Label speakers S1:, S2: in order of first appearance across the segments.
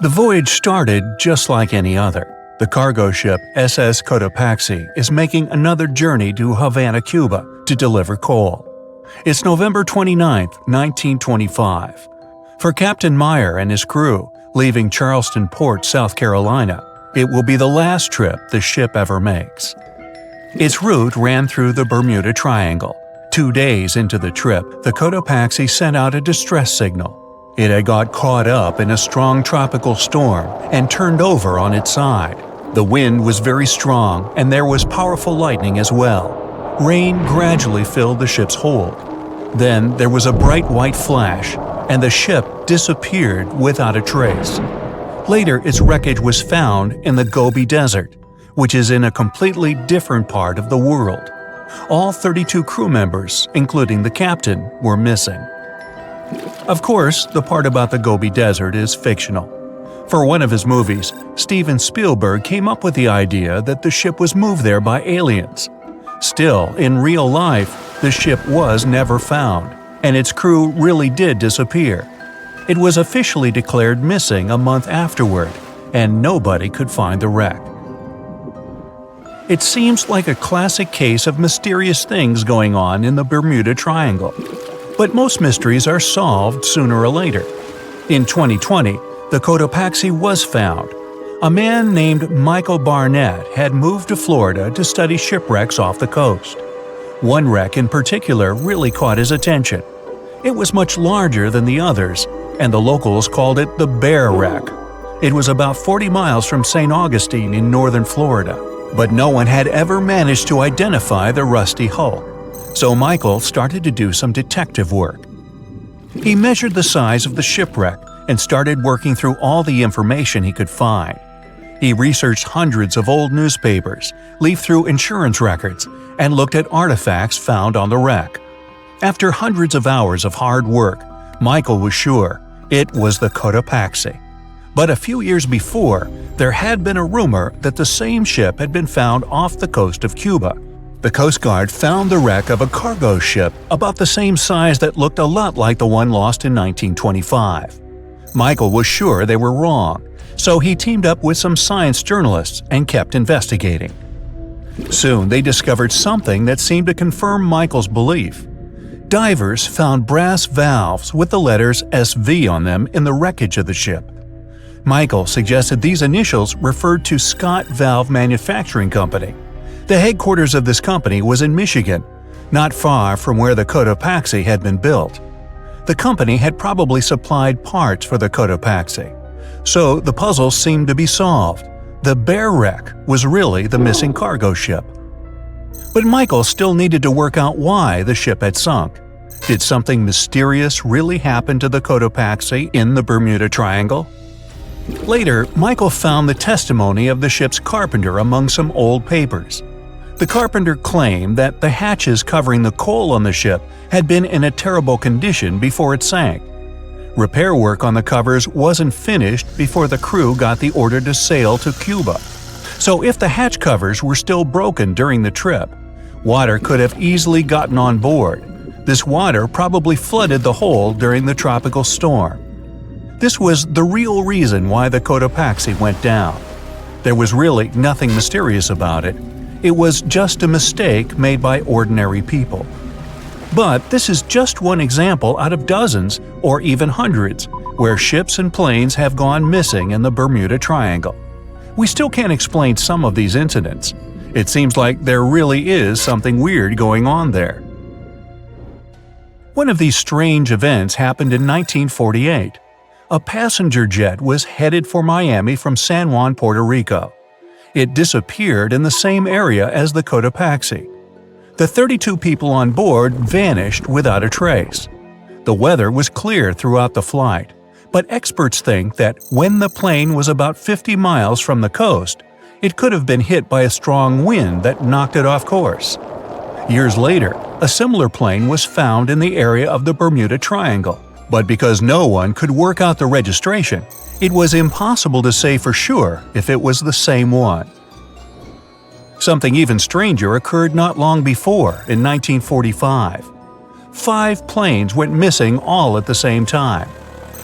S1: The voyage started just like any other. The cargo ship SS Cotopaxi is making another journey to Havana, Cuba to deliver coal. It's November 29, 1925. For Captain Meyer and his crew, leaving Charleston Port, South Carolina, it will be the last trip the ship ever makes. Its route ran through the Bermuda Triangle. 2 days into the trip, the Cotopaxi sent out a distress signal. It had got caught up in a strong tropical storm and turned over on its side. The wind was very strong and there was powerful lightning as well. Rain gradually filled the ship's hold. Then there was a bright white flash, and the ship disappeared without a trace. Later, its wreckage was found in the Gobi Desert, which is in a completely different part of the world. All 32 crew members, including the captain, were missing. Of course, the part about the Gobi Desert is fictional. For one of his movies, Steven Spielberg came up with the idea that the ship was moved there by aliens. Still, in real life, the ship was never found, and its crew really did disappear. It was officially declared missing a month afterward, and nobody could find the wreck. It seems like a classic case of mysterious things going on in the Bermuda Triangle. But most mysteries are solved sooner or later. In 2020, the Cotopaxi was found. A man named Michael Barnett had moved to Florida to study shipwrecks off the coast. One wreck in particular really caught his attention. It was much larger than the others, and the locals called it the Bear Wreck. It was about 40 miles from St. Augustine in northern Florida, but no one had ever managed to identify the rusty hull. So Michael started to do some detective work. He measured the size of the shipwreck and started working through all the information he could find. He researched hundreds of old newspapers, leafed through insurance records, and looked at artifacts found on the wreck. After hundreds of hours of hard work, Michael was sure it was the Cotopaxi. But a few years before, there had been a rumor that the same ship had been found off the coast of Cuba. The Coast Guard found the wreck of a cargo ship about the same size that looked a lot like the one lost in 1925. Michael was sure they were wrong, so he teamed up with some science journalists and kept investigating. Soon they discovered something that seemed to confirm Michael's belief. Divers found brass valves with the letters SV on them in the wreckage of the ship. Michael suggested these initials referred to Scott Valve Manufacturing Company. The headquarters of this company was in Michigan, not far from where the Cotopaxi had been built. The company had probably supplied parts for the Cotopaxi. So the puzzle seemed to be solved. The Bear Wreck was really the missing cargo ship. But Michael still needed to work out why the ship had sunk. Did something mysterious really happen to the Cotopaxi in the Bermuda Triangle? Later, Michael found the testimony of the ship's carpenter among some old papers. The carpenter claimed that the hatches covering the coal on the ship had been in a terrible condition before it sank. Repair work on the covers wasn't finished before the crew got the order to sail to Cuba. So if the hatch covers were still broken during the trip, water could have easily gotten on board. This water probably flooded the hole during the tropical storm. This was the real reason why the Cotopaxi went down. There was really nothing mysterious about it. It was just a mistake made by ordinary people. But this is just one example out of dozens, or even hundreds, where ships and planes have gone missing in the Bermuda Triangle. We still can't explain some of these incidents. It seems like there really is something weird going on there. One of these strange events happened in 1948. A passenger jet was headed for Miami from San Juan, Puerto Rico. It disappeared in the same area as the Cotopaxi. The 32 people on board vanished without a trace. The weather was clear throughout the flight, but experts think that when the plane was about 50 miles from the coast, it could have been hit by a strong wind that knocked it off course. Years later, a similar plane was found in the area of the Bermuda Triangle, but because no one could work out the registration, it was impossible to say for sure if it was the same one. Something even stranger occurred not long before, in 1945. 5 planes went missing all at the same time.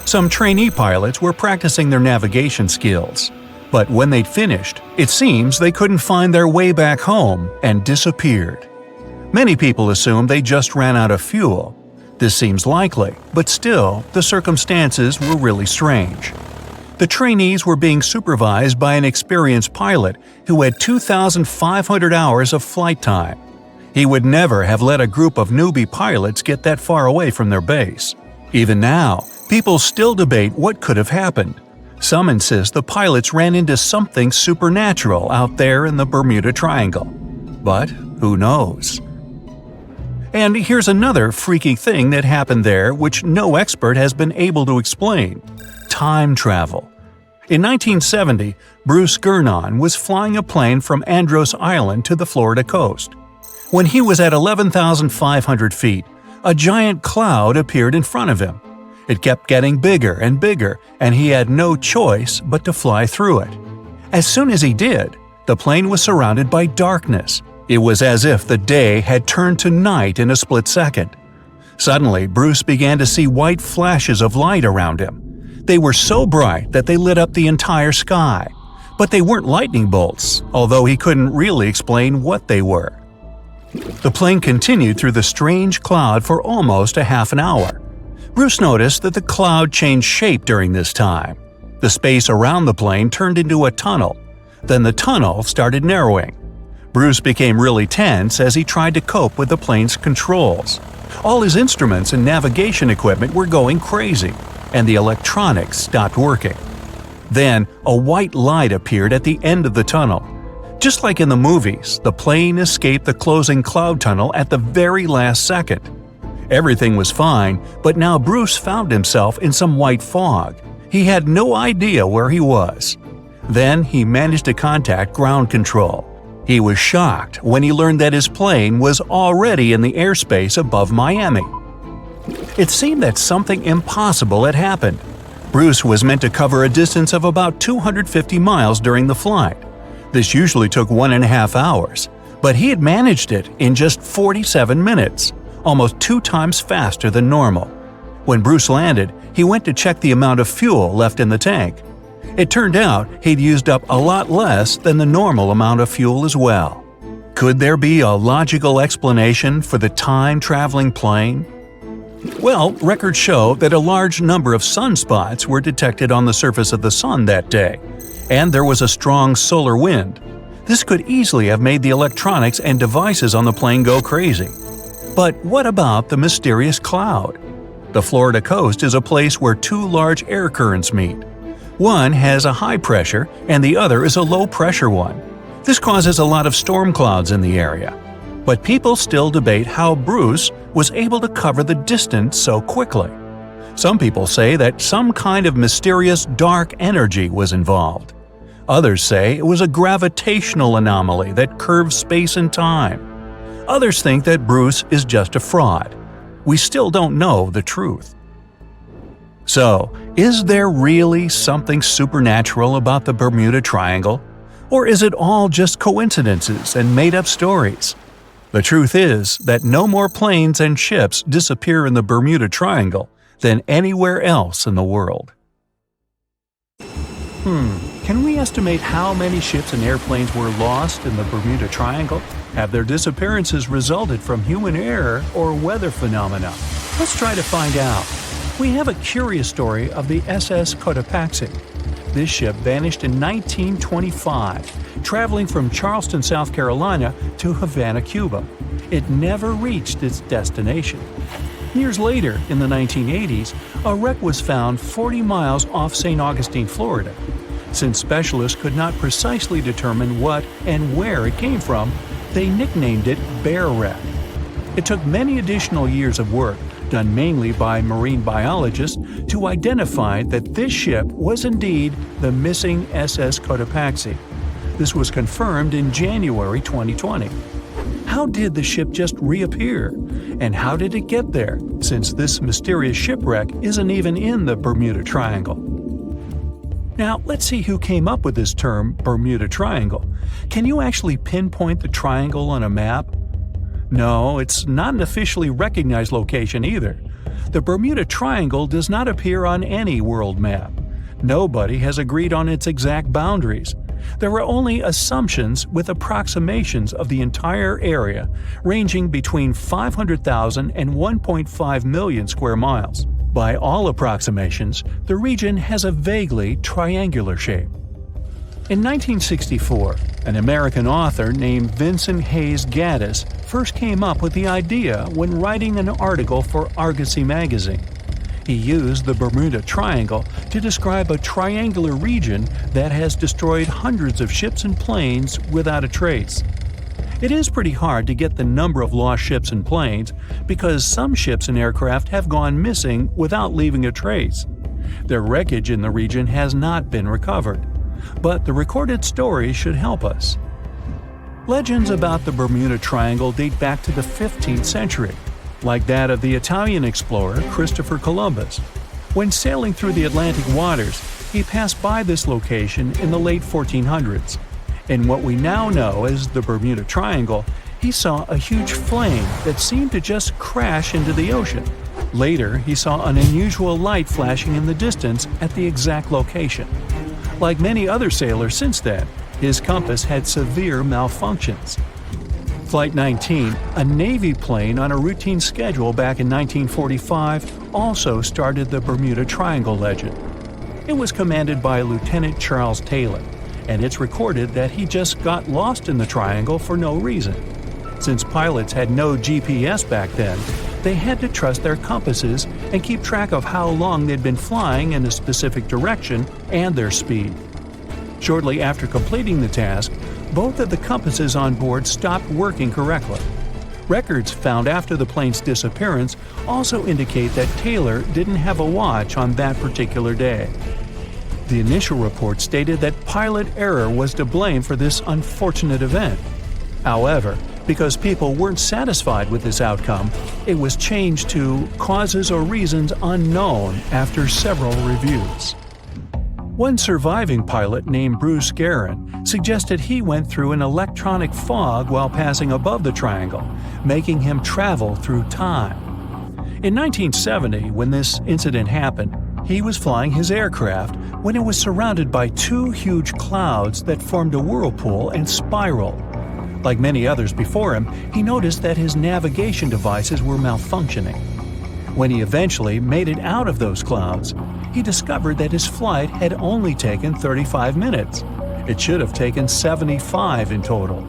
S1: Some trainee pilots were practicing their navigation skills. But when they'd finished, it seems they couldn't find their way back home and disappeared. Many people assume they just ran out of fuel. This seems likely, but still, the circumstances were really strange. The trainees were being supervised by an experienced pilot who had 2,500 hours of flight time. He would never have let a group of newbie pilots get that far away from their base. Even now, people still debate what could have happened. Some insist the pilots ran into something supernatural out there in the Bermuda Triangle. But who knows? And here's another freaky thing that happened there which no expert has been able to explain: time travel. In 1970, Bruce Gernon was flying a plane from Andros Island to the Florida coast. When he was at 11,500 feet, a giant cloud appeared in front of him. It kept getting bigger and bigger, and he had no choice but to fly through it. As soon as he did, the plane was surrounded by darkness. It was as if the day had turned to night in a split second. Suddenly, Bruce began to see white flashes of light around him. They were so bright that they lit up the entire sky. But they weren't lightning bolts, although he couldn't really explain what they were. The plane continued through the strange cloud for almost a half an hour. Bruce noticed that the cloud changed shape during this time. The space around the plane turned into a tunnel. Then the tunnel started narrowing. Bruce became really tense as he tried to cope with the plane's controls. All his instruments and navigation equipment were going crazy, and the electronics stopped working. Then, a white light appeared at the end of the tunnel. Just like in the movies, the plane escaped the closing cloud tunnel at the very last second. Everything was fine, but now Bruce found himself in some white fog. He had no idea where he was. Then he managed to contact ground control. He was shocked when he learned that his plane was already in the airspace above Miami. It seemed that something impossible had happened. Bruce was meant to cover a distance of about 250 miles during the flight. This usually took 1.5 hours, but he had managed it in just 47 minutes. Almost 2 times faster than normal. When Bruce landed, he went to check the amount of fuel left in the tank. It turned out he'd used up a lot less than the normal amount of fuel as well. Could there be a logical explanation for the time-traveling plane? Well, records show that a large number of sunspots were detected on the surface of the sun that day, and there was a strong solar wind. This could easily have made the electronics and devices on the plane go crazy. But what about the mysterious cloud? The Florida coast is a place where 2 large air currents meet. One has a high pressure and the other is a low pressure one. This causes a lot of storm clouds in the area. But people still debate how Bruce was able to cover the distance so quickly. Some people say that some kind of mysterious dark energy was involved. Others say it was a gravitational anomaly that curves space and time. Others think that Bruce is just a fraud. We still don't know the truth. So, is there really something supernatural about the Bermuda Triangle? Or is it all just coincidences and made-up stories? The truth is that no more planes and ships disappear in the Bermuda Triangle than anywhere else in the world. Can we estimate how many ships and airplanes were lost in the Bermuda Triangle? Have their disappearances resulted from human error or weather phenomena? Let's try to find out. We have a curious story of the SS Cotopaxi. This ship vanished in 1925, traveling from Charleston, South Carolina to Havana, Cuba. It never reached its destination. Years later, in the 1980s, a wreck was found 40 miles off St. Augustine, Florida. Since specialists could not precisely determine what and where it came from, they nicknamed it Bear Wreck. It took many additional years of work, done mainly by marine biologists, to identify that this ship was indeed the missing SS Cotopaxi. This was confirmed in January 2020. How did the ship just reappear? And how did it get there, since this mysterious shipwreck isn't even in the Bermuda Triangle? Now, let's see who came up with this term, Bermuda Triangle. Can you actually pinpoint the triangle on a map? No, it's not an officially recognized location either. The Bermuda Triangle does not appear on any world map. Nobody has agreed on its exact boundaries. There are only assumptions with approximations of the entire area ranging between 500,000 and 1.5 million square miles. By all approximations, the region has a vaguely triangular shape. In 1964, an American author named Vincent Hayes Gaddis first came up with the idea when writing an article for Argosy magazine. He used the Bermuda Triangle to describe a triangular region that has destroyed hundreds of ships and planes without a trace. It is pretty hard to get the number of lost ships and planes because some ships and aircraft have gone missing without leaving a trace. Their wreckage in the region has not been recovered. But the recorded story should help us. Legends about the Bermuda Triangle date back to the 15th century, like that of the Italian explorer Christopher Columbus. When sailing through the Atlantic waters, he passed by this location in the late 1400s. In what we now know as the Bermuda Triangle, he saw a huge flame that seemed to just crash into the ocean. Later, he saw an unusual light flashing in the distance at the exact location. Like many other sailors since then, his compass had severe malfunctions. Flight 19, a Navy plane on a routine schedule back in 1945, also started the Bermuda Triangle legend. It was commanded by Lieutenant Charles Taylor, and it's recorded that he just got lost in the triangle for no reason. Since pilots had no GPS back then, they had to trust their compasses and keep track of how long they'd been flying in a specific direction and their speed. Shortly after completing the task, both of the compasses on board stopped working correctly. Records found after the plane's disappearance also indicate that Taylor didn't have a watch on that particular day. The initial report stated that pilot error was to blame for this unfortunate event. However, because people weren't satisfied with this outcome, it was changed to causes or reasons unknown after several reviews. One surviving pilot named Bruce Guerin suggested he went through an electronic fog while passing above the triangle, making him travel through time. In 1970, when this incident happened, he was flying his aircraft when it was surrounded by two huge clouds that formed a whirlpool and spiraled. Like many others before him, he noticed that his navigation devices were malfunctioning. When he eventually made it out of those clouds, he discovered that his flight had only taken 35 minutes. It should have taken 75 in total.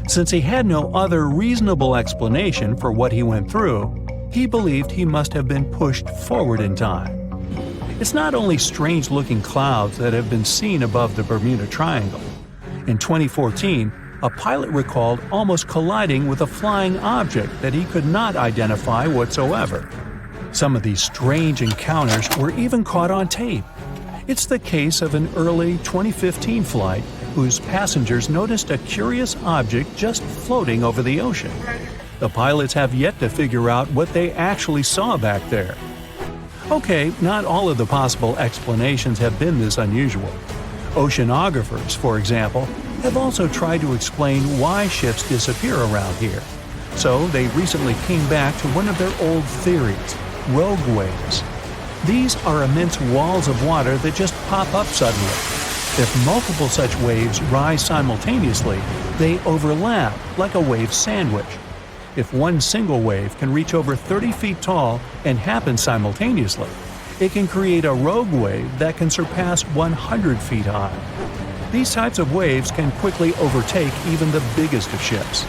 S1: Since he had no other reasonable explanation for what he went through, he believed he must have been pushed forward in time. It's not only strange-looking clouds that have been seen above the Bermuda Triangle. In 2014, a pilot recalled almost colliding with a flying object that he could not identify whatsoever. Some of these strange encounters were even caught on tape. It's the case of an early 2015 flight whose passengers noticed a curious object just floating over the ocean. The pilots have yet to figure out what they actually saw back there. Okay, not all of the possible explanations have been this unusual. Oceanographers, for example, have also tried to explain why ships disappear around here. So they recently came back to one of their old theories: rogue waves. These are immense walls of water that just pop up suddenly. If multiple such waves rise simultaneously, they overlap like a wave sandwich. If one single wave can reach over 30 feet tall and happen simultaneously, it can create a rogue wave that can surpass 100 feet high. These types of waves can quickly overtake even the biggest of ships.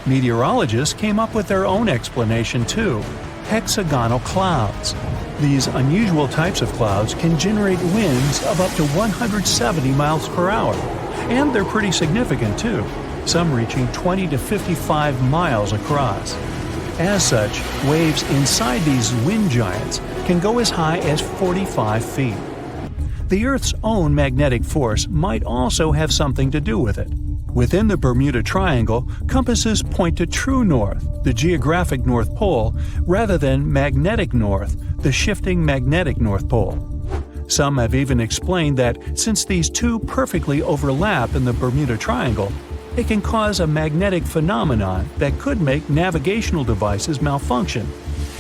S1: Meteorologists came up with their own explanation too: hexagonal clouds. These unusual types of clouds can generate winds of up to 170 miles per hour, and they're pretty significant too, some reaching 20 to 55 miles across. As such, waves inside these wind giants can go as high as 45 feet. The Earth's own magnetic force might also have something to do with it. Within the Bermuda Triangle, compasses point to true north, the geographic North Pole, rather than magnetic north, the shifting magnetic North Pole. Some have even explained that since these two perfectly overlap in the Bermuda Triangle, it can cause a magnetic phenomenon that could make navigational devices malfunction.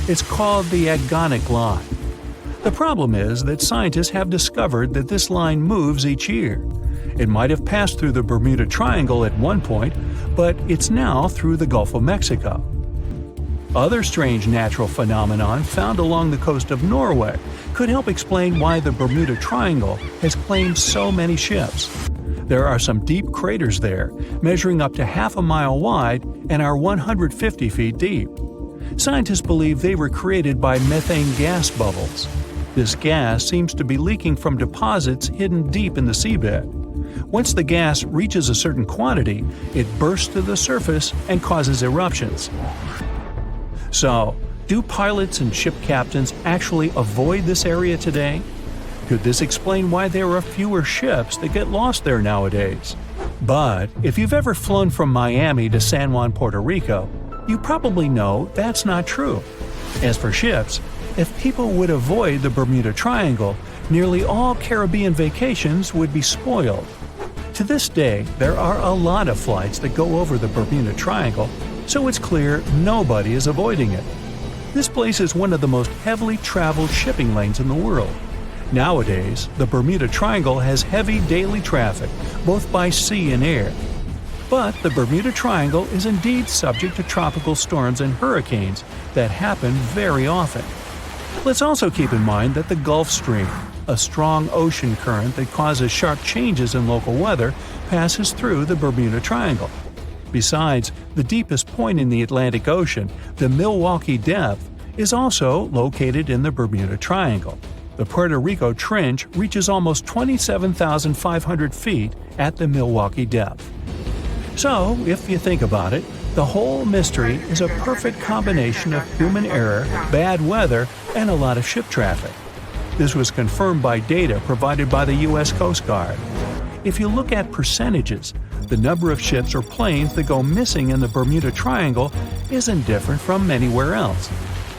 S1: It's called the Agonic Line. The problem is that scientists have discovered that this line moves each year. It might have passed through the Bermuda Triangle at one point, but it's now through the Gulf of Mexico. Other strange natural phenomenon found along the coast of Norway could help explain why the Bermuda Triangle has claimed so many ships. There are some deep craters there, measuring up to half a mile wide and are 150 feet deep. Scientists believe they were created by methane gas bubbles. This gas seems to be leaking from deposits hidden deep in the seabed. Once the gas reaches a certain quantity, it bursts to the surface and causes eruptions. So, do pilots and ship captains actually avoid this area today? Could this explain why there are fewer ships that get lost there nowadays? But if you've ever flown from Miami to San Juan, Puerto Rico, you probably know that's not true. As for ships, if people would avoid the Bermuda Triangle, nearly all Caribbean vacations would be spoiled. To this day, there are a lot of flights that go over the Bermuda Triangle, so it's clear nobody is avoiding it. This place is one of the most heavily traveled shipping lanes in the world. Nowadays, the Bermuda Triangle has heavy daily traffic, both by sea and air. But the Bermuda Triangle is indeed subject to tropical storms and hurricanes that happen very often. Let's also keep in mind that the Gulf Stream, a strong ocean current that causes sharp changes in local weather, passes through the Bermuda Triangle. Besides, the deepest point in the Atlantic Ocean, the Milwaukee Depth, is also located in the Bermuda Triangle. The Puerto Rico Trench reaches almost 27,500 feet at the Milwaukee Depth. So, if you think about it, the whole mystery is a perfect combination of human error, bad weather, and a lot of ship traffic. This was confirmed by data provided by the U.S. Coast Guard. If you look at percentages, the number of ships or planes that go missing in the Bermuda Triangle isn't different from anywhere else.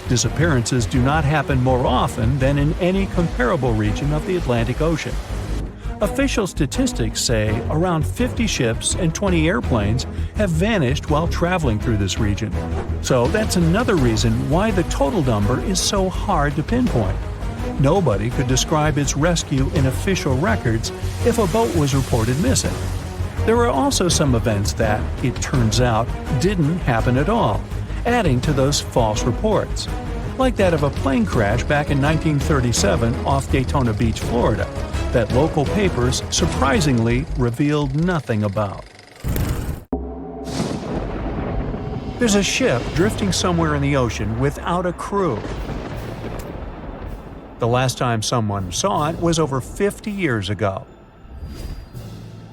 S1: Disappearances do not happen more often than in any comparable region of the Atlantic Ocean. Official statistics say around 50 ships and 20 airplanes have vanished while traveling through this region. So that's another reason why the total number is so hard to pinpoint. Nobody could describe its rescue in official records if a boat was reported missing. There are also some events that, it turns out, didn't happen at all, adding to those false reports, like that of a plane crash back in 1937 off Daytona Beach, Florida, that local papers surprisingly revealed nothing about. There's a ship drifting somewhere in the ocean without a crew. The last time someone saw it was over 50 years ago.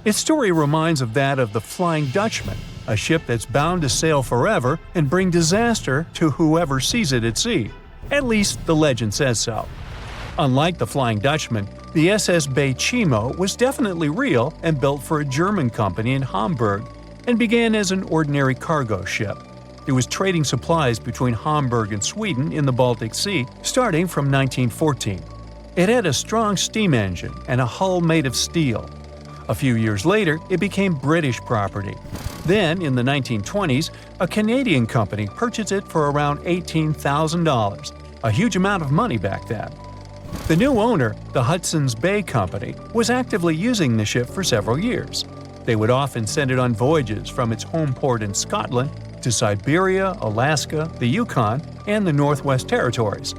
S1: Its story reminds of that of the Flying Dutchman, a ship that's bound to sail forever and bring disaster to whoever sees it at sea. At least the legend says so. Unlike the Flying Dutchman, the SS Baychimo was definitely real and built for a German company in Hamburg, and began as an ordinary cargo ship. It was trading supplies between Hamburg and Sweden in the Baltic Sea starting from 1914. It had a strong steam engine and a hull made of steel. A few years later, it became British property. Then, in the 1920s, a Canadian company purchased it for around $18,000, a huge amount of money back then. The new owner, the Hudson's Bay Company, was actively using the ship for several years. They would often send it on voyages from its home port in Scotland to Siberia, Alaska, the Yukon, and the Northwest Territories.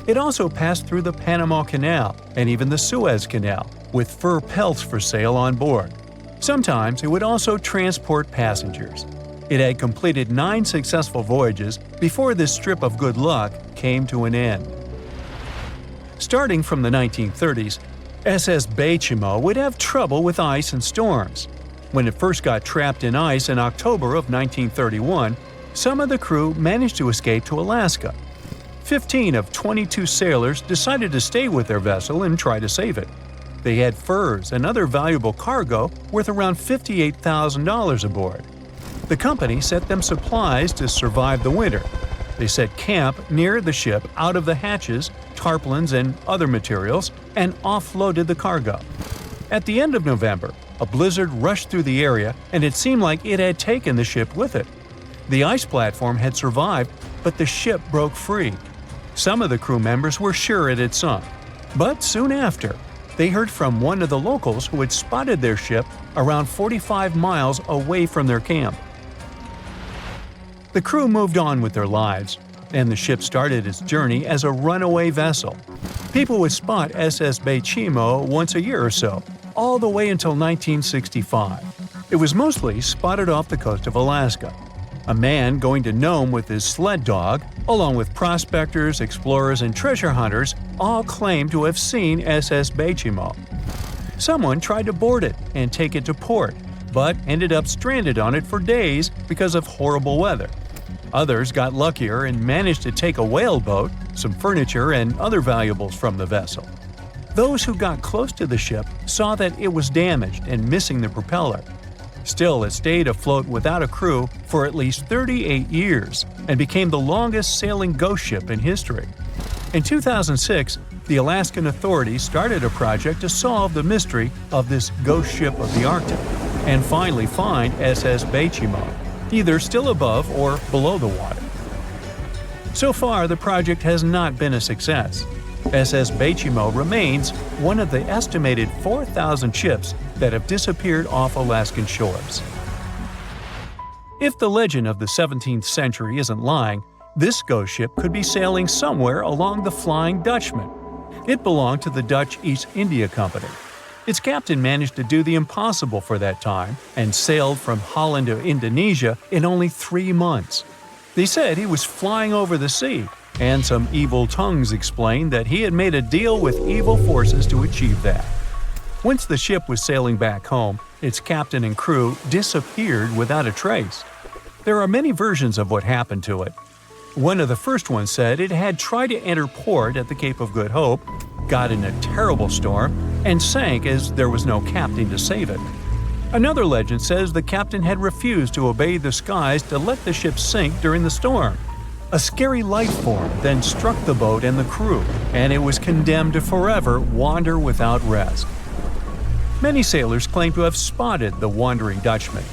S1: It also passed through the Panama Canal and even the Suez Canal, with fur pelts for sale on board. Sometimes it would also transport passengers. It had completed 9 successful voyages before this strip of good luck came to an end. Starting from the 1930s, SS Baychimo would have trouble with ice and storms. When it first got trapped in ice in October of 1931, some of the crew managed to escape to Alaska. 15 of 22 sailors decided to stay with their vessel and try to save it. They had furs and other valuable cargo worth around $58,000 aboard. The company sent them supplies to survive the winter. They set camp near the ship out of the hatches, tarpaulins, and other materials, and offloaded the cargo. At the end of November, a blizzard rushed through the area, and it seemed like it had taken the ship with it. The ice platform had survived, but the ship broke free. Some of the crew members were sure it had sunk, but soon after, they heard from one of the locals who had spotted their ship around 45 miles away from their camp. The crew moved on with their lives, and the ship started its journey as a runaway vessel. People would spot SS Baychimo once a year or so, all the way until 1965. It was mostly spotted off the coast of Alaska. A man going to Nome with his sled dog, along with prospectors, explorers, and treasure hunters, all claimed to have seen SS Baychimo. Someone tried to board it and take it to port, but ended up stranded on it for days because of horrible weather. Others got luckier and managed to take a whaleboat, some furniture, and other valuables from the vessel. Those who got close to the ship saw that it was damaged and missing the propeller. Still, it stayed afloat without a crew for at least 38 years and became the longest sailing ghost ship in history. In 2006, the Alaskan authorities started a project to solve the mystery of this ghost ship of the Arctic and finally find SS Baychimo, either still above or below the water. So far, the project has not been a success. SS Baychimo remains one of the estimated 4,000 ships that have disappeared off Alaskan shores. If the legend of the 17th century isn't lying, this ghost ship could be sailing somewhere along the Flying Dutchman. It belonged to the Dutch East India Company. Its captain managed to do the impossible for that time and sailed from Holland to Indonesia in only 3 months. They said he was flying over the sea, and some evil tongues explained that he had made a deal with evil forces to achieve that. Once the ship was sailing back home, its captain and crew disappeared without a trace. There are many versions of what happened to it. One of the first ones said it had tried to enter port at the Cape of Good Hope, got in a terrible storm, and sank as there was no captain to save it. Another legend says the captain had refused to obey the skies to let the ship sink during the storm. A scary life form then struck the boat and the crew, and it was condemned to forever wander without rest. Many sailors claim to have spotted the wandering Dutchman.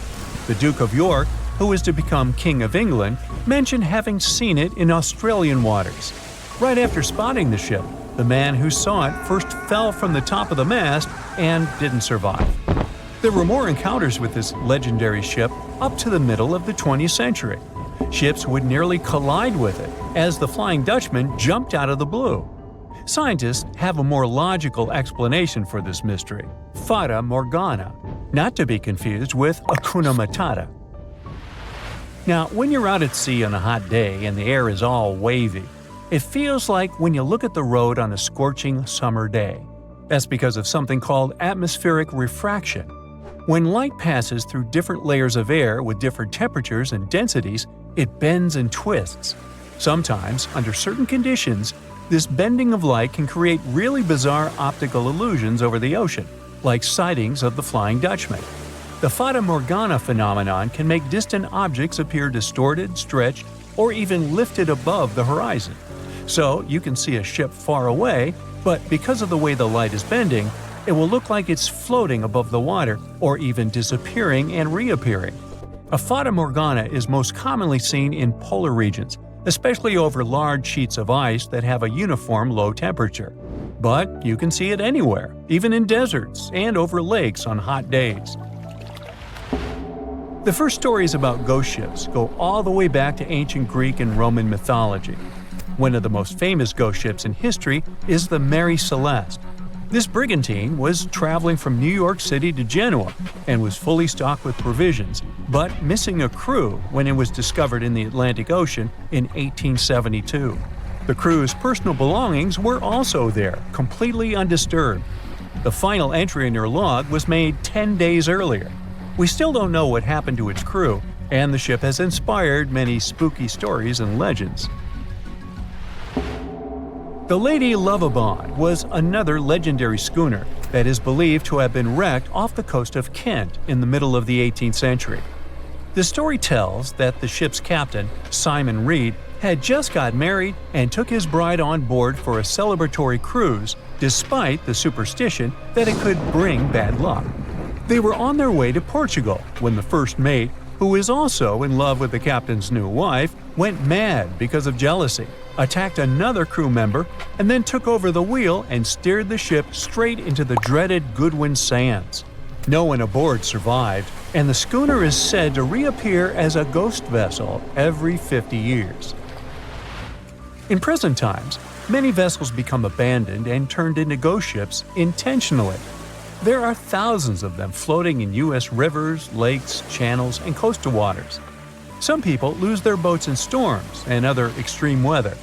S1: The Duke of York, who was to become King of England, mentioned having seen it in Australian waters. Right after spotting the ship, the man who saw it first fell from the top of the mast and didn't survive. There were more encounters with this legendary ship up to the middle of the 20th century. Ships would nearly collide with it as the Flying Dutchman jumped out of the blue. Scientists have a more logical explanation for this mystery: Fata Morgana, not to be confused with Hakuna Matata. Now, when you're out at sea on a hot day and the air is all wavy, it feels like when you look at the road on a scorching summer day. That's because of something called atmospheric refraction. When light passes through different layers of air with different temperatures and densities, it bends and twists. Sometimes, under certain conditions, this bending of light can create really bizarre optical illusions over the ocean, like sightings of the Flying Dutchman. The Fata Morgana phenomenon can make distant objects appear distorted, stretched, or even lifted above the horizon. So you can see a ship far away, but because of the way the light is bending, it will look like it's floating above the water or even disappearing and reappearing. A Fata Morgana is most commonly seen in polar regions, especially over large sheets of ice that have a uniform low temperature. But you can see it anywhere, even in deserts and over lakes on hot days. The first stories about ghost ships go all the way back to ancient Greek and Roman mythology. One of the most famous ghost ships in history is the Mary Celeste. This brigantine was traveling from New York City to Genoa and was fully stocked with provisions, but missing a crew when it was discovered in the Atlantic Ocean in 1872. The crew's personal belongings were also there, completely undisturbed. The final entry in their log was made 10 days earlier. We still don't know what happened to its crew, and the ship has inspired many spooky stories and legends. The Lady Lovibond was another legendary schooner that is believed to have been wrecked off the coast of Kent in the middle of the 18th century. The story tells that the ship's captain, Simon Reed, had just got married and took his bride on board for a celebratory cruise, despite the superstition that it could bring bad luck. They were on their way to Portugal when the first mate, who is also in love with the captain's new wife, went mad because of jealousy, attacked another crew member, and then took over the wheel and steered the ship straight into the dreaded Goodwin Sands. No one aboard survived, and the schooner is said to reappear as a ghost vessel every 50 years. In present times, many vessels become abandoned and turned into ghost ships intentionally. There are thousands of them floating in U.S. rivers, lakes, channels, and coastal waters. Some people lose their boats in storms and other extreme weather.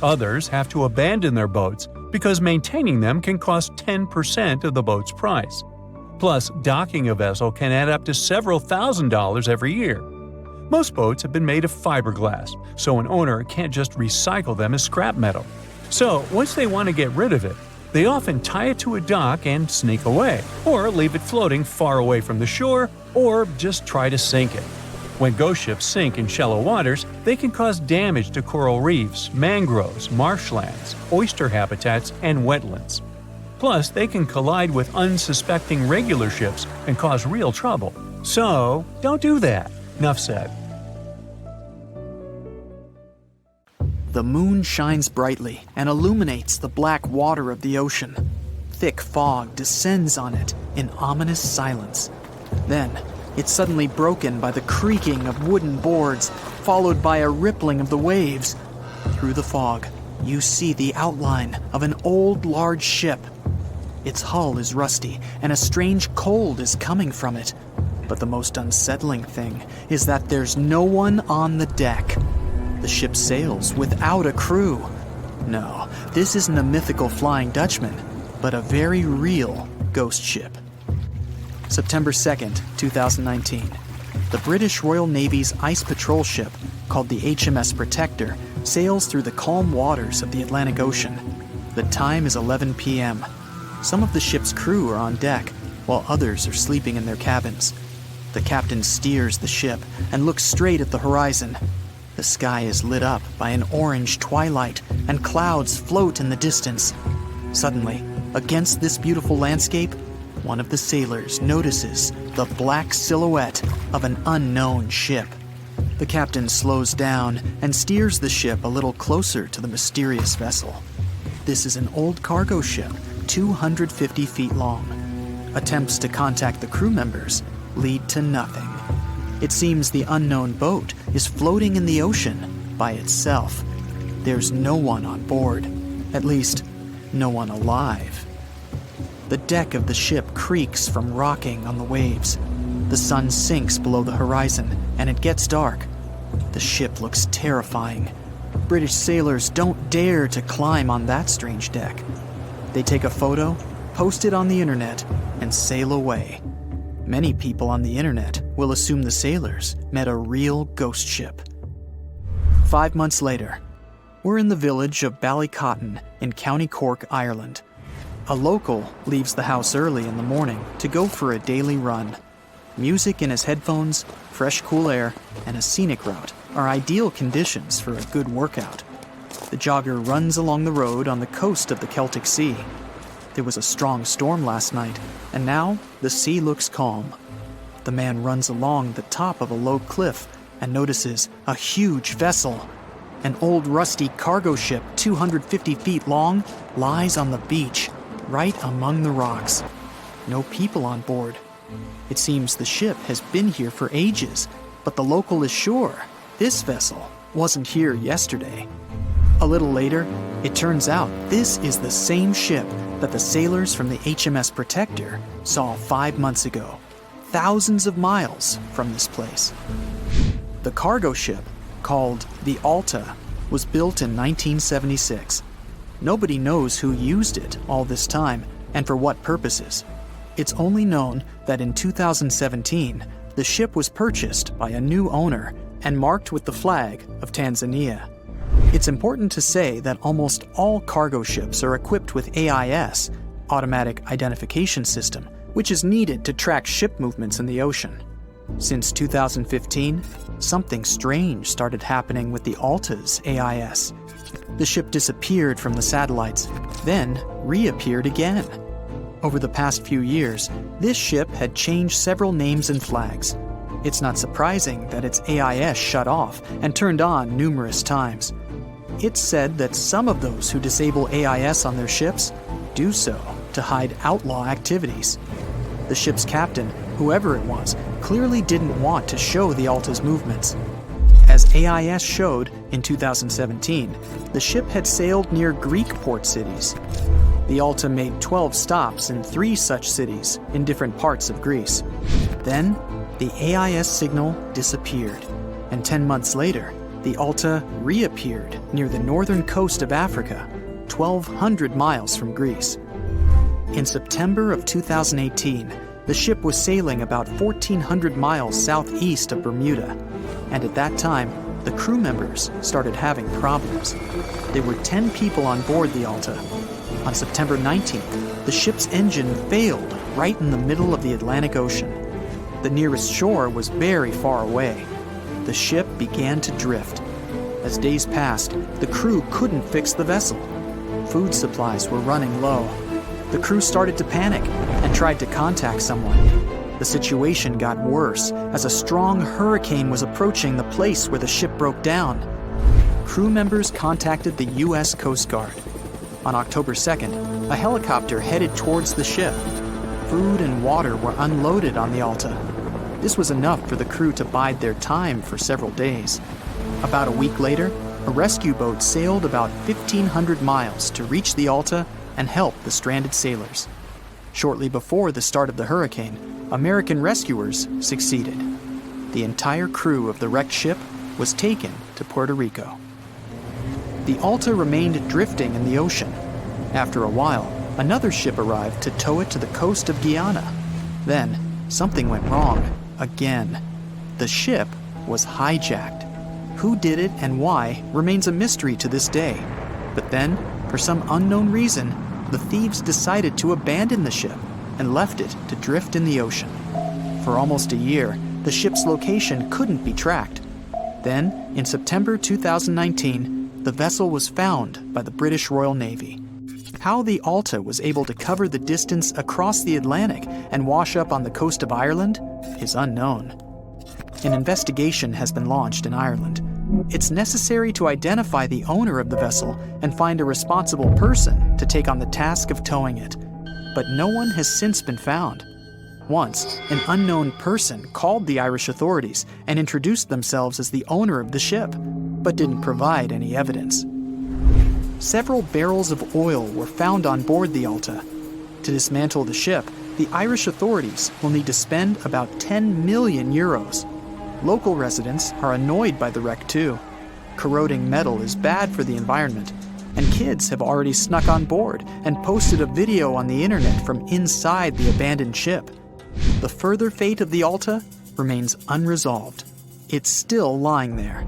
S1: Others have to abandon their boats because maintaining them can cost 10% of the boat's price. Plus, docking a vessel can add up to several $1,000s every year. Most boats have been made of fiberglass, so an owner can't just recycle them as scrap metal. So, once they want to get rid of it, they often tie it to a dock and sneak away, or leave it floating far away from the shore, or just try to sink it. When ghost ships sink in shallow waters, they can cause damage to coral reefs, mangroves, marshlands, oyster habitats, and wetlands. Plus, they can collide with unsuspecting regular ships and cause real trouble. So, don't do that. Enough said.
S2: The moon shines brightly and illuminates the black water of the ocean. Thick fog descends on it in ominous silence. Then, it's suddenly broken by the creaking of wooden boards, followed by a rippling of the waves. Through the fog, you see the outline of an old, large ship. Its hull is rusty, and a strange cold is coming from it. But the most unsettling thing is that there's no one on the deck. The ship sails without a crew. No, this isn't a mythical Flying Dutchman, but a very real ghost ship. September 2nd, 2019. The British Royal Navy's ice patrol ship, called the HMS Protector, sails through the calm waters of the Atlantic Ocean. The time is 11 p.m. Some of the ship's crew are on deck, while others are sleeping in their cabins. The captain steers the ship and looks straight at the horizon. The sky is lit up by an orange twilight, and clouds float in the distance. Suddenly, against this beautiful landscape, one of the sailors notices the black silhouette of an unknown ship. The captain slows down and steers the ship a little closer to the mysterious vessel. This is an old cargo ship, 250 feet long. Attempts to contact the crew members lead to nothing. It seems the unknown boat is floating in the ocean by itself. There's no one on board, at least, no one alive. The deck of the ship creaks from rocking on the waves. The sun sinks below the horizon, and it gets dark. The ship looks terrifying. British sailors don't dare to climb on that strange deck. They take a photo, post it on the internet, and sail away. Many people on the internet will assume the sailors met a real ghost ship. 5 months later, we're in the village of Ballycotton in County Cork, Ireland. A local leaves the house early in the morning to go for a daily run. Music in his headphones, fresh cool air, and a scenic route are ideal conditions for a good workout. The jogger runs along the road on the coast of the Celtic Sea. There was a strong storm last night, and now the sea looks calm. The man runs along the top of a low cliff and notices a huge vessel. An old rusty cargo ship 250 feet long lies on the beach, right among the rocks. No people on board. It seems the ship has been here for ages, but the local is sure this vessel wasn't here yesterday. A little later, it turns out this is the same ship that the sailors from the HMS Protector saw 5 months ago, thousands of miles from this place. The cargo ship, called the Alta, was built in 1976. Nobody knows who used it all this time and for what purposes. It's only known that in 2017, the ship was purchased by a new owner and marked with the flag of Tanzania. It's important to say that almost all cargo ships are equipped with AIS, Automatic Identification System, which is needed to track ship movements in the ocean. Since 2015, something strange started happening with the Alta's AIS. The ship disappeared from the satellites, then reappeared again. Over the past few years, this ship had changed several names and flags. It's not surprising that its AIS shut off and turned on numerous times. It's said that some of those who disable AIS on their ships do so to hide outlaw activities. The ship's captain, whoever it was, clearly didn't want to show the Alta's movements. As AIS showed in 2017, the ship had sailed near Greek port cities. The Alta made 12 stops in 3 such cities in different parts of Greece. Then, the AIS signal disappeared, and 10 months later, the Alta reappeared near the northern coast of Africa, 1,200 miles from Greece. In September of 2018, the ship was sailing about 1,400 miles southeast of Bermuda, and at that time, the crew members started having problems. There were 10 people on board the Alta. On September 19th, the ship's engine failed right in the middle of the Atlantic Ocean. The nearest shore was very far away. The ship began to drift. As days passed, the crew couldn't fix the vessel. Food supplies were running low. The crew started to panic and tried to contact someone. The situation got worse as a strong hurricane was approaching the place where the ship broke down. Crew members contacted the U.S. Coast Guard. On October 2nd, a helicopter headed towards the ship. Food and water were unloaded on the Alta. This was enough for the crew to bide their time for several days. About a week later, a rescue boat sailed about 1,500 miles to reach the Alta and help the stranded sailors. Shortly before the start of the hurricane, American rescuers succeeded. The entire crew of the wrecked ship was taken to Puerto Rico. The Alta remained drifting in the ocean. After a while, another ship arrived to tow it to the coast of Guyana. Then, something went wrong again. The ship was hijacked. Who did it and why remains a mystery to this day. But then, for some unknown reason, the thieves decided to abandon the ship and left it to drift in the ocean. For almost a year, the ship's location couldn't be tracked. Then, in September 2019, the vessel was found by the British Royal Navy. How the Alta was able to cover the distance across the Atlantic and wash up on the coast of Ireland is unknown. An investigation has been launched in Ireland. It's necessary to identify the owner of the vessel and find a responsible person to take on the task of towing it. But no one has since been found. Once, an unknown person called the Irish authorities and introduced themselves as the owner of the ship, but didn't provide any evidence. Several barrels of oil were found on board the Alta. To dismantle the ship, the Irish authorities will need to spend about 10 million euros. Local residents are annoyed by the wreck too. Corroding metal is bad for the environment, and kids have already snuck on board and posted a video on the internet from inside the abandoned ship. The further fate of the Alta remains unresolved. It's still lying there.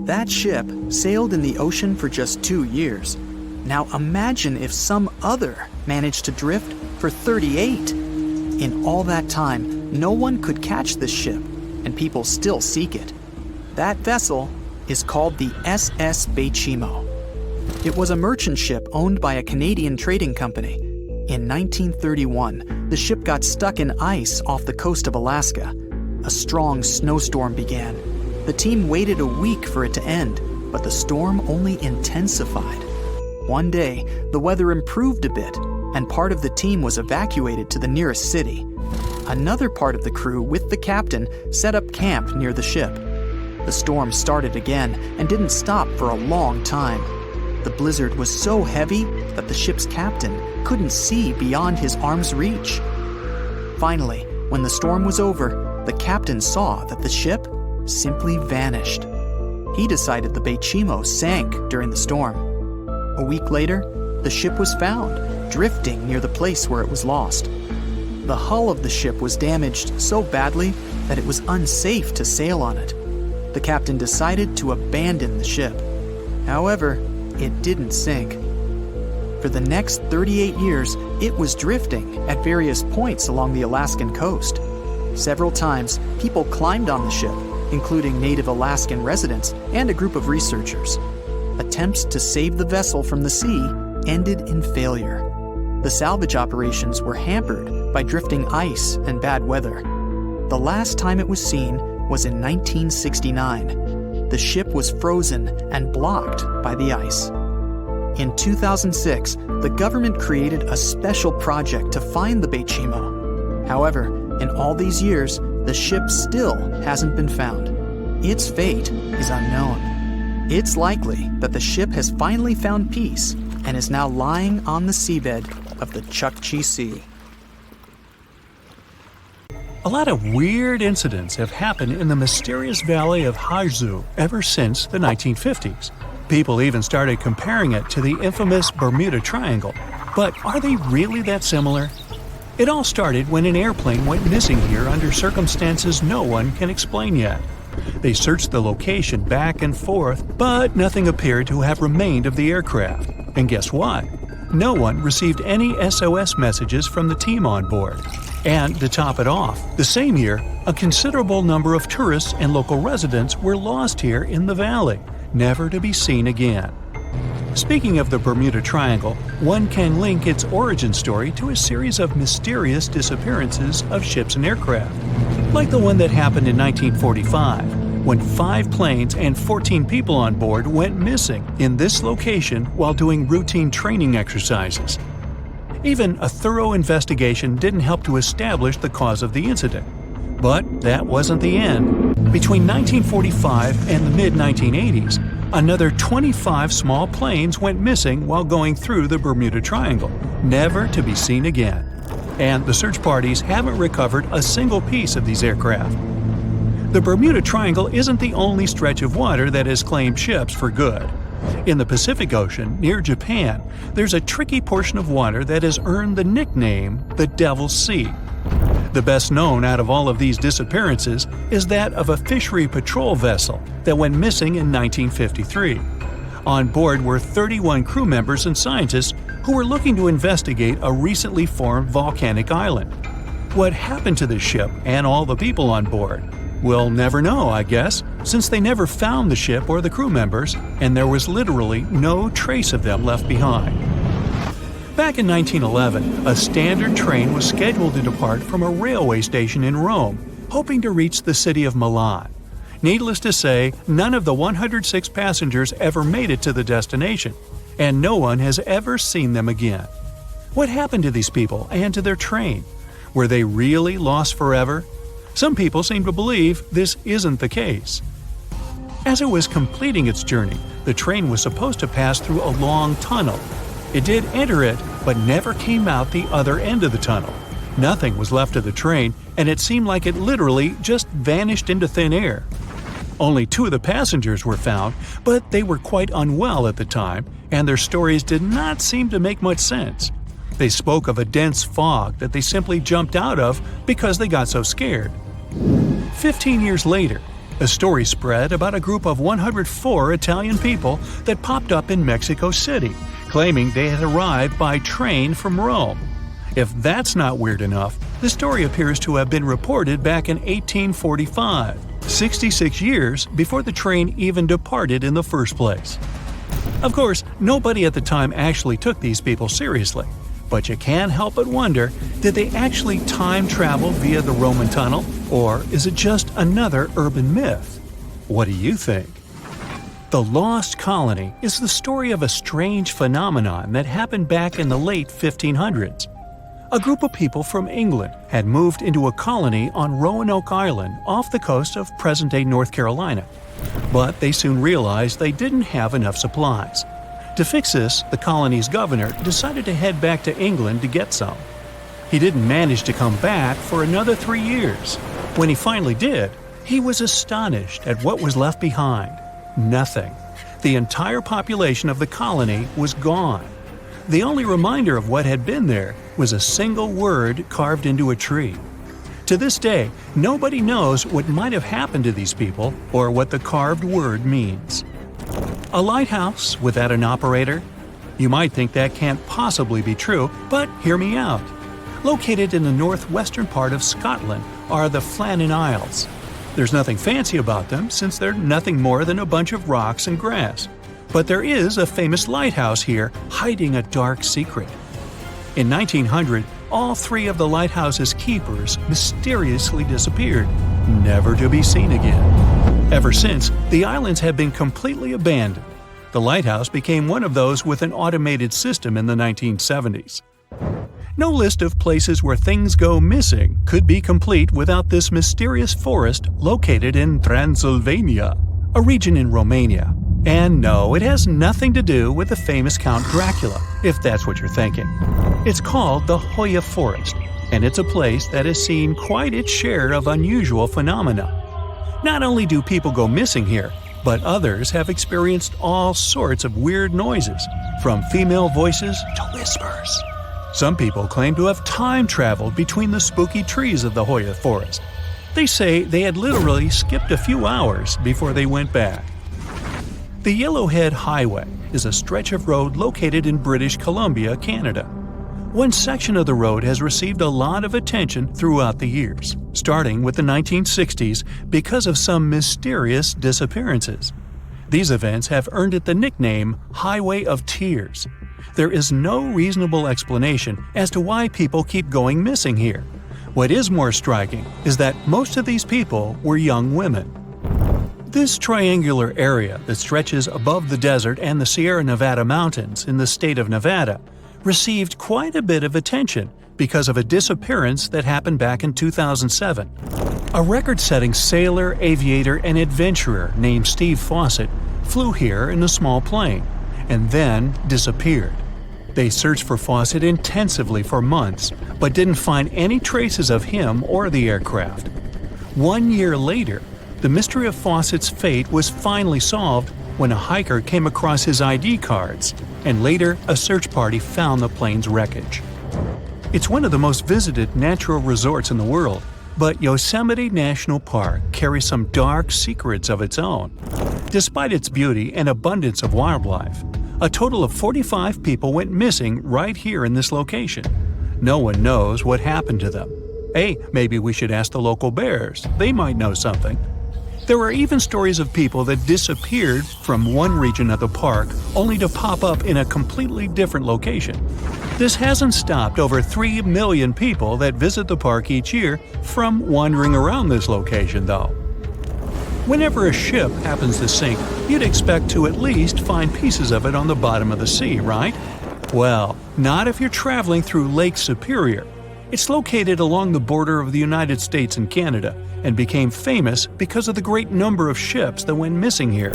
S2: That ship sailed in the ocean for just 2 years. Now imagine if some other managed to drift for 38. In all that time, no one could catch this ship, and people still seek it. That vessel is called the SS Baychimo. It was a merchant ship owned by a Canadian trading company. In 1931, the ship got stuck in ice off the coast of Alaska. A strong snowstorm began. The team waited a week for it to end, but the storm only intensified. One day, the weather improved a bit, and part of the team was evacuated to the nearest city. Another part of the crew, with the captain, set up camp near the ship. The storm started again and didn't stop for a long time. The blizzard was so heavy that the ship's captain couldn't see beyond his arm's reach. Finally, when the storm was over, the captain saw that the ship simply vanished. He decided the Baychimo sank during the storm. A week later, the ship was found, drifting near the place where it was lost. The hull of the ship was damaged so badly that it was unsafe to sail on it. The captain decided to abandon the ship. However, it didn't sink. For the next 38 years, it was drifting at various points along the Alaskan coast. Several times, people climbed on the ship, including native Alaskan residents and a group of researchers. Attempts to save the vessel from the sea ended in failure. The salvage operations were hampered by drifting ice and bad weather. The last time it was seen was in 1969. The ship was frozen and blocked by the ice. In 2006, the government created a special project to find the Baychimo. However, in all these years, the ship still hasn't been found. Its fate is unknown. It's likely that the ship has finally found peace and is now lying on the seabed of the Chukchi Sea.
S1: A lot of weird incidents have happened in the mysterious valley of Haizu ever since the 1950s. People even started comparing it to the infamous Bermuda Triangle. But are they really that similar? It all started when an airplane went missing here under circumstances no one can explain yet. They searched the location back and forth, but nothing appeared to have remained of the aircraft. And guess what? No one received any SOS messages from the team on board. And to top it off, the same year, a considerable number of tourists and local residents were lost here in the valley, never to be seen again. Speaking of the Bermuda Triangle, one can link its origin story to a series of mysterious disappearances of ships and aircraft, like the one that happened in 1945, when 5 planes and 14 people on board went missing in this location while doing routine training exercises. Even a thorough investigation didn't help to establish the cause of the incident. But that wasn't the end. Between 1945 and the mid-1980s, another 25 small planes went missing while going through the Bermuda Triangle, never to be seen again. And the search parties haven't recovered a single piece of these aircraft. The Bermuda Triangle isn't the only stretch of water that has claimed ships for good. In the Pacific Ocean, near Japan, there's a tricky portion of water that has earned the nickname the Devil's Sea. The best known out of all of these disappearances is that of a fishery patrol vessel that went missing in 1953. On board were 31 crew members and scientists who were looking to investigate a recently formed volcanic island. What happened to the ship and all the people on board? We'll never know, I guess, since they never found the ship or the crew members, and there was literally no trace of them left behind. Back in 1911, a standard train was scheduled to depart from a railway station in Rome, hoping to reach the city of Milan. Needless to say, none of the 106 passengers ever made it to the destination, and no one has ever seen them again. What happened to these people and to their train? Were they really lost forever? Some people seem to believe this isn't the case. As it was completing its journey, the train was supposed to pass through a long tunnel. It did enter it, but never came out the other end of the tunnel. Nothing was left of the train, and it seemed like it literally just vanished into thin air. Only 2 of the passengers were found, but they were quite unwell at the time, and their stories did not seem to make much sense. They spoke of a dense fog that they simply jumped out of because they got so scared. 15 years later, a story spread about a group of 104 Italian people that popped up in Mexico City, claiming they had arrived by train from Rome. If that's not weird enough, the story appears to have been reported back in 1845, 66 years before the train even departed in the first place. Of course, nobody at the time actually took these people seriously. But you can't help but wonder, did they actually time travel via the Roman tunnel, or is it just another urban myth? What do you think? The Lost Colony is the story of a strange phenomenon that happened back in the late 1500s. A group of people from England had moved into a colony on Roanoke Island off the coast of present-day North Carolina. But they soon realized they didn't have enough supplies. To fix this, the colony's governor decided to head back to England to get some. He didn't manage to come back for another 3 years. When he finally did, he was astonished at what was left behind. Nothing. The entire population of the colony was gone. The only reminder of what had been there was a single word carved into a tree. To this day, nobody knows what might have happened to these people or what the carved word means. A lighthouse without an operator? You might think that can't possibly be true, but hear me out. Located in the northwestern part of Scotland are the Flannan Isles. There's nothing fancy about them since they're nothing more than a bunch of rocks and grass. But there is a famous lighthouse here hiding a dark secret. In 1900, all 3 of the lighthouse's keepers mysteriously disappeared, never to be seen again. Ever since, the islands have been completely abandoned. The lighthouse became one of those with an automated system in the 1970s. No list of places where things go missing could be complete without this mysterious forest located in Transylvania, a region in Romania. And no, it has nothing to do with the famous Count Dracula, if that's what you're thinking. It's called the Hoia Forest, and it's a place that has seen quite its share of unusual phenomena. Not only do people go missing here, but others have experienced all sorts of weird noises, from female voices to whispers. Some people claim to have time traveled between the spooky trees of the Hoia Forest. They say they had literally skipped a few hours before they went back. The Yellowhead Highway is a stretch of road located in British Columbia, Canada. One section of the road has received a lot of attention throughout the years, starting with the 1960s because of some mysterious disappearances. These events have earned it the nickname Highway of Tears. There is no reasonable explanation as to why people keep going missing here. What is more striking is that most of these people were young women. This triangular area that stretches above the desert and the Sierra Nevada mountains in the state of Nevada received quite a bit of attention because of a disappearance that happened back in 2007. A record-setting sailor, aviator, and adventurer named Steve Fossett flew here in a small plane and then disappeared. They searched for Fossett intensively for months, but didn't find any traces of him or the aircraft. 1 year later, the mystery of Fossett's fate was finally solved when a hiker came across his ID cards, and later a search party found the plane's wreckage. It's one of the most visited natural resorts in the world, but Yosemite National Park carries some dark secrets of its own. Despite its beauty and abundance of wildlife, a total of 45 people went missing right here in this location. No one knows what happened to them. Hey, maybe we should ask the local bears. They might know something. There are even stories of people that disappeared from one region of the park only to pop up in a completely different location. This hasn't stopped over 3 million people that visit the park each year from wandering around this location, though. Whenever a ship happens to sink, you'd expect to at least find pieces of it on the bottom of the sea, right? Well, not if you're traveling through Lake Superior. It's located along the border of the United States and Canada, and became famous because of the great number of ships that went missing here.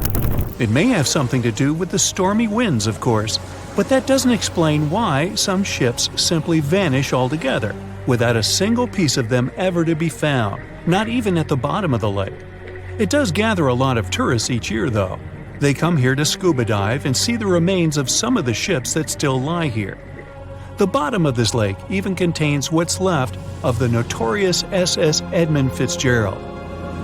S1: It may have something to do with the stormy winds, of course, but that doesn't explain why some ships simply vanish altogether, without a single piece of them ever to be found, not even at the bottom of the lake. It does gather a lot of tourists each year, though. They come here to scuba dive and see the remains of some of the ships that still lie here. The bottom of this lake even contains what's left of the notorious SS Edmund Fitzgerald.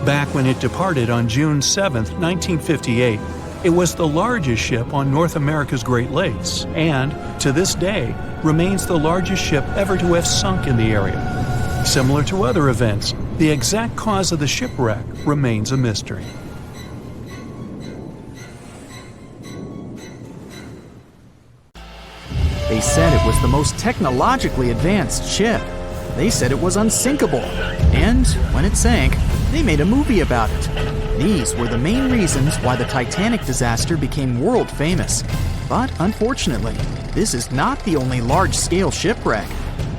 S1: Back when it departed on June 7, 1958, it was the largest ship on North America's Great Lakes and, to this day, remains the largest ship ever to have sunk in the area. Similar to other events, the exact cause of the shipwreck remains a mystery.
S2: They said it was the most technologically advanced ship. They said it was unsinkable. And when it sank, they made a movie about it. These were the main reasons why the Titanic disaster became world famous. But unfortunately, this is not the only large-scale shipwreck.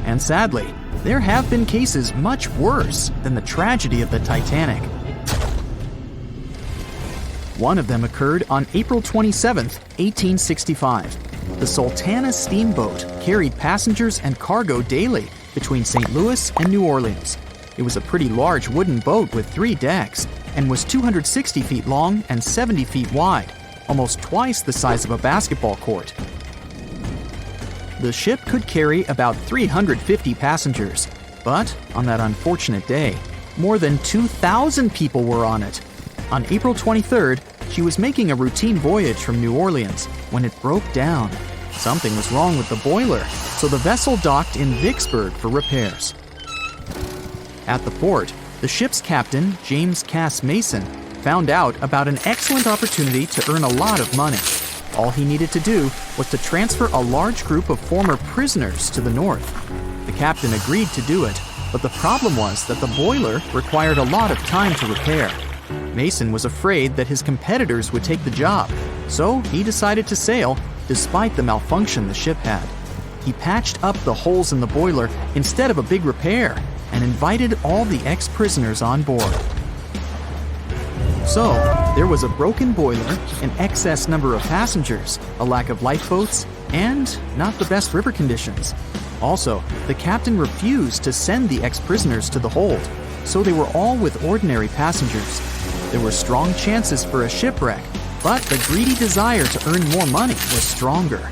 S2: And sadly, there have been cases much worse than the tragedy of the Titanic. One of them occurred on April 27, 1865. The Sultana steamboat carried passengers and cargo daily between St. Louis and New Orleans. It was a pretty large wooden boat with 3 decks and was 260 feet long and 70 feet wide, almost twice the size of a basketball court. The ship could carry about 350 passengers, but on that unfortunate day, more than 2,000 people were on it. On April 23rd, she was making a routine voyage from New Orleans when it broke down. Something was wrong with the boiler, so the vessel docked in Vicksburg for repairs. At the port, the ship's captain, James Cass Mason, found out about an excellent opportunity to earn a lot of money. All he needed to do was to transfer a large group of former prisoners to the north. The captain agreed to do it, but the problem was that the boiler required a lot of time to repair. Mason was afraid that his competitors would take the job, so he decided to sail despite the malfunction the ship had. He patched up the holes in the boiler instead of a big repair and invited all the ex-prisoners on board. So, there was a broken boiler, an excess number of passengers, a lack of lifeboats, and not the best river conditions. Also, the captain refused to send the ex-prisoners to the hold, so they were all with ordinary passengers. There were strong chances for a shipwreck, but the greedy desire to earn more money was stronger.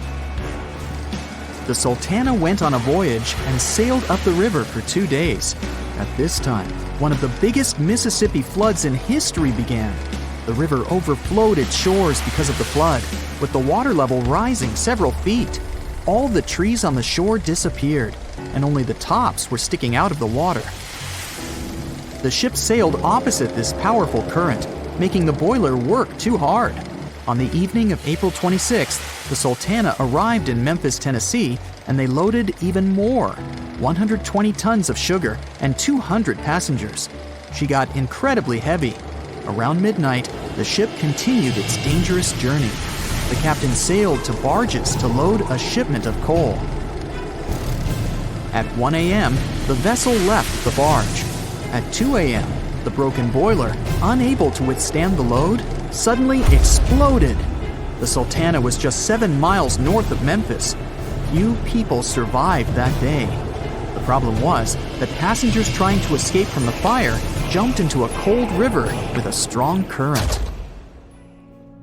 S2: The Sultana went on a voyage and sailed up the river for 2 days. At this time, one of the biggest Mississippi floods in history began. The river overflowed its shores because of the flood, with the water level rising several feet. All the trees on the shore disappeared, and only the tops were sticking out of the water. The ship sailed opposite this powerful current, making the boiler work too hard. On the evening of April 26th, the Sultana arrived in Memphis, Tennessee, and they loaded even more, 120 tons of sugar and 200 passengers. She got incredibly heavy. Around midnight, the ship continued its dangerous journey. The captain sailed to barges to load a shipment of coal. At 1 a.m., the vessel left the barge. At 2 a.m., the broken boiler, unable to withstand the load, suddenly exploded. The Sultana was just 7 miles north of Memphis. Few people survived that day. The problem was that passengers trying to escape from the fire jumped into a cold river with a strong current.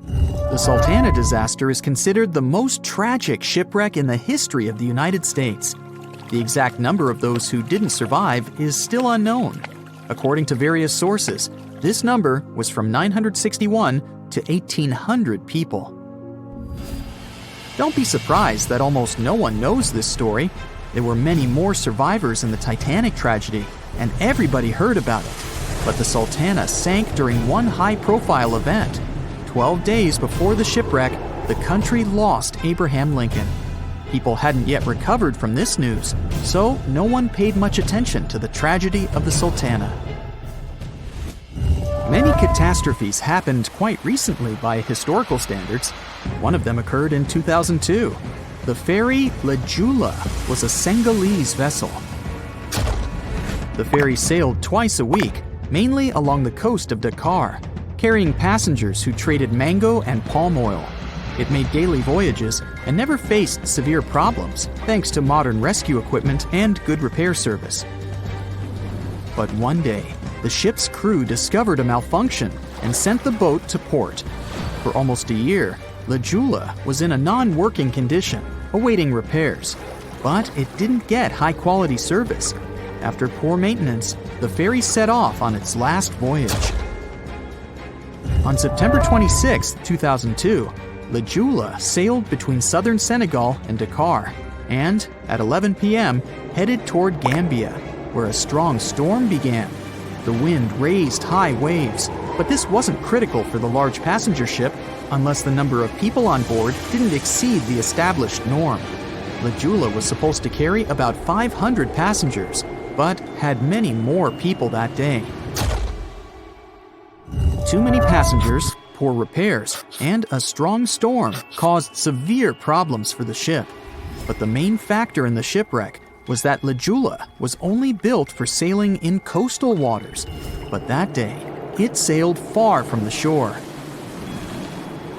S2: The Sultana disaster is considered the most tragic shipwreck in the history of the United States. The exact number of those who didn't survive is still unknown. According to various sources, this number was from 961 to 1,800 people. Don't be surprised that almost no one knows this story. There were many more survivors in the Titanic tragedy, and everybody heard about it. But the Sultana sank during one high-profile event. 12 days before the shipwreck, the country lost Abraham Lincoln. People hadn't yet recovered from this news, so no one paid much attention to the tragedy of the Sultana. Many catastrophes happened quite recently by historical standards. One of them occurred in 2002. The ferry Joola was a Senegalese vessel. The ferry sailed twice a week, mainly along the coast of Dakar, carrying passengers who traded mango and palm oil. It made daily voyages and never faced severe problems thanks to modern rescue equipment and good repair service. But one day, the ship's crew discovered a malfunction and sent the boat to port. For almost a year, Joola was in a non-working condition, awaiting repairs. But it didn't get high-quality service. After poor maintenance, the ferry set off on its last voyage. On September 26, 2002, Joola sailed between southern Senegal and Dakar, and at 11 p.m. headed toward Gambia, where a strong storm began. The wind raised high waves, but this wasn't critical for the large passenger ship unless the number of people on board didn't exceed the established norm. Joola was supposed to carry about 500 passengers, but had many more people that day. Too many passengers, poor repairs, and a strong storm caused severe problems for the ship. But the main factor in the shipwreck was that Joola was only built for sailing in coastal waters, but that day, it sailed far from the shore.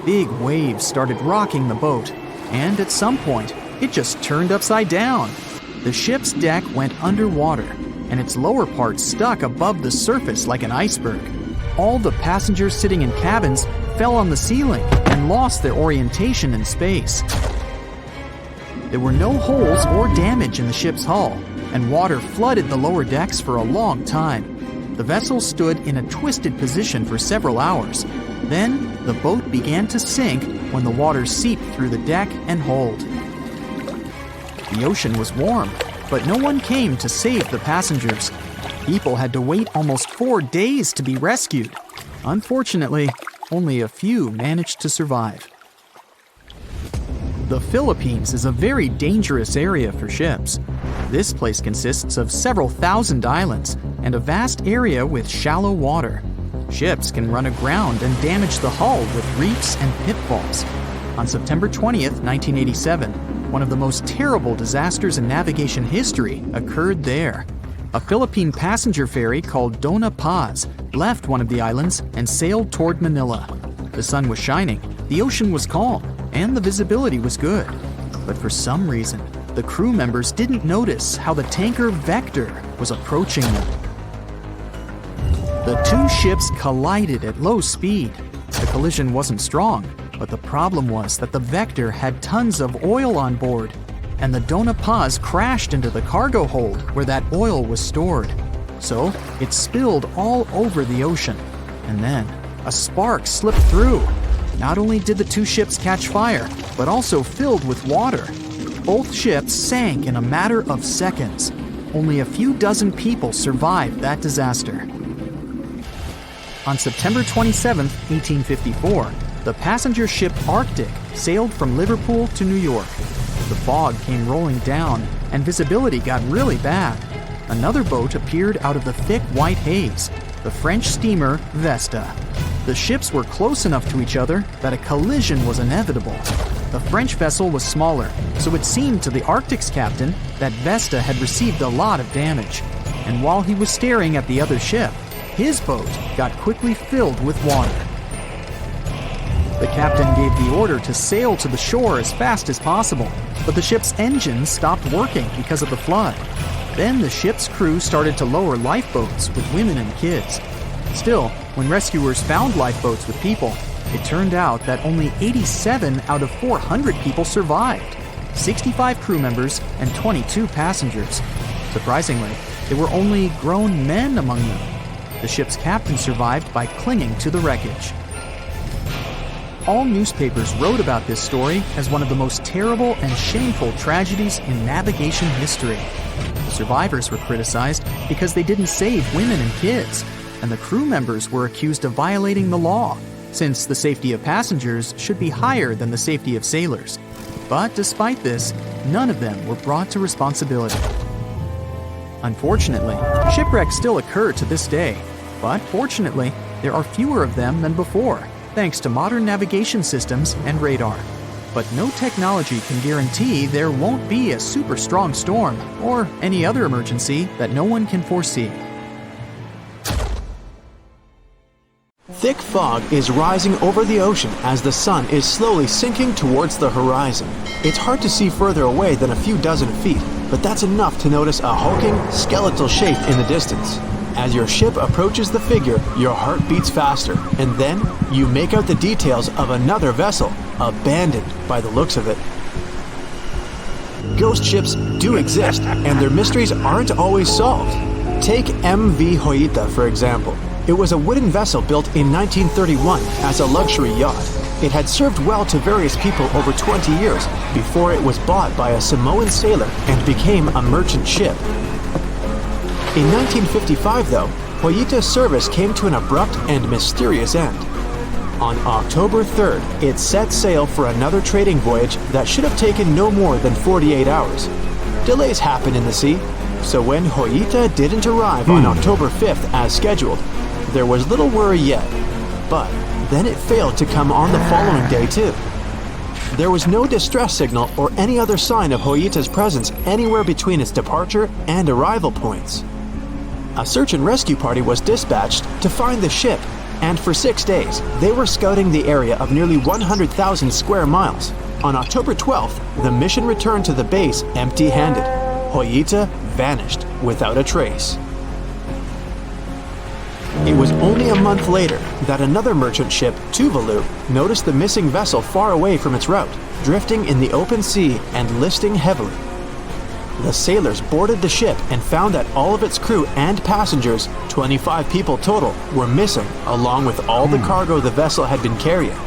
S2: Big waves started rocking the boat, and at some point, it just turned upside down. The ship's deck went underwater, and its lower part stuck above the surface like an iceberg. All the passengers sitting in cabins fell on the ceiling and lost their orientation in space. There were no holes or damage in the ship's hull, and water flooded the lower decks for a long time. The vessel stood in a twisted position for several hours. Then, the boat began to sink when the water seeped through the deck and hold. The ocean was warm, but no one came to save the passengers. People had to wait almost 4 days to be rescued. Unfortunately, only a few managed to survive. The Philippines is a very dangerous area for ships. This place consists of several thousand islands and a vast area with shallow water. Ships can run aground and damage the hull with reefs and pitfalls. On September 20th, 1987, one of the most terrible disasters in navigation history occurred there. A Philippine passenger ferry called Dona Paz left one of the islands and sailed toward Manila. The sun was shining, the ocean was calm, and the visibility was good. But for some reason, the crew members didn't notice how the tanker Vector was approaching them. The two ships collided at low speed. The collision wasn't strong, but the problem was that the Vector had tons of oil on board, and the Dona Paz crashed into the cargo hold where that oil was stored. So it spilled all over the ocean, and then a spark slipped through. Not only did the two ships catch fire, but also filled with water. Both ships sank in a matter of seconds. Only a few dozen people survived that disaster. On September 27, 1854, the passenger ship Arctic sailed from Liverpool to New York. The fog came rolling down, and visibility got really bad. Another boat appeared out of the thick white haze, the French steamer Vesta. The ships were close enough to each other that a collision was inevitable. The French vessel was smaller, so it seemed to the Arctic's captain that Vesta had received a lot of damage. And while he was staring at the other ship, his boat got quickly filled with water. The captain gave the order to sail to the shore as fast as possible, but the ship's engines stopped working because of the flood. Then the ship's crew started to lower lifeboats with women and kids. Still, when rescuers found lifeboats with people, it turned out that only 87 out of 400 people survived, 65 crew members and 22 passengers. Surprisingly, there were only grown men among them. The ship's captain survived by clinging to the wreckage. All newspapers wrote about this story as one of the most terrible and shameful tragedies in navigation history. The survivors were criticized because they didn't save women and kids, and the crew members were accused of violating the law, since the safety of passengers should be higher than the safety of sailors. But despite this, none of them were brought to responsibility. Unfortunately, shipwrecks still occur to this day, but fortunately, there are fewer of them than before, thanks to modern navigation systems and radar. But no technology can guarantee there won't be a super strong storm or any other emergency that no one can foresee.
S3: Thick fog is rising over the ocean as the sun is slowly sinking towards the horizon. It's hard to see further away than a few dozen feet, but that's enough to notice a hulking, skeletal shape in the distance. As your ship approaches the figure, your heart beats faster, and then you make out the details of another vessel, abandoned by the looks of it. Ghost ships do exist, and their mysteries aren't always solved. Take MV Joyita, for example. It was a wooden vessel built in 1931 as a luxury yacht. It had served well to various people over 20 years before it was bought by a Samoan sailor and became a merchant ship. In 1955, though, Joyita's service came to an abrupt and mysterious end. On October 3rd, it set sail for another trading voyage that should have taken no more than 48 hours. Delays happen in the sea, so when Joyita didn't arrive on October 5th as scheduled, there was little worry yet. But then it failed to come on the following day too. There was no distress signal or any other sign of Joyita's presence anywhere between its departure and arrival points. A search and rescue party was dispatched to find the ship, and for 6 days, they were scouting the area of nearly 100,000 square miles. On October 12th, the mission returned to the base empty-handed. Joyita vanished without a trace. It was only a month later that another merchant ship, Tuvalu, noticed the missing vessel far away from its route, drifting in the open sea and listing heavily. The sailors boarded the ship and found that all of its crew and passengers, 25 people total, were missing, along with all the cargo the vessel had been carrying.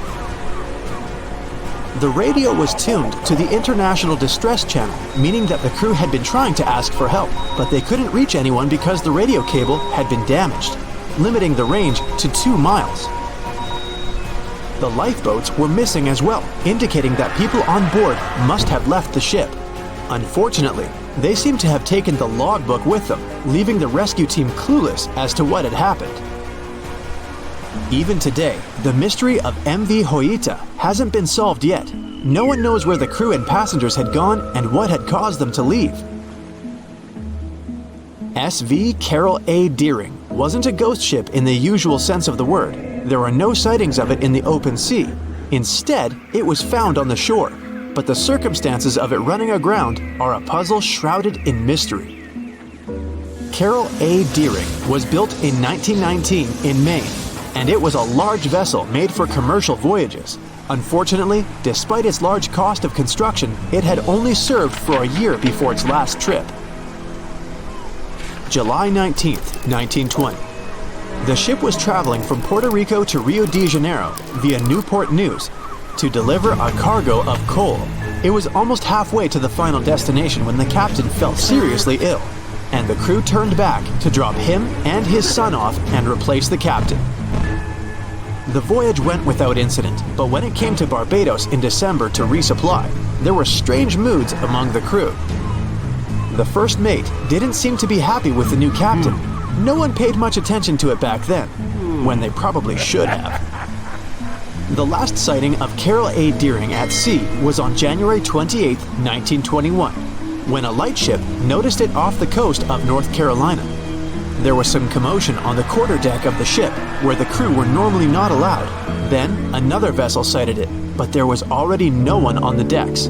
S3: The radio was tuned to the International Distress Channel, meaning that the crew had been trying to ask for help, but they couldn't reach anyone because the radio cable had been damaged, limiting the range to 2 miles. The lifeboats were missing as well, indicating that people on board must have left the ship. Unfortunately, They seem to have taken the logbook with them, leaving the rescue team clueless as to what had happened. Even today, the mystery of MV Joyita hasn't been solved yet. No one knows where the crew and passengers had gone and what had caused them to leave. SV Carroll A Deering wasn't a ghost ship in the usual sense of the word. There were no sightings of it in the open sea. Instead, it was found on the shore, but the circumstances of it running aground are a puzzle shrouded in mystery. Carroll A Deering was built in 1919 in Maine, and it was a large vessel made for commercial voyages. Unfortunately, despite its large cost of construction, it had only served for a year before its last trip. July 19, 1920. The ship was traveling from Puerto Rico to Rio de Janeiro via Newport News to deliver a cargo of coal. It was almost halfway to the final destination when the captain fell seriously ill, and the crew turned back to drop him and his son off and replace the captain. The voyage went without incident, but when it came to Barbados in December to resupply, there were strange moods among the crew. The first mate didn't seem to be happy with the new captain. No one paid much attention to it back then, when they probably should have. The last sighting of Carroll A. Deering at sea was on January 28, 1921, when a lightship noticed it off the coast of North Carolina. There was some commotion on the quarterdeck of the ship, where the crew were normally not allowed. Then, another vessel sighted it, but there was already no one on the decks.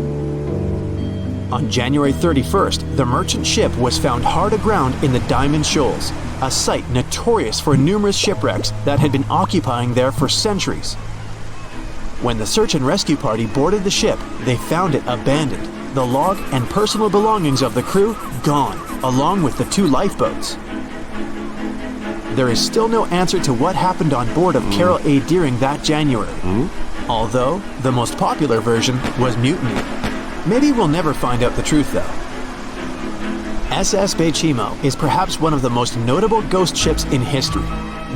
S3: On January 31st, the merchant ship was found hard aground in the Diamond Shoals, a site notorious for numerous shipwrecks that had been occupying there for centuries. When the search and rescue party boarded the ship, they found it abandoned, the log and personal belongings of the crew gone, along with the 2 lifeboats. There is still no answer to what happened on board of Carroll A. Deering that January, although the most popular version was mutiny. Maybe we'll never find out the truth though. SS Baychimo is perhaps one of the most notable ghost ships in history.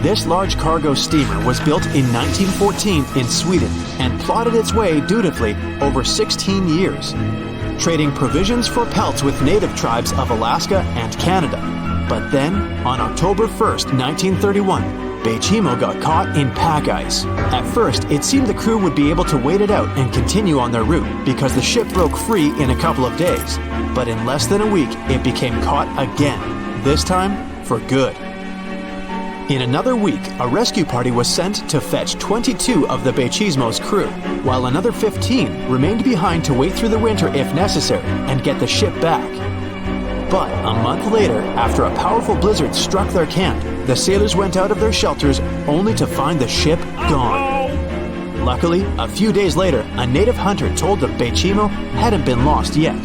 S3: This large cargo steamer was built in 1914 in Sweden and plodded its way dutifully over 16 years, trading provisions for pelts with native tribes of Alaska and Canada. But then, on October 1st, 1931, Baychimo got caught in pack ice. At first, it seemed the crew would be able to wait it out and continue on their route because the ship broke free in a couple of days. But in less than a week, it became caught again, this time for good. In another week, a rescue party was sent to fetch 22 of the Baychimo's crew, while another 15 remained behind to wait through the winter if necessary and get the ship back. But a month later, after a powerful blizzard struck their camp, the sailors went out of their shelters only to find the ship gone. Luckily, a few days later, a native hunter told them Baychimo hadn't been lost yet.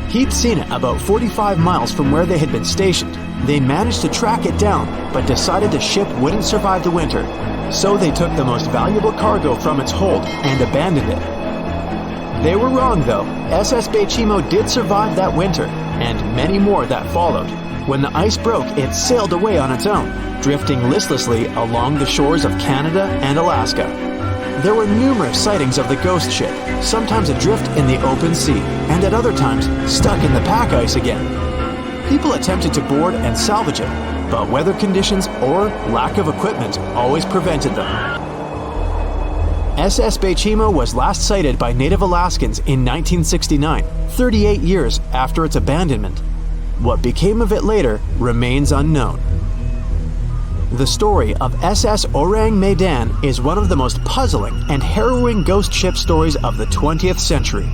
S3: He'd seen it about 45 miles from where they had been stationed. They managed to track it down, but decided the ship wouldn't survive the winter. So they took the most valuable cargo from its hold and abandoned it. They were wrong though. SS Baychimo did survive that winter, and many more that followed. When the ice broke, it sailed away on its own, drifting listlessly along the shores of Canada and Alaska. There were numerous sightings of the ghost ship, sometimes adrift in the open sea, and at other times stuck in the pack ice again. People attempted to board and salvage it, but weather conditions or lack of equipment always prevented them. SS Baychimo was last sighted by native Alaskans in 1969, 38 years after its abandonment. What became of it later remains unknown. The story of SS Ourang Medan is one of the most puzzling and harrowing ghost ship stories of the 20th century.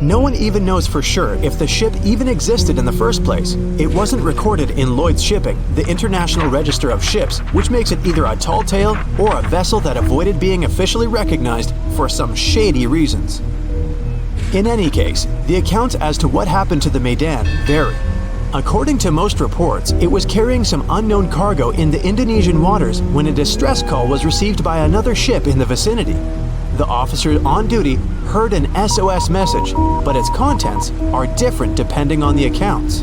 S3: No one even knows for sure if the ship even existed in the first place. It wasn't recorded in Lloyd's Shipping, the International Register of Ships, which makes it either a tall tale or a vessel that avoided being officially recognized for some shady reasons. In any case, the accounts as to what happened to the Medan vary. According to most reports, it was carrying some unknown cargo in the Indonesian waters when a distress call was received by another ship in the vicinity. The officer on duty heard an SOS message, but its contents are different depending on the accounts.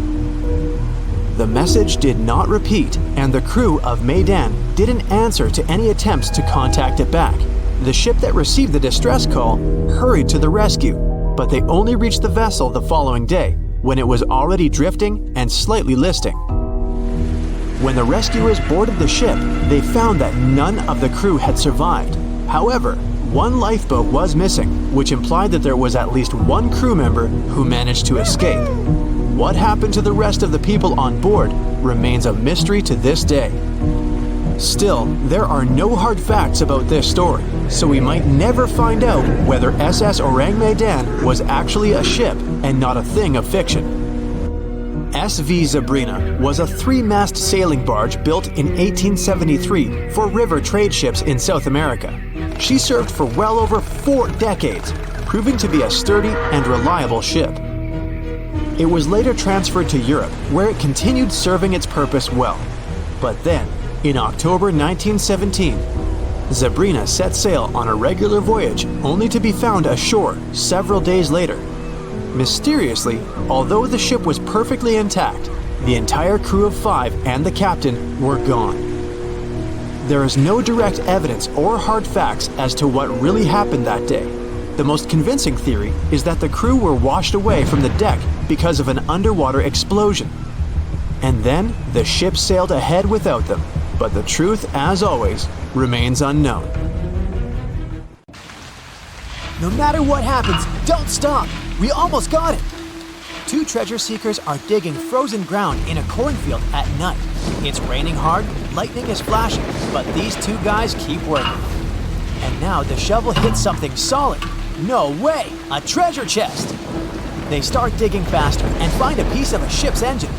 S3: The message did not repeat, and the crew of Medan didn't answer to any attempts to contact it back. The ship that received the distress call hurried to the rescue, but they only reached the vessel the following day, when it was already drifting and slightly listing. When the rescuers boarded the ship, they found that none of the crew had survived. However, one lifeboat was missing, which implied that there was at least one crew member who managed to escape. What happened to the rest of the people on board remains a mystery to this day. Still, there are no hard facts about this story, so we might never find out whether SS Ourang Medan was actually a ship and not a thing of fiction. SV Zabrina was a 3-mast sailing barge built in 1873 for river trade ships in South America. She served for well over 4 decades, proving to be a sturdy and reliable ship. It was later transferred to Europe, where it continued serving its purpose well. But then, in October 1917, Zabrina set sail on a regular voyage only to be found ashore several days later. Mysteriously, although the ship was perfectly intact, the entire crew of 5 and the captain were gone. There is no direct evidence or hard facts as to what really happened that day. The most convincing theory is that the crew were washed away from the deck because of an underwater explosion. And then the ship sailed ahead without them, but the truth, as always, remains unknown.
S4: No matter what happens, don't stop! We almost got it! 2 treasure seekers are digging frozen ground in a cornfield at night. It's raining hard, lightning is flashing, but these 2 guys keep working. And now the shovel hits something solid. No way! A treasure chest! They start digging faster and find a piece of a ship's engine.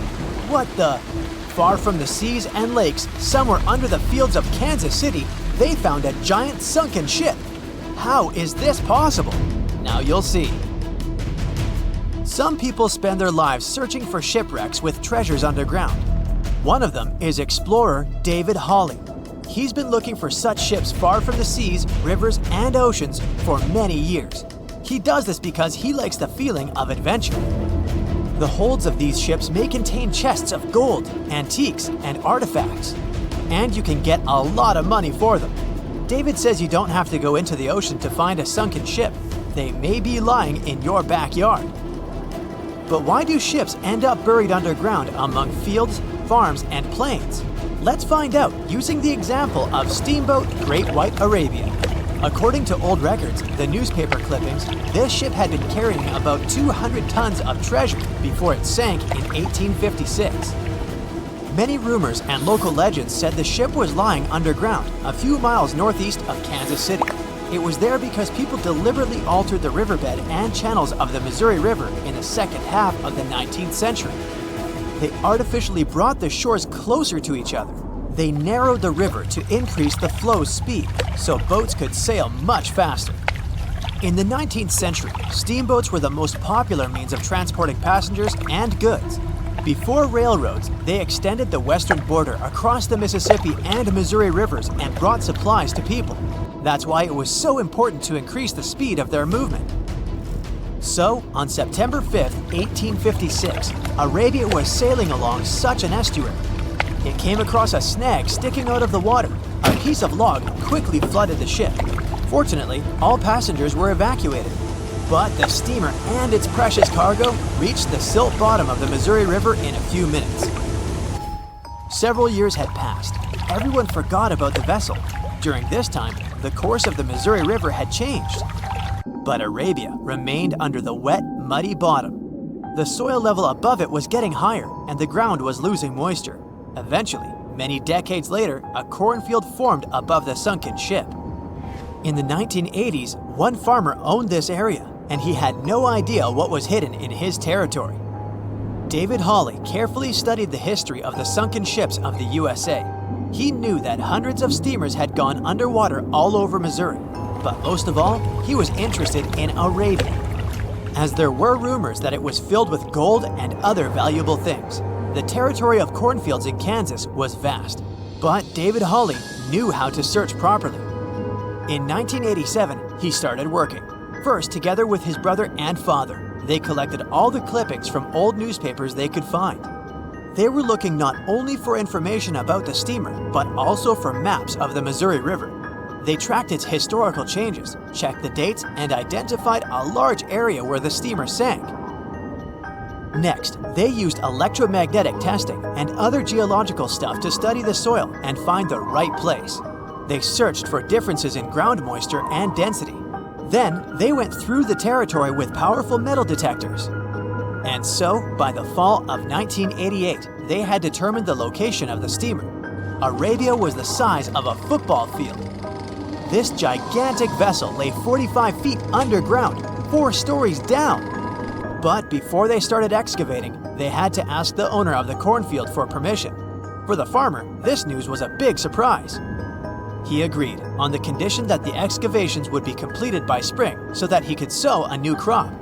S4: What the? Far from the seas and lakes, somewhere under the fields of Kansas City, they found a giant sunken ship. How is this possible? Now you'll see. Some people spend their lives searching for shipwrecks with treasures underground. One of them is explorer David Hawley. He's been looking for such ships far from the seas, rivers, and oceans for many years. He does this because he likes the feeling of adventure. The holds of these ships may contain chests of gold, antiques, and artifacts. And you can get a lot of money for them. David says you don't have to go into the ocean to find a sunken ship. They may be lying in your backyard. But why do ships end up buried underground among fields, farms, and plains? Let's find out using the example of steamboat Great White Arabia. According to old records, the newspaper clippings, this ship had been carrying about 200 tons of treasure before it sank in 1856. Many rumors and local legends said the ship was lying underground a few miles northeast of Kansas City. It was there because people deliberately altered the riverbed and channels of the Missouri River in the second half of the 19th century. They artificially brought the shores closer to each other. They narrowed the river to increase the flow's speed, so boats could sail much faster. In the 19th century, steamboats were the most popular means of transporting passengers and goods. Before railroads, they extended the western border across the Mississippi and Missouri rivers and brought supplies to people. That's why it was so important to increase the speed of their movement. So, on September 5, 1856, Arabia was sailing along such an estuary. It came across a snag sticking out of the water. A piece of log quickly flooded the ship. Fortunately, all passengers were evacuated. But the steamer and its precious cargo reached the silt bottom of the Missouri River in a few minutes. Several years had passed. Everyone forgot about the vessel. During this time, the course of the Missouri River had changed. But Arabia remained under the wet, muddy bottom. The soil level above it was getting higher, and the ground was losing moisture. Eventually, many decades later, a cornfield formed above the sunken ship. In the 1980s, one farmer owned this area, and he had no idea what was hidden in his territory. David Hawley carefully studied the history of the sunken ships of the USA. He knew that hundreds of steamers had gone underwater all over Missouri, but most of all, he was interested in Arabia, as there were rumors that it was filled with gold and other valuable things. The territory of cornfields in Kansas was vast, but David Hawley knew how to search properly. In 1987, he started working. First, together with his brother and father, they collected all the clippings from old newspapers they could find. They were looking not only for information about the steamer, but also for maps of the Missouri River. They tracked its historical changes, checked the dates, and identified a large area where the steamer sank. Next, they used electromagnetic testing and other geological stuff to study the soil and find the right place. They searched for differences in ground moisture and density. Then, they went through the territory with powerful metal detectors. And so, by the fall of 1988, they had determined the location of the steamer. Arabia was the size of a football field. This gigantic vessel lay 45 feet underground, 4 stories down. But before they started excavating, they had to ask the owner of the cornfield for permission. For the farmer, this news was a big surprise. He agreed on the condition that the excavations would be completed by spring so that he could sow a new crop.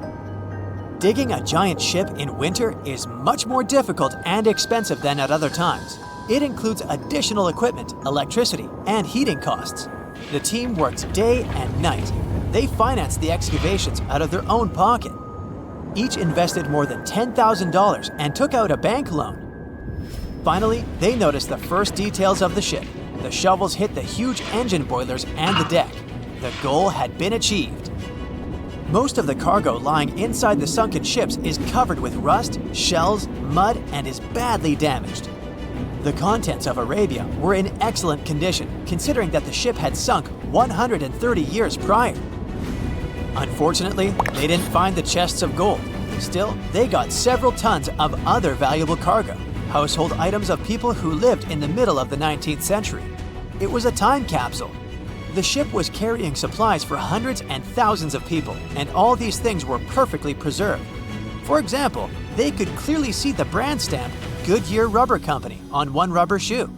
S4: Digging a giant ship in winter is much more difficult and expensive than at other times. It includes additional equipment, electricity, and heating costs. The team worked day and night. They financed the excavations out of their own pocket. Each invested more than $10,000 and took out a bank loan. Finally, they noticed the first details of the ship. The shovels hit the huge engine boilers and the deck. The goal had been achieved. Most of the cargo lying inside the sunken ships is covered with rust, shells, mud, and is badly damaged. The contents of Arabia were in excellent condition, considering that the ship had sunk 130 years prior. Unfortunately, they didn't find the chests of gold. Still, they got several tons of other valuable cargo, household items of people who lived in the middle of the 19th century. It was a time capsule. The ship was carrying supplies for hundreds and thousands of people, and all these things were perfectly preserved. For example, they could clearly see the brand stamp Goodyear Rubber Company on one rubber shoe.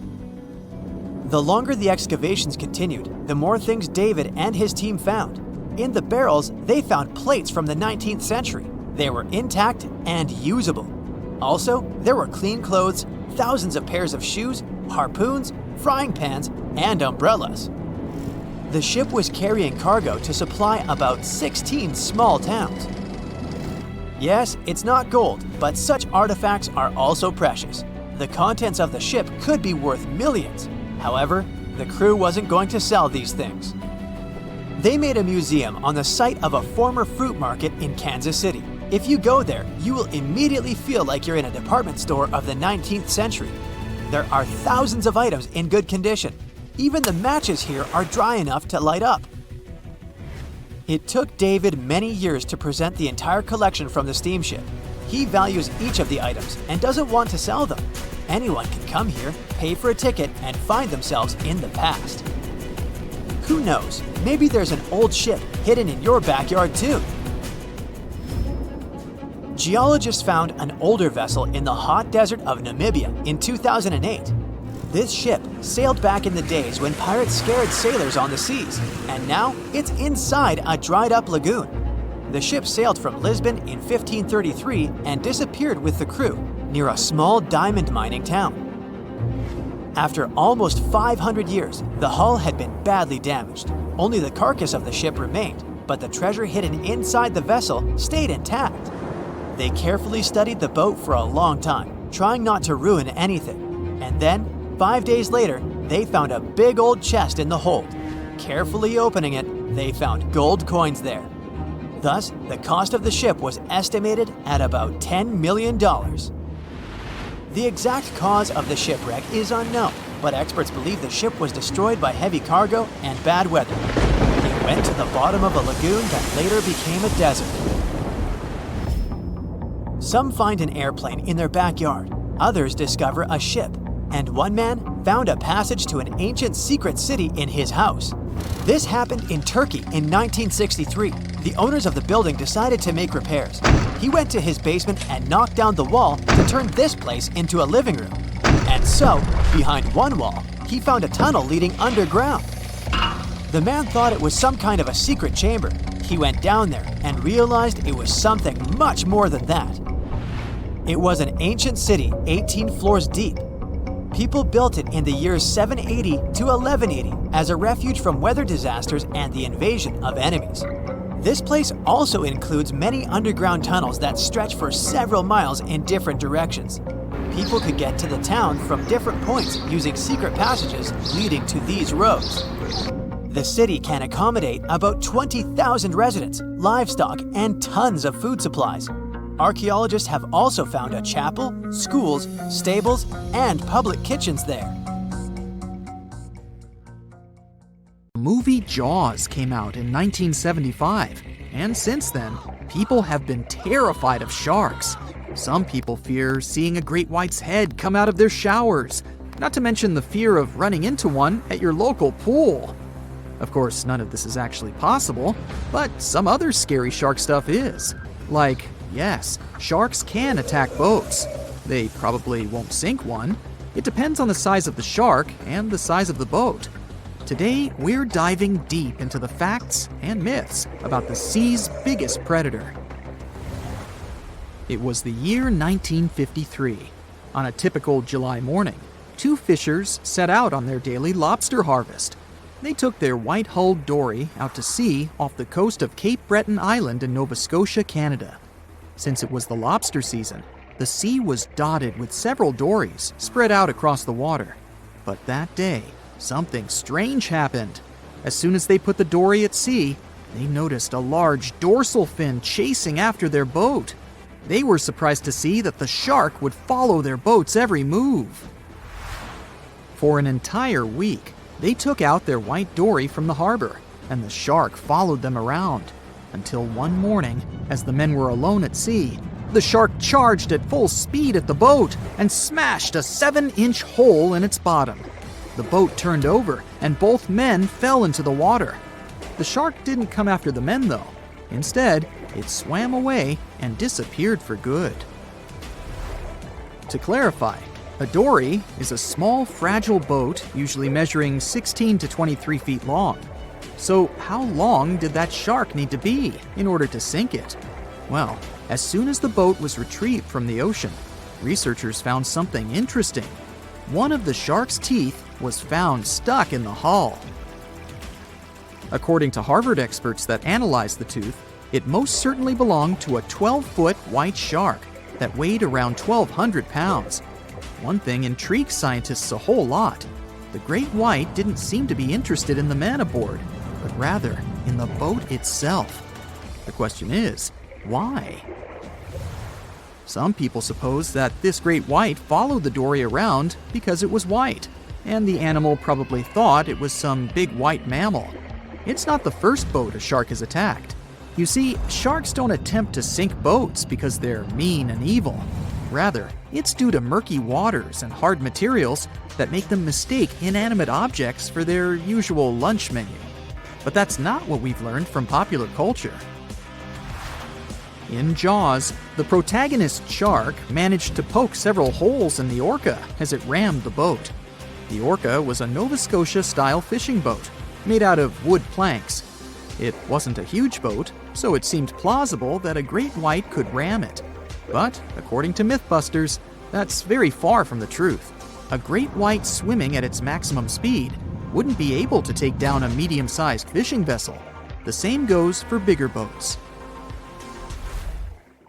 S4: The longer the excavations continued, the more things David and his team found. In the barrels, they found plates from the 19th century. They were intact and usable. Also, there were clean clothes, thousands of pairs of shoes, harpoons, frying pans, and umbrellas. The ship was carrying cargo to supply about 16 small towns. Yes, it's not gold, but such artifacts are also precious. The contents of the ship could be worth millions. However, the crew wasn't going to sell these things. They made a museum on the site of a former fruit market in Kansas City. If you go there, you will immediately feel like you're in a department store of the 19th century. There are thousands of items in good condition. Even the matches here are dry enough to light up. It took David many years to present the entire collection from the steamship. He values each of the items and doesn't want to sell them. Anyone can come here, pay for a ticket, and find themselves in the past. Who knows, maybe there's an old ship hidden in your backyard too. Geologists found an older vessel in the hot desert of Namibia in 2008. This ship sailed back in the days when pirates scared sailors on the seas, and now it's inside a dried-up lagoon. The ship sailed from Lisbon in 1533 and disappeared with the crew near a small diamond mining town. After almost 500 years, the hull had been badly damaged. Only the carcass of the ship remained, but the treasure hidden inside the vessel stayed intact. They carefully studied the boat for a long time, trying not to ruin anything. And then, 5 days later, they found a big old chest in the hold. Carefully opening it, they found gold coins there. Thus, the cost of the ship was estimated at about $10 million. The exact cause of the shipwreck is unknown, but experts believe the ship was destroyed by heavy cargo and bad weather. It went to the bottom of a lagoon that later became a desert. Some find an airplane in their backyard, others discover a ship, and one man found a passage to an ancient secret city in his house. This happened in Turkey in 1963. The owners of the building decided to make repairs. He went to his basement and knocked down the wall to turn this place into a living room. And so, behind one wall, he found a tunnel leading underground. The man thought it was some kind of a secret chamber. He went down there and realized it was something much more than that. It was an ancient city 18 floors deep. People built it in the years 780 to 1180 as a refuge from weather disasters and the invasion of enemies. This place also includes many underground tunnels that stretch for several miles in different directions. People could get to the town from different points using secret passages leading to these roads. The city can accommodate about 20,000 residents, livestock, and tons of food supplies. Archaeologists have also found a chapel, schools, stables, and public kitchens there.
S2: The movie Jaws came out in 1975, and since then, people have been terrified of sharks. Some people fear seeing a great white's head come out of their showers, not to mention the fear of running into one at your local pool. Of course, none of this is actually possible, but some other scary shark stuff is. Like, yes, sharks can attack boats. They probably won't sink one. It depends on the size of the shark and the size of the boat. Today, we're diving deep into the facts and myths about the sea's biggest predator. It was the year 1953. On a typical July morning, two fishers set out on their daily lobster harvest. They took their white-hulled dory out to sea off the coast of Cape Breton Island in Nova Scotia, Canada. Since it was the lobster season, the sea was dotted with several dories spread out across the water. But that day, something strange happened. As soon as they put the dory at sea, they noticed a large dorsal fin chasing after their boat. They were surprised to see that the shark would follow their boat's every move. For an entire week, they took out their white dory from the harbor, and the shark followed them around. Until one morning, as the men were alone at sea, the shark charged at full speed at the boat and smashed a 7-inch hole in its bottom. The boat turned over, and both men fell into the water. The shark didn't come after the men, though. Instead, it swam away and disappeared for good. To clarify, a dory is a small, fragile boat usually measuring 16 to 23 feet long. So how long did that shark need to be in order to sink it? Well, as soon as the boat was retrieved from the ocean, researchers found something interesting. One of the shark's teeth was found stuck in the hull. According to Harvard experts that analyzed the tooth, it most certainly belonged to a 12-foot white shark that weighed around 1,200 pounds. One thing intrigues scientists a whole lot. The great white didn't seem to be interested in the man aboard, but rather in the boat itself. The question is, why? Some people suppose that this great white followed the dory around because it was white, and the animal probably thought it was some big white mammal. It's not the first boat a shark has attacked. You see, sharks don't attempt to sink boats because they're mean and evil. Rather, it's due to murky waters and hard materials that make them mistake inanimate objects for their usual lunch menu. But that's not what we've learned from popular culture. In Jaws, the protagonist shark managed to poke several holes in the orca as it rammed the boat. The orca was a Nova Scotia-style fishing boat, made out of wood planks. It wasn't a huge boat, so it seemed plausible that a great white could ram it. But, according to Mythbusters, that's very far from the truth. A great white swimming at its maximum speed wouldn't be able to take down a medium-sized fishing vessel. The same goes for bigger boats.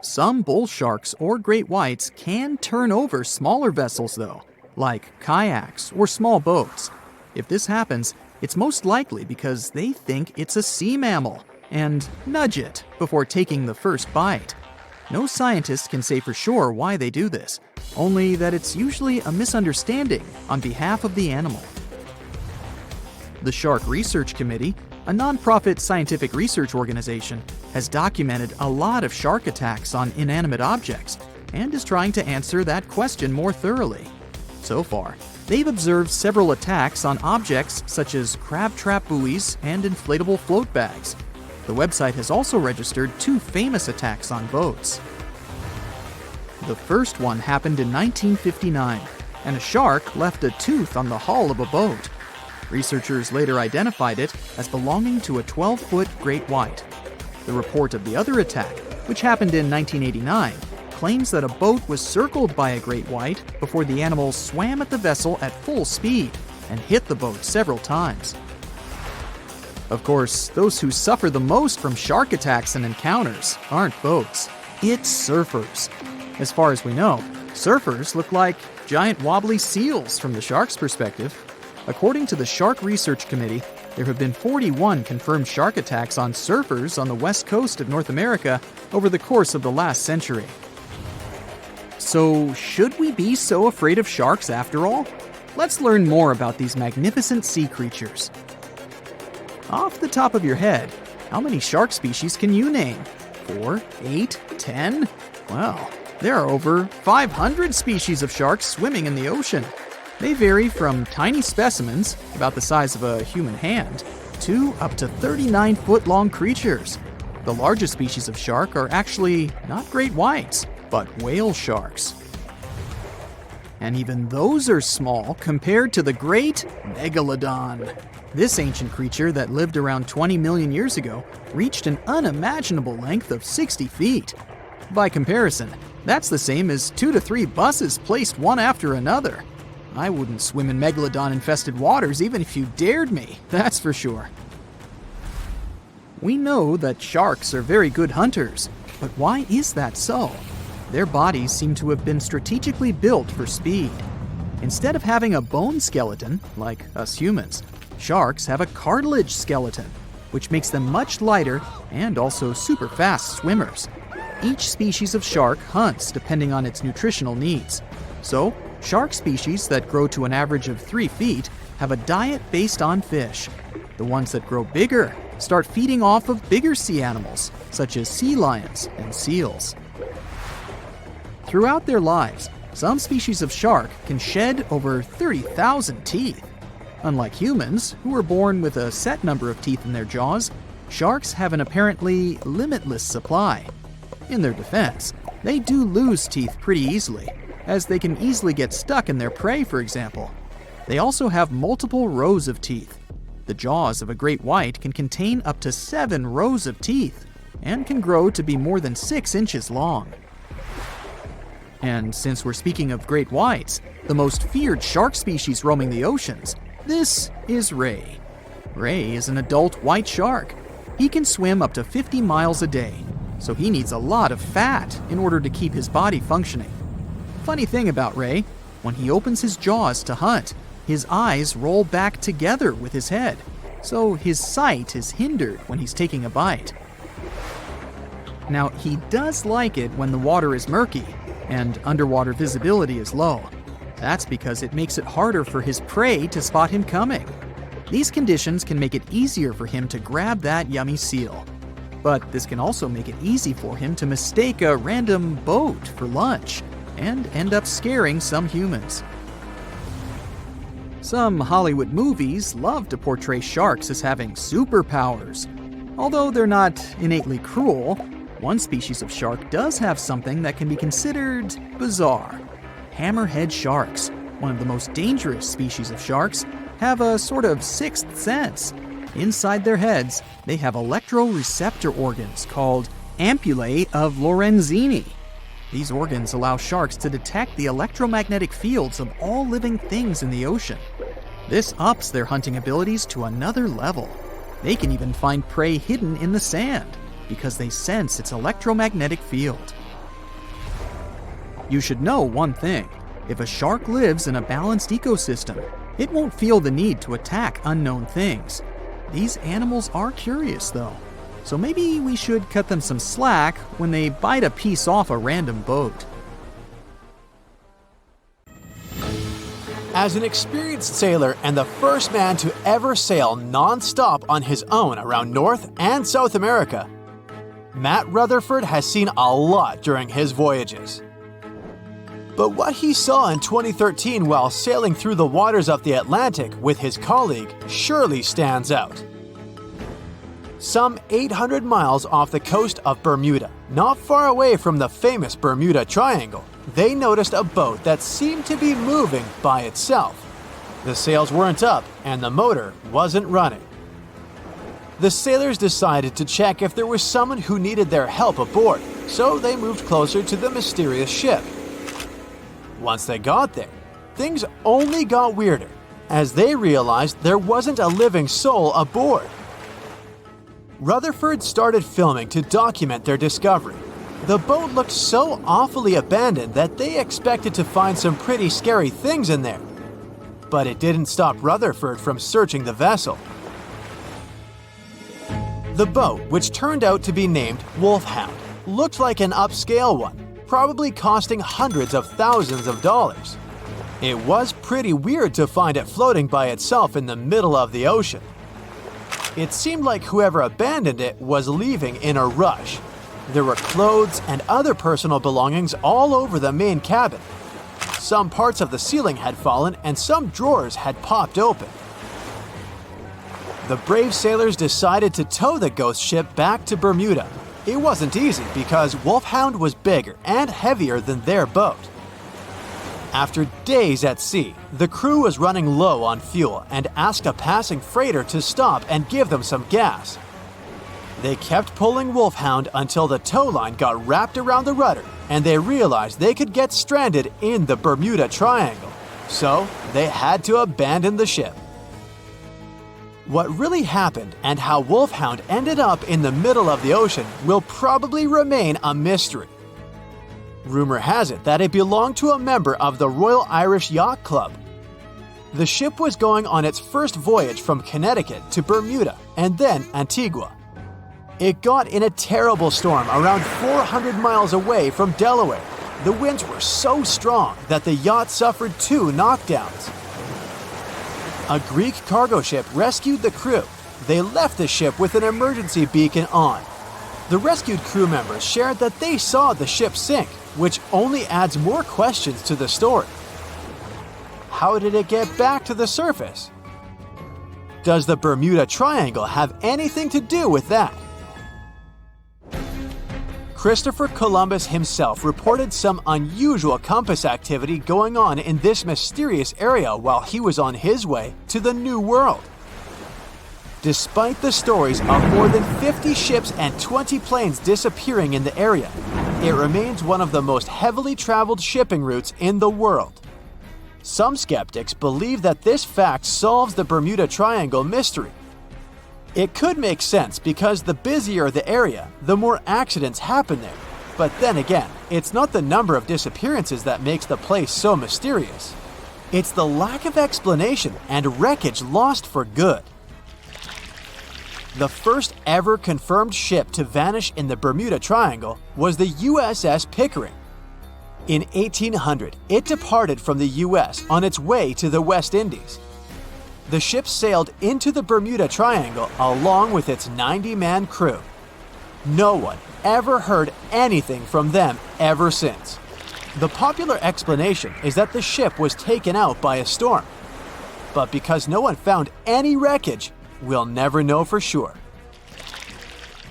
S2: Some bull sharks or great whites can turn over smaller vessels, though, like kayaks or small boats. If this happens, it's most likely because they think it's a sea mammal and nudge it before taking the first bite. No scientist can say for sure why they do this, only that it's usually a misunderstanding on behalf of the animal. The Shark Research Committee, a nonprofit scientific research organization, has documented a lot of shark attacks on inanimate objects and is trying to answer that question more thoroughly. So far, they've observed several attacks on objects such as crab trap buoys and inflatable float bags. The website has also registered 2 famous attacks on boats. The first one happened in 1959, and a shark left a tooth on the hull of a boat. Researchers later identified it as belonging to a 12-foot great white. The report of the other attack, which happened in 1989, claims that a boat was circled by a great white before the animal swam at the vessel at full speed and hit the boat several times. Of course, those who suffer the most from shark attacks and encounters aren't boats. It's surfers. As far as we know, surfers look like giant wobbly seals from the shark's perspective. According to the Shark Research Committee, there have been 41 confirmed shark attacks on surfers on the west coast of North America over the course of the last century. So, should we be so afraid of sharks after all? Let's learn more about these magnificent sea creatures. Off the top of your head, how many shark species can you name? 4, 8, 10? Well, there are over 500 species of sharks swimming in the ocean. They vary from tiny specimens, about the size of a human hand, to up to 39-foot-long creatures. The largest species of shark are actually not great whites, but whale sharks. And even those are small compared to the great megalodon. This ancient creature that lived around 20 million years ago reached an unimaginable length of 60 feet. By comparison, that's the same as 2 to 3 buses placed one after another. I wouldn't swim in megalodon-infested waters even if you dared me, that's for sure. We know that sharks are very good hunters, but why is that so? Their bodies seem to have been strategically built for speed. Instead of having a bone skeleton, like us humans, sharks have a cartilage skeleton, which makes them much lighter and also super fast swimmers. Each species of shark hunts depending on its nutritional needs. So, shark species that grow to an average of 3 feet have a diet based on fish. The ones that grow bigger start feeding off of bigger sea animals, such as sea lions and seals. Throughout their lives, some species of shark can shed over 30,000 teeth. Unlike humans, who are born with a set number of teeth in their jaws, sharks have an apparently limitless supply. In their defense, they do lose teeth pretty easily, as they can easily get stuck in their prey, for example. They also have multiple rows of teeth. The jaws of a great white can contain up to 7 rows of teeth, and can grow to be more than 6 inches long. And since we're speaking of great whites, the most feared shark species roaming the oceans, this is Ray. Ray is an adult white shark. He can swim up to 50 miles a day, so he needs a lot of fat in order to keep his body functioning. Funny thing about Ray, when he opens his jaws to hunt, his eyes roll back together with his head, so his sight is hindered when he's taking a bite. Now, he does like it when the water is murky and underwater visibility is low. That's because it makes it harder for his prey to spot him coming. These conditions can make it easier for him to grab that yummy seal. But this can also make it easy for him to mistake a random boat for lunch and end up scaring some humans. Some Hollywood movies love to portray sharks as having superpowers. Although they're not innately cruel, one species of shark does have something that can be considered bizarre. Hammerhead sharks, one of the most dangerous species of sharks, have a sort of sixth sense. Inside their heads, they have electroreceptor organs called ampullae of Lorenzini. These organs allow sharks to detect the electromagnetic fields of all living things in the ocean. This ups their hunting abilities to another level. They can even find prey hidden in the sand, because they sense its electromagnetic field. You should know one thing. If a shark lives in a balanced ecosystem, it won't feel the need to attack unknown things. These animals are curious, though, so maybe we should cut them some slack when they bite a piece off a random boat.
S3: As an experienced sailor and the first man to ever sail non-stop on his own around North and South America, Matt Rutherford has seen a lot during his voyages. But what he saw in 2013 while sailing through the waters of the Atlantic with his colleague surely stands out. Some 800 miles off the coast of Bermuda, not far away from the famous Bermuda Triangle, they noticed a boat that seemed to be moving by itself. The sails weren't up and the motor wasn't running. The sailors decided to check if there was someone who needed their help aboard, so they moved closer to the mysterious ship. Once they got there, things only got weirder, as they realized there wasn't a living soul aboard. Rutherford started filming to document their discovery. The boat looked so awfully abandoned that they expected to find some pretty scary things in there. but it didn't stop Rutherford from searching the vessel. The boat, which turned out to be named Wolfhound, looked like an upscale one, probably costing hundreds of thousands of dollars. It was pretty weird to find it floating by itself in the middle of the ocean. It seemed like whoever abandoned it was leaving in a rush. There were clothes and other personal belongings all over the main cabin. Some parts of the ceiling had fallen and some drawers had popped open. The brave sailors decided to tow the ghost ship back to Bermuda. It wasn't easy because Wolfhound was bigger and heavier than their boat. After days at sea, the crew was running low on fuel and asked a passing freighter to stop and give them some gas. They kept pulling Wolfhound until the tow line got wrapped around the rudder and they realized they could get stranded in the Bermuda Triangle. So they had to abandon the ship. What really happened and how Wolfhound ended up in the middle of the ocean will probably remain a mystery. Rumor has it that it belonged to a member of the Royal Irish Yacht Club. The ship was going on its first voyage from Connecticut to Bermuda and then Antigua. It got in a terrible storm around 400 miles away from Delaware. The winds were so strong that the yacht suffered 2 knockdowns. A Greek cargo ship rescued the crew. They left the ship with an emergency beacon on. The rescued crew members shared that they saw the ship sink, which only adds more questions to the story. How did it get back to the surface? Does the Bermuda Triangle have anything to do with that? Christopher Columbus himself reported some unusual compass activity going on in this mysterious area while he was on his way to the New World. Despite the stories of more than 50 ships and 20 planes disappearing in the area, it remains one of the most heavily traveled shipping routes in the world. Some skeptics believe that this fact solves the Bermuda Triangle mystery. It could make sense because the busier the area, the more accidents happen there. But then again, it's not the number of disappearances that makes the place so mysterious. It's the lack of explanation and wreckage lost for good. The first ever confirmed ship to vanish in the Bermuda Triangle was the USS Pickering. In 1800, it departed from the US on its way to the West Indies. The ship sailed into the Bermuda Triangle along with its 90-man crew. No one ever heard anything from them ever since. The popular explanation is that the ship was taken out by a storm. But because no one found any wreckage, we'll never know for sure.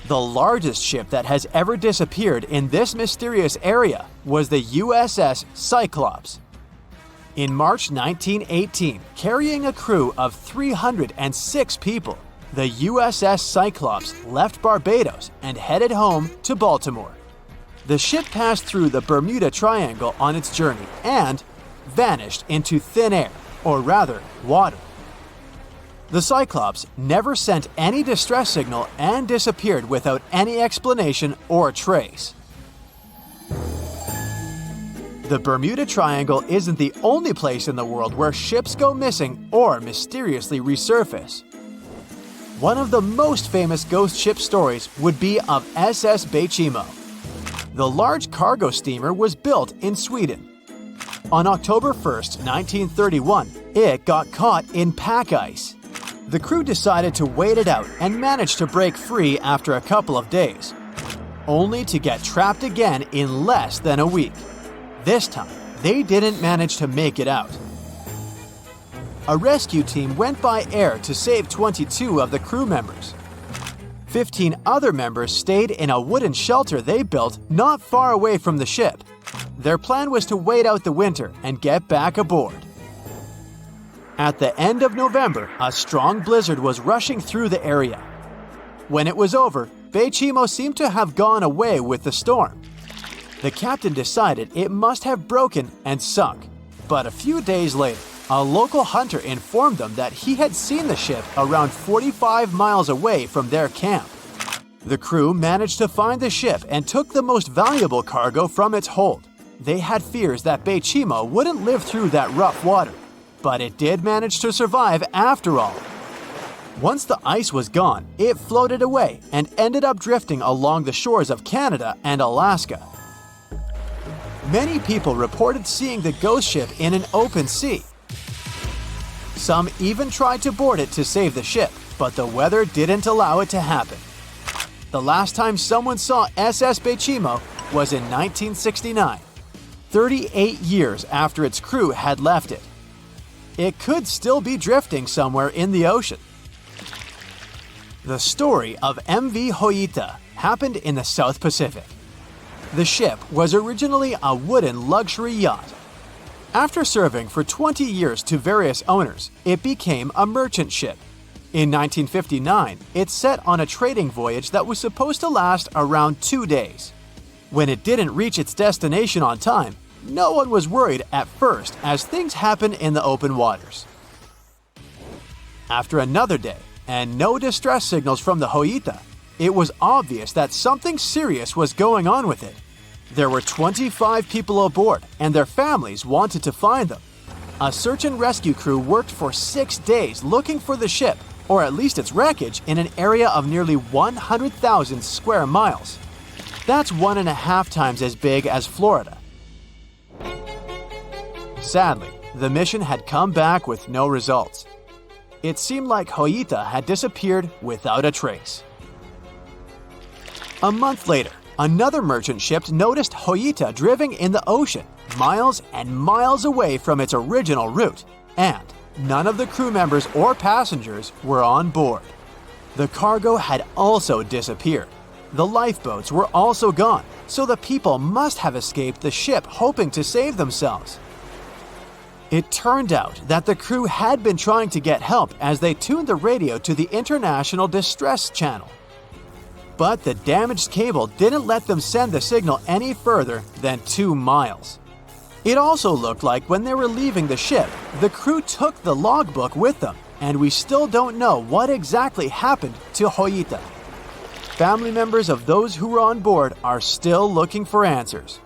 S3: The largest ship that has ever disappeared in this mysterious area was the USS Cyclops. In March 1918, carrying a crew of 306 people, the USS Cyclops left Barbados and headed home to Baltimore. The ship passed through the Bermuda Triangle on its journey and vanished into thin air, or rather, water. The Cyclops never sent any distress signal and disappeared without any explanation or trace. The Bermuda Triangle isn't the only place in the world where ships go missing or mysteriously resurface. One of the most famous ghost ship stories would be of SS Baychimo. The large cargo steamer was built in Sweden. On October 1st, 1931, it got caught in pack ice. The crew decided to wait it out and managed to break free after a couple of days, only to get trapped again in less than a week. This time, they didn't manage to make it out. A rescue team went by air to save 22 of the crew members. 15 other members stayed in a wooden shelter they built not far away from the ship. Their plan was to wait out the winter and get back aboard. At the end of November, a strong blizzard was rushing through the area. When it was over, Baychimo seemed to have gone away with the storm. The captain decided it must have broken and sunk, but a few days later, a local hunter informed them that he had seen the ship around 45 miles away from their camp. The crew managed to find the ship and took the most valuable cargo from its hold. They had fears that Baychimo wouldn't live through that rough water. but it did manage to survive after all. Once the ice was gone, it floated away and ended up drifting along the shores of Canada and Alaska. Many people reported seeing the ghost ship in an open sea. Some even tried to board it to save the ship, but the weather didn't allow it to happen. The last time someone saw SS Baychimo was in 1969, 38 years after its crew had left it. It could still be drifting somewhere in the ocean. The story of MV Joyita happened in the South Pacific. The ship was originally a wooden luxury yacht. After serving for 20 years to various owners, it became a merchant ship. In 1959, it set on a trading voyage that was supposed to last around 2 days. When it didn't reach its destination on time, no one was worried at first as things happen in the open waters. After another day, and no distress signals from the Joyita, it was obvious that something serious was going on with it. There were 25 people aboard, and their families wanted to find them. A search and rescue crew worked for 6 days looking for the ship, or at least its wreckage, in an area of nearly 100,000 square miles. That's 1.5 times as big as Florida. Sadly, the mission had come back with no results. It seemed like Joyita had disappeared without a trace. A month later, another merchant ship noticed Joyita drifting in the ocean, miles and miles away from its original route, and none of the crew members or passengers were on board. The cargo had also disappeared. The lifeboats were also gone, so the people must have escaped the ship hoping to save themselves. It turned out that the crew had been trying to get help as they tuned the radio to the International Distress Channel. But the damaged cable didn't let them send the signal any further than 2 miles. It also looked like when they were leaving the ship, the crew took the logbook with them, and we still don't know what exactly happened to Joyita. Family members of those who were on board are still looking for answers.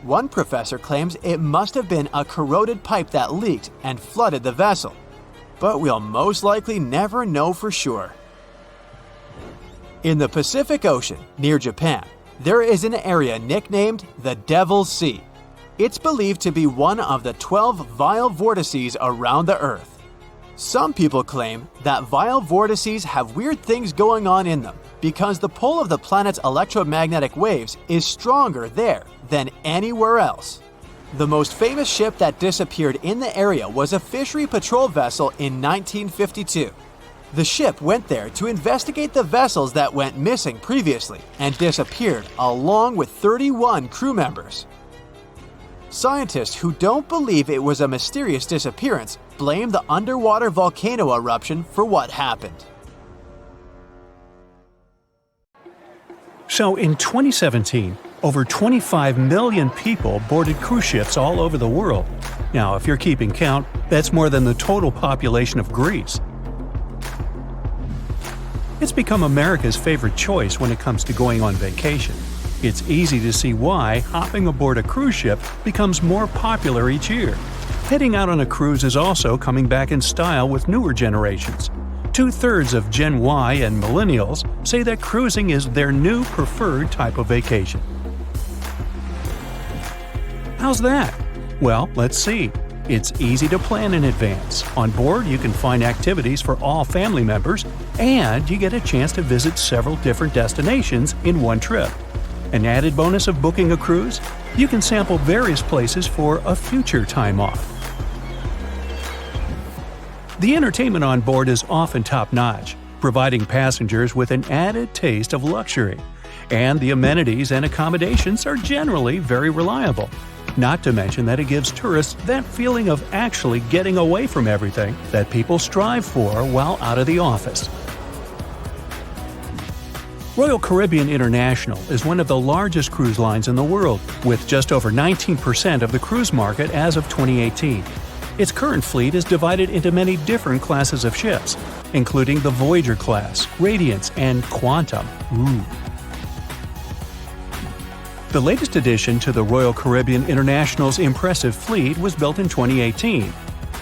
S3: One professor claims it must have been a corroded pipe that leaked and flooded the vessel, but we'll most likely never know for sure. In the Pacific Ocean, near Japan, there is an area nicknamed the Devil's Sea. It's believed to be one of the 12 vile vortices around the Earth. Some people claim that vile vortices have weird things going on in them because the pull of the planet's electromagnetic waves is stronger there than anywhere else. The most famous ship that disappeared in the area was a fishery patrol vessel in 1952. The ship went there to investigate the vessels that went missing previously and disappeared along with 31 crew members. Scientists who don't believe it was a mysterious disappearance blame the underwater volcano eruption for what happened.
S1: So in 2017, over 25 million people boarded cruise ships all over the world. Now, if you're keeping count, that's more than the total population of Greece. It's become America's favorite choice when it comes to going on vacation. It's easy to see why hopping aboard a cruise ship becomes more popular each year. Heading out on a cruise is also coming back in style with newer generations. 2/3 of Gen Y and millennials say that cruising is their new preferred type of vacation. How's that? Well, let's see. It's easy to plan in advance. On board, you can find activities for all family members, and you get a chance to visit several different destinations in one trip. An added bonus of booking a cruise? You can sample various places for a future time off. The entertainment on board is often top-notch, providing passengers with an added taste of luxury. And the amenities and accommodations are generally very reliable. Not to mention that it gives tourists that feeling of actually getting away from everything that people strive for while out of the office. Royal Caribbean International is one of the largest cruise lines in the world, with just over 19% of the cruise market as of 2018. Its current fleet is divided into many different classes of ships, including the Voyager class, Radiance, and Quantum. The latest addition to the Royal Caribbean International's impressive fleet was built in 2018.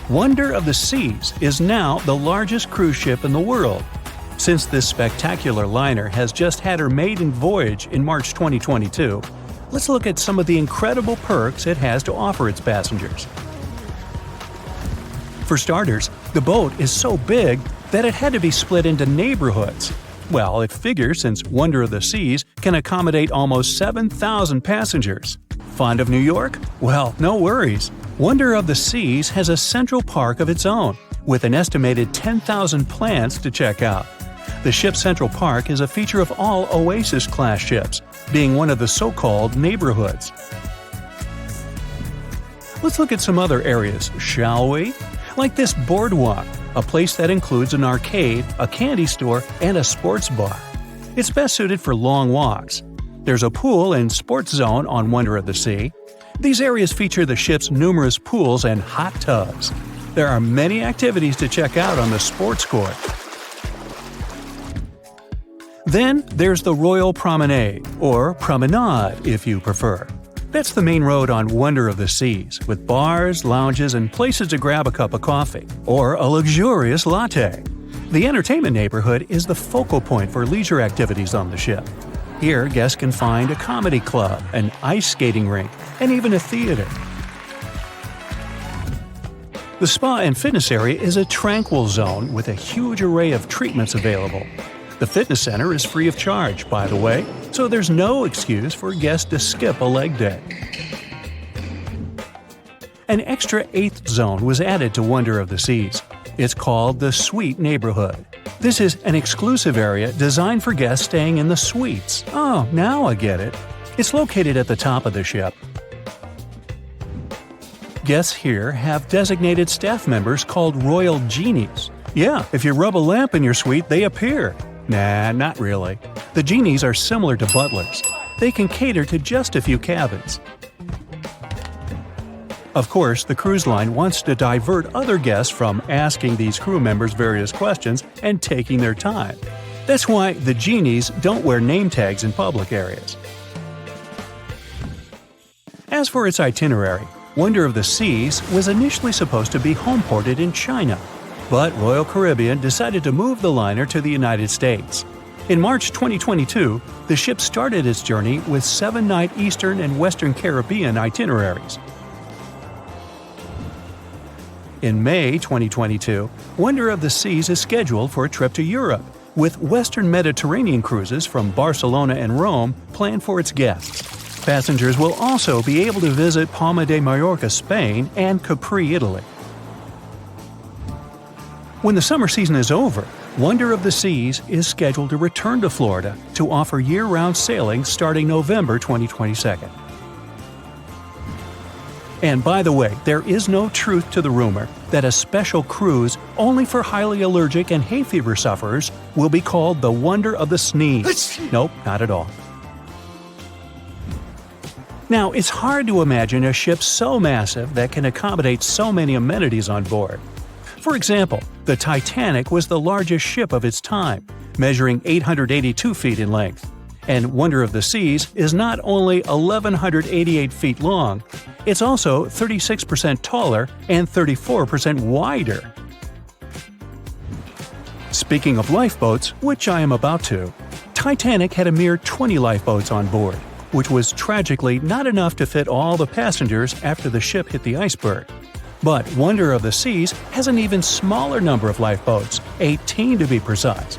S1: Wonder of the Seas is now the largest cruise ship in the world. Since this spectacular liner has just had her maiden voyage in March 2022, let's look at some of the incredible perks it has to offer its passengers. For starters, the boat is so big that it had to be split into neighborhoods. Well, it figures since Wonder of the Seas can accommodate almost 7,000 passengers. Fond of New York? Well, no worries. Wonder of the Seas has a central park of its own, with an estimated 10,000 plants to check out. The ship's central park is a feature of all Oasis-class ships, being one of the so-called neighborhoods. Let's look at some other areas, shall we? Like this boardwalk, a place that includes an arcade, a candy store, and a sports bar. It's best suited for long walks. There's a pool and sports zone on Wonder of the Sea. These areas feature the ship's numerous pools and hot tubs. There are many activities to check out on the sports court. Then there's the Royal Promenade, or Promenade if you prefer. That's the main road on Wonder of the Seas, with bars, lounges, and places to grab a cup of coffee, or a luxurious latte. The entertainment neighborhood is the focal point for leisure activities on the ship. Here, guests can find a comedy club, an ice skating rink, and even a theater. The spa and fitness area is a tranquil zone with a huge array of treatments available. The fitness center is free of charge, by the way, so there's no excuse for guests to skip a leg day. An extra 8th zone was added to Wonder of the Seas. It's called the Suite Neighborhood. This is an exclusive area designed for guests staying in the suites. Oh, now I get it. It's located at the top of the ship. Guests here have designated staff members called Royal Genies. Yeah, if you rub a lamp in your suite, they appear. Nah, not really. The genies are similar to butlers. They can cater to just a few cabins. Of course, the cruise line wants to divert other guests from asking these crew members various questions and taking their time. That's why the genies don't wear name tags in public areas. As for its itinerary, Wonder of the Seas was initially supposed to be homeported in China, but Royal Caribbean decided to move the liner to the United States. In March 2022, the ship started its journey with 7-night Eastern and Western Caribbean itineraries. In May 2022, Wonder of the Seas is scheduled for a trip to Europe, with Western Mediterranean cruises from Barcelona and Rome planned for its guests. Passengers will also be able to visit Palma de Mallorca, Spain, and Capri, Italy. When the summer season is over, Wonder of the Seas is scheduled to return to Florida to offer year-round sailing starting November 2022. And by the way, there is no truth to the rumor that a special cruise only for highly allergic and hay fever sufferers will be called the Wonder of the Sneeze. Nope, not at all. Now, it's hard to imagine a ship so massive that can accommodate so many amenities on board. For example, the Titanic was the largest ship of its time, measuring 882 feet in length. And Wonder of the Seas is not only 1,188 feet long, it's also 36% taller and 34% wider. Speaking of lifeboats, which I am about to, Titanic had a mere 20 lifeboats on board, which was tragically not enough to fit all the passengers after the ship hit the iceberg. But Wonder of the Seas has an even smaller number of lifeboats, 18 to be precise.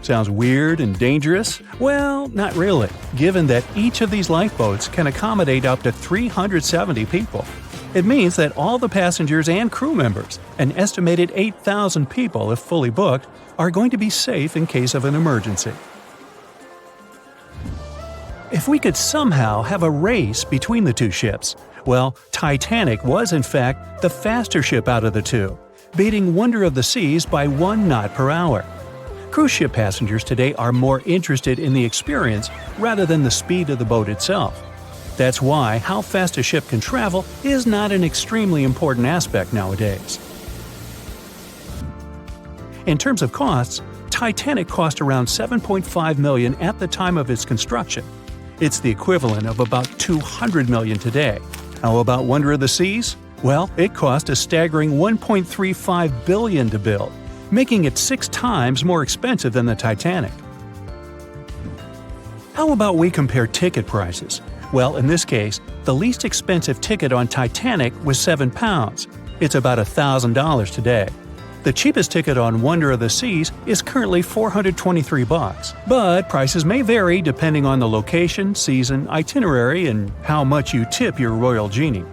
S1: Sounds weird and dangerous? Well, not really, given that each of these lifeboats can accommodate up to 370 people. It means that all the passengers and crew members, an estimated 8,000 people if fully booked, are going to be safe in case of an emergency. If we could somehow have a race between the two ships, well, Titanic was in fact the faster ship out of the two, beating Wonder of the Seas by 1 knot per hour. Cruise ship passengers today are more interested in the experience rather than the speed of the boat itself. That's why how fast a ship can travel is not an extremely important aspect nowadays. In terms of costs, Titanic cost around $7.5 million at the time of its construction. It's the equivalent of about $200 million today. How about Wonder of the Seas? Well, it cost a staggering $1.35 billion to build, making it 6 times more expensive than the Titanic. How about we compare ticket prices? Well, in this case, the least expensive ticket on Titanic was £7. It's about $1,000 today. The cheapest ticket on Wonder of the Seas is currently $423, but prices may vary depending on the location, season, itinerary, and how much you tip your royal genie.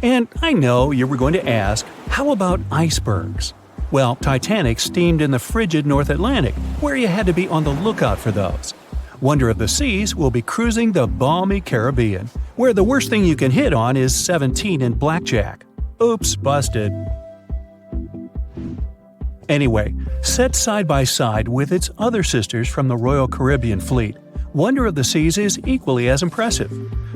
S1: And I know you were going to ask, how about icebergs? Well, Titanic steamed in the frigid North Atlantic, where you had to be on the lookout for those. Wonder of the Seas will be cruising the balmy Caribbean, where the worst thing you can hit on is 17 in blackjack. Oops, busted. Anyway, set side by side with its other sisters from the Royal Caribbean Fleet, Wonder of the Seas is equally as impressive.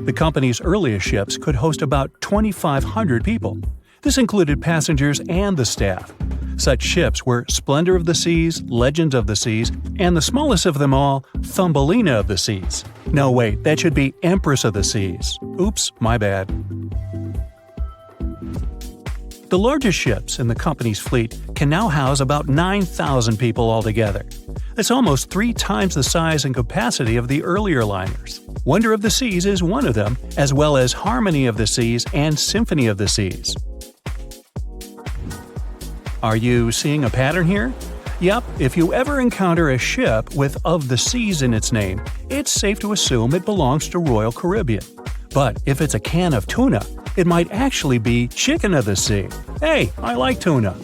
S1: The company's earliest ships could host about 2,500 people. This included passengers and the staff. Such ships were Splendor of the Seas, Legends of the Seas, and the smallest of them all, Thumbelina of the Seas. No, wait, that should be Empress of the Seas. Oops, my bad. The largest ships in the company's fleet can now house about 9,000 people altogether. That's almost 3 times the size and capacity of the earlier liners. Wonder of the Seas is one of them, as well as Harmony of the Seas and Symphony of the Seas. Are you seeing a pattern here? Yep, if you ever encounter a ship with Of the Seas in its name, it's safe to assume it belongs to Royal Caribbean. But if it's a can of tuna, it might actually be Chicken of the Sea. Hey, I like tuna.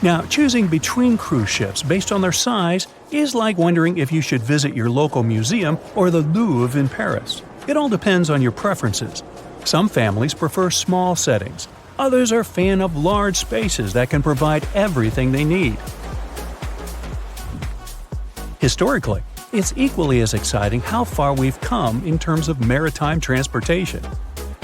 S1: Now, choosing between cruise ships based on their size is like wondering if you should visit your local museum or the Louvre in Paris. It all depends on your preferences. Some families prefer small settings. Others are fan of large spaces that can provide everything they need. Historically, it's equally as exciting how far we've come in terms of maritime transportation.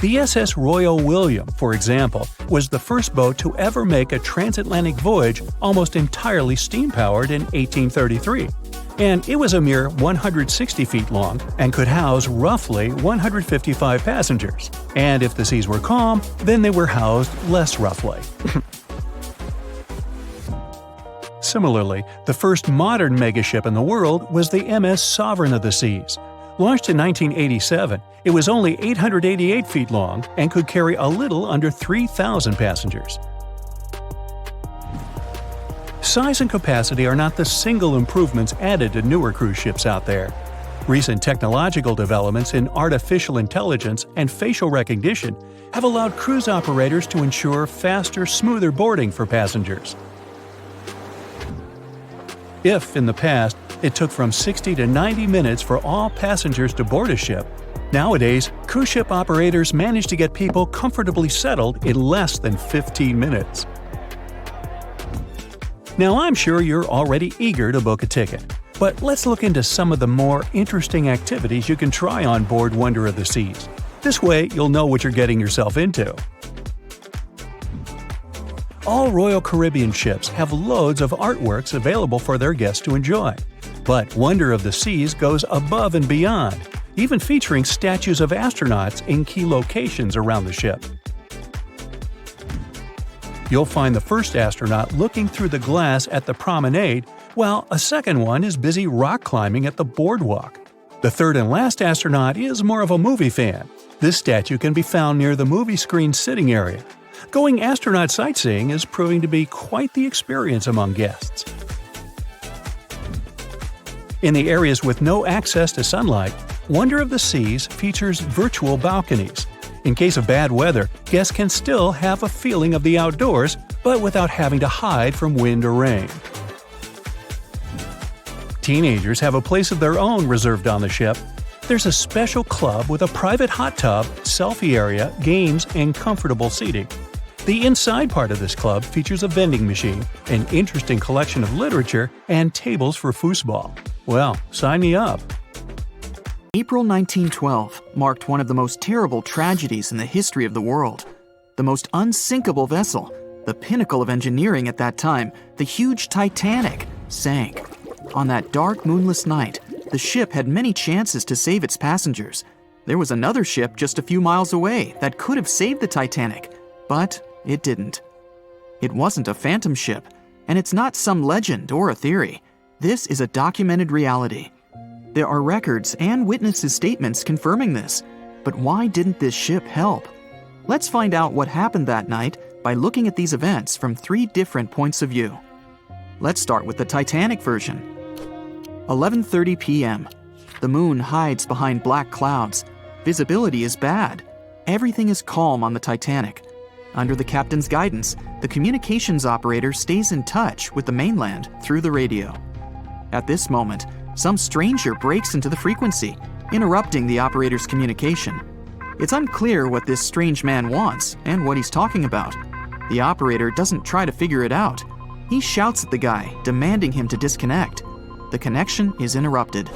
S1: The SS Royal William, for example, was the first boat to ever make a transatlantic voyage almost entirely steam-powered in 1833. And it was a mere 160 feet long and could house roughly 155 passengers. And if the seas were calm, then they were housed less roughly. Similarly, the first modern megaship in the world was the MS Sovereign of the Seas. Launched in 1987, it was only 888 feet long and could carry a little under 3,000 passengers. Size and capacity are not the single improvements added to newer cruise ships out there. Recent technological developments in artificial intelligence and facial recognition have allowed cruise operators to ensure faster, smoother boarding for passengers. If, in the past, it took from 60 to 90 minutes for all passengers to board a ship, nowadays, cruise ship operators manage to get people comfortably settled in less than 15 minutes. Now, I'm sure you're already eager to book a ticket, but let's look into some of the more interesting activities you can try on board Wonder of the Seas. This way, you'll know what you're getting yourself into. All Royal Caribbean ships have loads of artworks available for their guests to enjoy. But Wonder of the Seas goes above and beyond, even featuring statues of astronauts in key locations around the ship. You'll find the first astronaut looking through the glass at the promenade, while a second one is busy rock climbing at the boardwalk. The third and last astronaut is more of a movie fan. This statue can be found near the movie screen sitting area. Going astronaut sightseeing is proving to be quite the experience among guests. In the areas with no access to sunlight, Wonder of the Seas features virtual balconies. In case of bad weather, guests can still have a feeling of the outdoors, but without having to hide from wind or rain. Teenagers have a place of their own reserved on the ship. There's a special club with a private hot tub, selfie area, games, and comfortable seating. The inside part of this club features a vending machine, an interesting collection of literature, and tables for foosball. Well, sign me up.
S2: April 1912 marked one of the most terrible tragedies in the history of the world. The most unsinkable vessel, the pinnacle of engineering at that time, the huge Titanic, sank. On that dark, moonless night, the ship had many chances to save its passengers. There was another ship just a few miles away that could have saved the Titanic, but it didn't. It wasn't a phantom ship, and it's not some legend or a theory. This is a documented reality. There are records and witnesses' statements confirming this, but why didn't this ship help? Let's find out what happened that night by looking at these events from 3 different points of view. Let's start with the Titanic version. 11:30 p.m. The moon hides behind black clouds. Visibility is bad. Everything is calm on the Titanic. Under the captain's guidance, the communications operator stays in touch with the mainland through the radio. At this moment, some stranger breaks into the frequency, interrupting the operator's communication. It's unclear what this strange man wants and what he's talking about. The operator doesn't try to figure it out. He shouts at the guy, demanding him to disconnect. The connection is interrupted.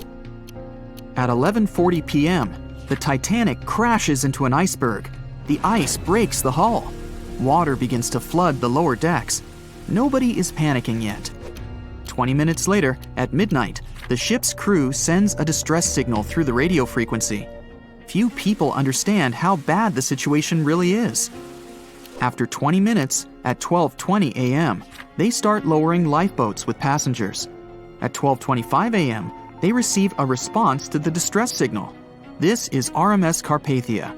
S2: At 11:40 p.m., the Titanic crashes into an iceberg. The ice breaks the hull. Water begins to flood the lower decks. Nobody is panicking yet. 20 minutes later, at midnight, the ship's crew sends a distress signal through the radio frequency. Few people understand how bad the situation really is. After 20 minutes, at 12:20 a.m., they start lowering lifeboats with passengers. At 12:25 a.m., they receive a response to the distress signal. This is RMS Carpathia.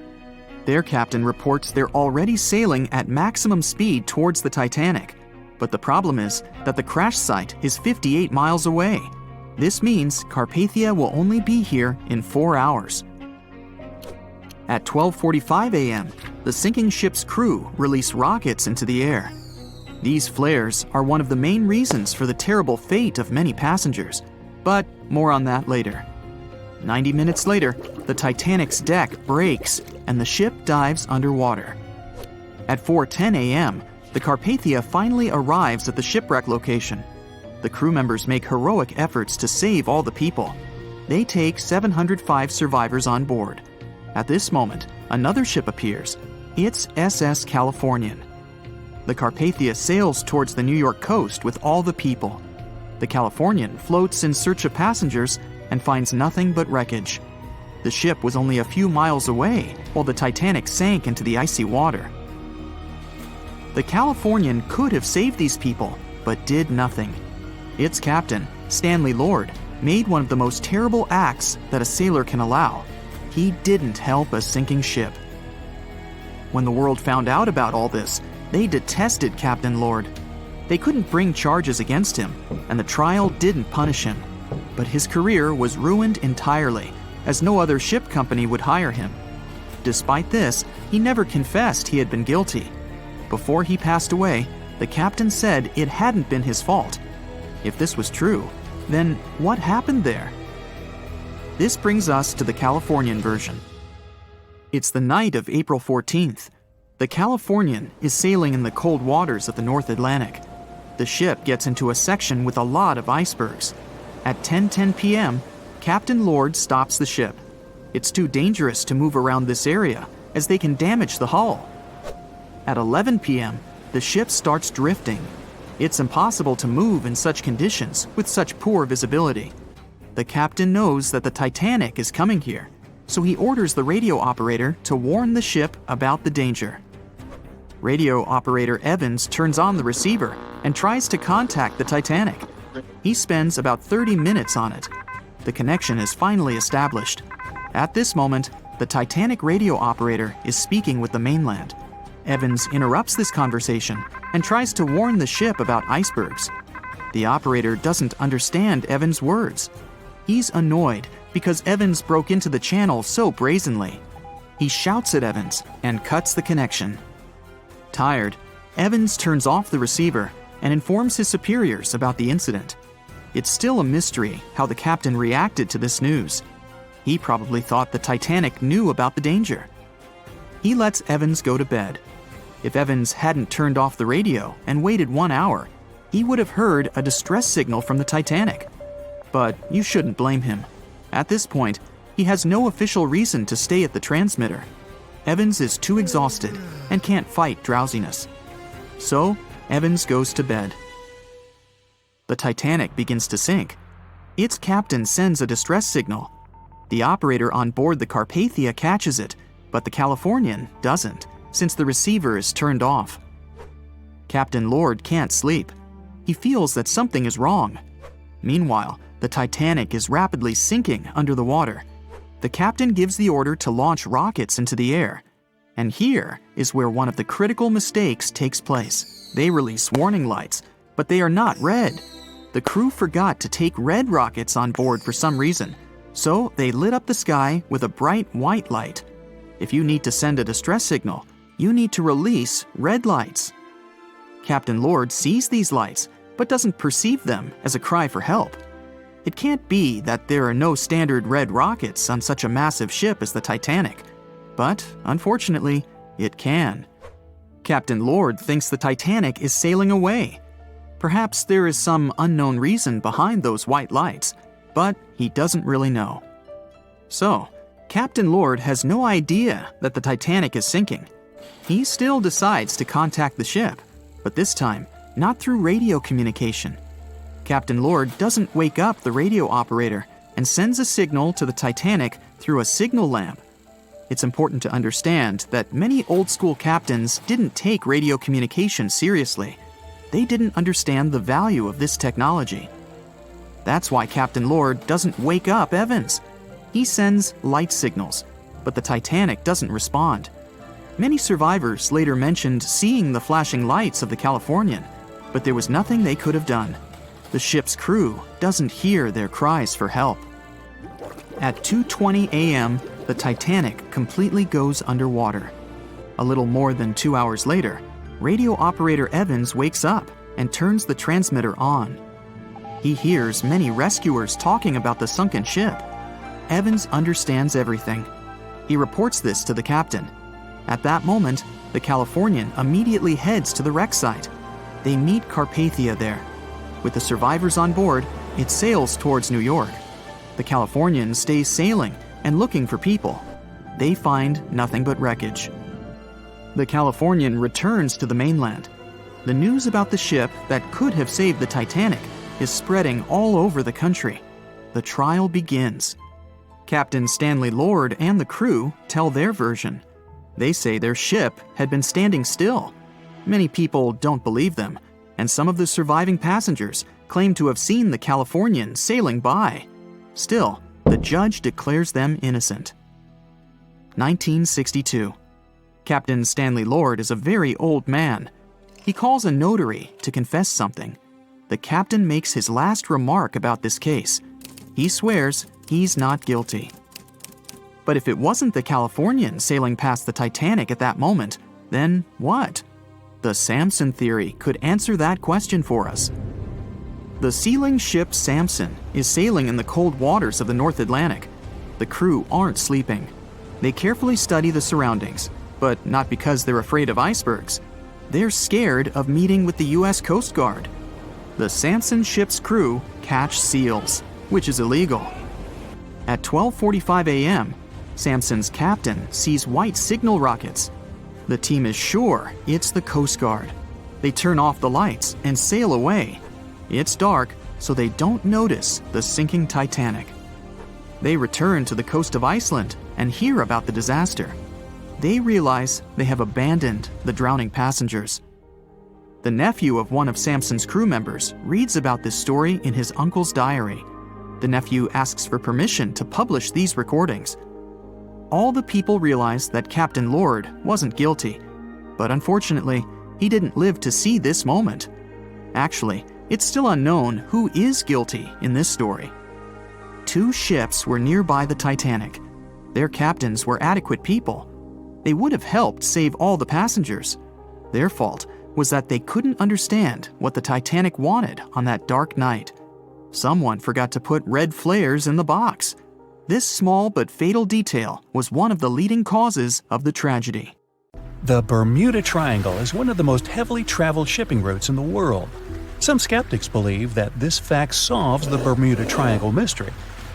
S2: Their captain reports they're already sailing at maximum speed towards the Titanic. But the problem is that the crash site is 58 miles away. This means Carpathia will only be here in 4 hours. At 12:45 a.m., the sinking ship's crew release rockets into the air. These flares are one of the main reasons for the terrible fate of many passengers, but more on that later. 90 minutes later, the Titanic's deck breaks and the ship dives underwater. At 4:10 a.m., the Carpathia finally arrives at the shipwreck location. The crew members make heroic efforts to save all the people. They take 705 survivors on board. At this moment, another ship appears. It's SS Californian. The Carpathia sails towards the New York coast with all the people. The Californian floats in search of passengers and finds nothing but wreckage. The ship was only a few miles away while the Titanic sank into the icy water. The Californian could have saved these people, but did nothing. Its captain, Stanley Lord, made one of the most terrible acts that a sailor can allow. He didn't help a sinking ship. When the world found out about all this, they detested Captain Lord. They couldn't bring charges against him, and the trial didn't punish him. But his career was ruined entirely, as no other ship company would hire him. Despite this, he never confessed he had been guilty. Before he passed away, the captain said it hadn't been his fault. If this was true, then what happened there? This brings us to the Californian version. It's the night of April 14th. The Californian is sailing in the cold waters of the North Atlantic. The ship gets into a section with a lot of icebergs. At 10:10 p.m., Captain Lord stops the ship. It's too dangerous to move around this area, as they can damage the hull. At 11 p.m., the ship starts drifting. It's impossible to move in such conditions with such poor visibility. The captain knows that the Titanic is coming here, so he orders the radio operator to warn the ship about the danger. Radio operator Evans turns on the receiver and tries to contact the Titanic. He spends about 30 minutes on it. The connection is finally established. At this moment, the Titanic radio operator is speaking with the mainland. Evans interrupts this conversation and tries to warn the ship about icebergs. The operator doesn't understand Evans' words. He's annoyed because Evans broke into the channel so brazenly. He shouts at Evans and cuts the connection. Tired, Evans turns off the receiver and informs his superiors about the incident. It's still a mystery how the captain reacted to this news. He probably thought the Titanic knew about the danger. He lets Evans go to bed. If Evans hadn't turned off the radio and waited 1 hour, he would have heard a distress signal from the Titanic. But you shouldn't blame him. At this point, he has no official reason to stay at the transmitter. Evans is too exhausted and can't fight drowsiness. So, Evans goes to bed. The Titanic begins to sink. Its captain sends a distress signal. The operator on board the Carpathia catches it, but the Californian doesn't, since the receiver is turned off. Captain Lord can't sleep. He feels that something is wrong. Meanwhile, the Titanic is rapidly sinking under the water. The captain gives the order to launch rockets into the air. And here is where one of the critical mistakes takes place. They release warning lights, but they are not red. The crew forgot to take red rockets on board for some reason, so they lit up the sky with a bright white light. If you need to send a distress signal, you need to release red lights. Captain Lord sees these lights, but doesn't perceive them as a cry for help. It can't be that there are no standard red rockets on such a massive ship as the Titanic. But, unfortunately, it can. Captain Lord thinks the Titanic is sailing away. Perhaps there is some unknown reason behind those white lights, but he doesn't really know. So, Captain Lord has no idea that the Titanic is sinking. He still decides to contact the ship, but this time, not through radio communication. Captain Lord doesn't wake up the radio operator and sends a signal to the Titanic through a signal lamp. It's important to understand that many old-school captains didn't take radio communication seriously. They didn't understand the value of this technology. That's why Captain Lord doesn't wake up Evans. He sends light signals, but the Titanic doesn't respond. Many survivors later mentioned seeing the flashing lights of the Californian, but there was nothing they could have done. The ship's crew doesn't hear their cries for help. At 2:20 a.m., the Titanic completely goes underwater. A little more than 2 hours later, radio operator Evans wakes up and turns the transmitter on. He hears many rescuers talking about the sunken ship. Evans understands everything. He reports this to the captain. At that moment, the Californian immediately heads to the wreck site. They meet Carpathia there. With the survivors on board, it sails towards New York. The Californian stays sailing and looking for people. They find nothing but wreckage. The Californian returns to the mainland. The news about the ship that could have saved the Titanic is spreading all over the country. The trial begins. Captain Stanley Lord and the crew tell their version. They say their ship had been standing still. Many people don't believe them, and some of the surviving passengers claim to have seen the Californian sailing by. Still, the judge declares them innocent. 1962. Captain Stanley Lord is a very old man. He calls a notary to confess something. The captain makes his last remark about this case. He swears he's not guilty. But if it wasn't the Californian sailing past the Titanic at that moment, then what? The Samson theory could answer that question for us. The sealing ship Samson is sailing in the cold waters of the North Atlantic. The crew aren't sleeping. They carefully study the surroundings, but not because they're afraid of icebergs. They're scared of meeting with the U.S. Coast Guard. The Samson ship's crew catch seals, which is illegal. At 12:45 a.m., Samson's captain sees white signal rockets. The team is sure it's the Coast Guard. They turn off the lights and sail away. It's dark, so they don't notice the sinking Titanic. They return to the coast of Iceland and hear about the disaster. They realize they have abandoned the drowning passengers. The nephew of one of Samson's crew members reads about this story in his uncle's diary. The nephew asks for permission to publish these recordings. All the people realize that Captain Lord wasn't guilty, but unfortunately, he didn't live to see this moment. Actually, it's still unknown who is guilty in this story. 2 ships were nearby the Titanic. Their captains were adequate people. They would have helped save all the passengers. Their fault was that they couldn't understand what the Titanic wanted on that dark night. Someone forgot to put red flares in the box. This small but fatal detail was one of the leading causes of the tragedy.
S1: The Bermuda Triangle is one of the most heavily traveled shipping routes in the world. Some skeptics believe that this fact solves the Bermuda Triangle mystery.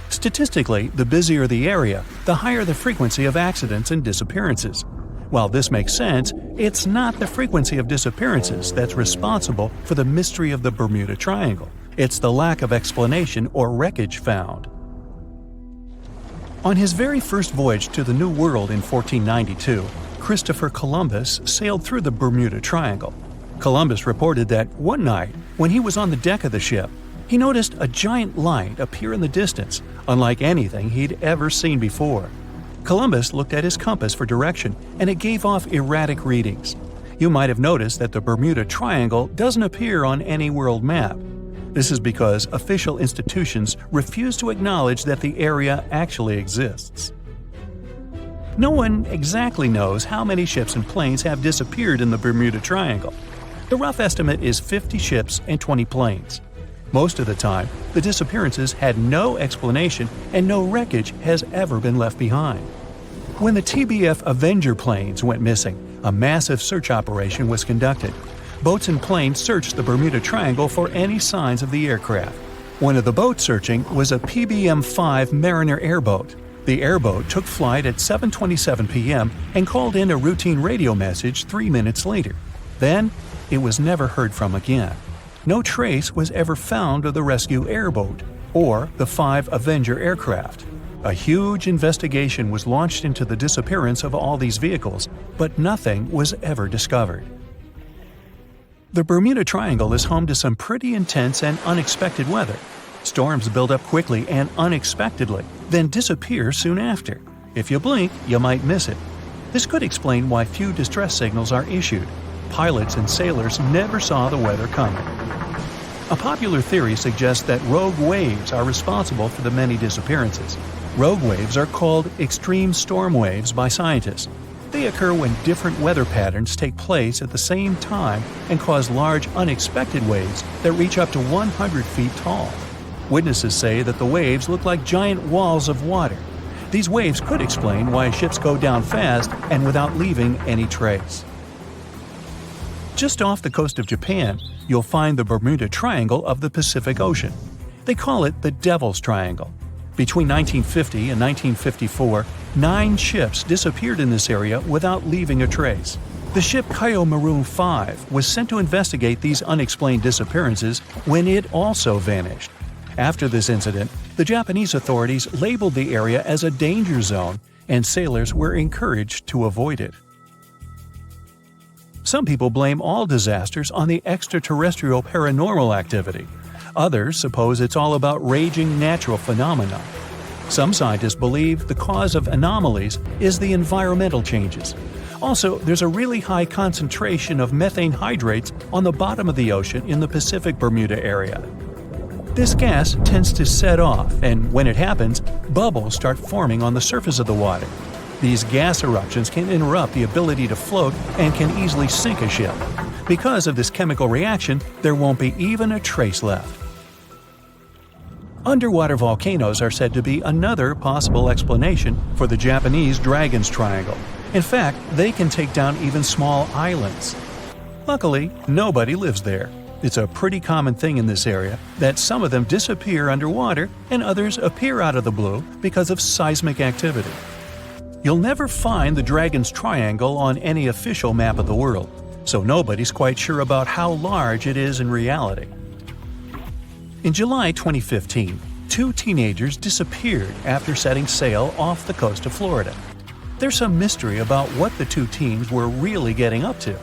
S1: Statistically, the busier the area, the higher the frequency of accidents and disappearances. While this makes sense, it's not the frequency of disappearances that's responsible for the mystery of the Bermuda Triangle. It's the lack of explanation or wreckage found. On his very first voyage to the New World in 1492, Christopher Columbus sailed through the Bermuda Triangle. Columbus reported that one night, when he was on the deck of the ship, he noticed a giant light appear in the distance, unlike anything he'd ever seen before. Columbus looked at his compass for direction, and it gave off erratic readings. You might have noticed that the Bermuda Triangle doesn't appear on any world map. This is because official institutions refuse to acknowledge that the area actually exists. No one exactly knows how many ships and planes have disappeared in the Bermuda Triangle. The rough estimate is 50 ships and 20 planes. Most of the time, the disappearances had no explanation and no wreckage has ever been left behind. When the TBF Avenger planes went missing, a massive search operation was conducted. Boats and planes searched the Bermuda Triangle for any signs of the aircraft. One of the boats searching was a PBM-5 Mariner airboat. The airboat took flight at 7:27 p.m. and called in a routine radio message 3 minutes later. Then, it was never heard from again. No trace was ever found of the rescue airboat or the 5 Avenger aircraft. A huge investigation was launched into the disappearance of all these vehicles, but nothing was ever discovered. The Bermuda Triangle is home to some pretty intense and unexpected weather. Storms build up quickly and unexpectedly, then disappear soon after. If you blink, you might miss it. This could explain why few distress signals are issued. Pilots and sailors never saw the weather coming. A popular theory suggests that rogue waves are responsible for the many disappearances. Rogue waves are called extreme storm waves by scientists. They occur when different weather patterns take place at the same time and cause large, unexpected waves that reach up to 100 feet tall. Witnesses say that the waves look like giant walls of water. These waves could explain why ships go down fast and without leaving any trace. Just off the coast of Japan, you'll find the Bermuda Triangle of the Pacific Ocean. They call it the Devil's Triangle. Between 1950 and 1954, 9 ships disappeared in this area without leaving a trace. The ship Kyomaru 5 was sent to investigate these unexplained disappearances when it also vanished. After this incident, the Japanese authorities labeled the area as a danger zone, and sailors were encouraged to avoid it. Some people blame all disasters on the extraterrestrial paranormal activity. Others suppose it's all about raging natural phenomena. Some scientists believe the cause of anomalies is the environmental changes. Also, there's a really high concentration of methane hydrates on the bottom of the ocean in the Pacific Bermuda area. This gas tends to set off, and when it happens, bubbles start forming on the surface of the water. These gas eruptions can interrupt the ability to float and can easily sink a ship. Because of this chemical reaction, there won't be even a trace left. Underwater volcanoes are said to be another possible explanation for the Japanese Dragon's Triangle. In fact, they can take down even small islands. Luckily, nobody lives there. It's a pretty common thing in this area that some of them disappear underwater and others appear out of the blue because of seismic activity. You'll never find the Dragon's Triangle on any official map of the world, so nobody's quite sure about how large it is in reality. In July 2015, 2 teenagers disappeared after setting sail off the coast of Florida. There's some mystery about what the 2 teens were really getting up to.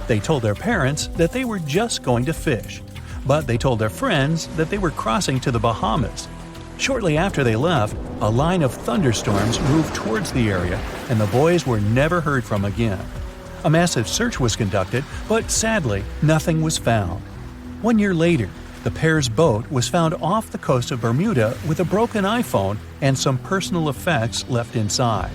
S1: They told their parents that they were just going to fish, but they told their friends that they were crossing to the Bahamas. Shortly after they left, a line of thunderstorms moved towards the area, and the boys were never heard from again. A massive search was conducted, but sadly, nothing was found. 1 year later, the pair's boat was found off the coast of Bermuda with a broken iPhone and some personal effects left inside.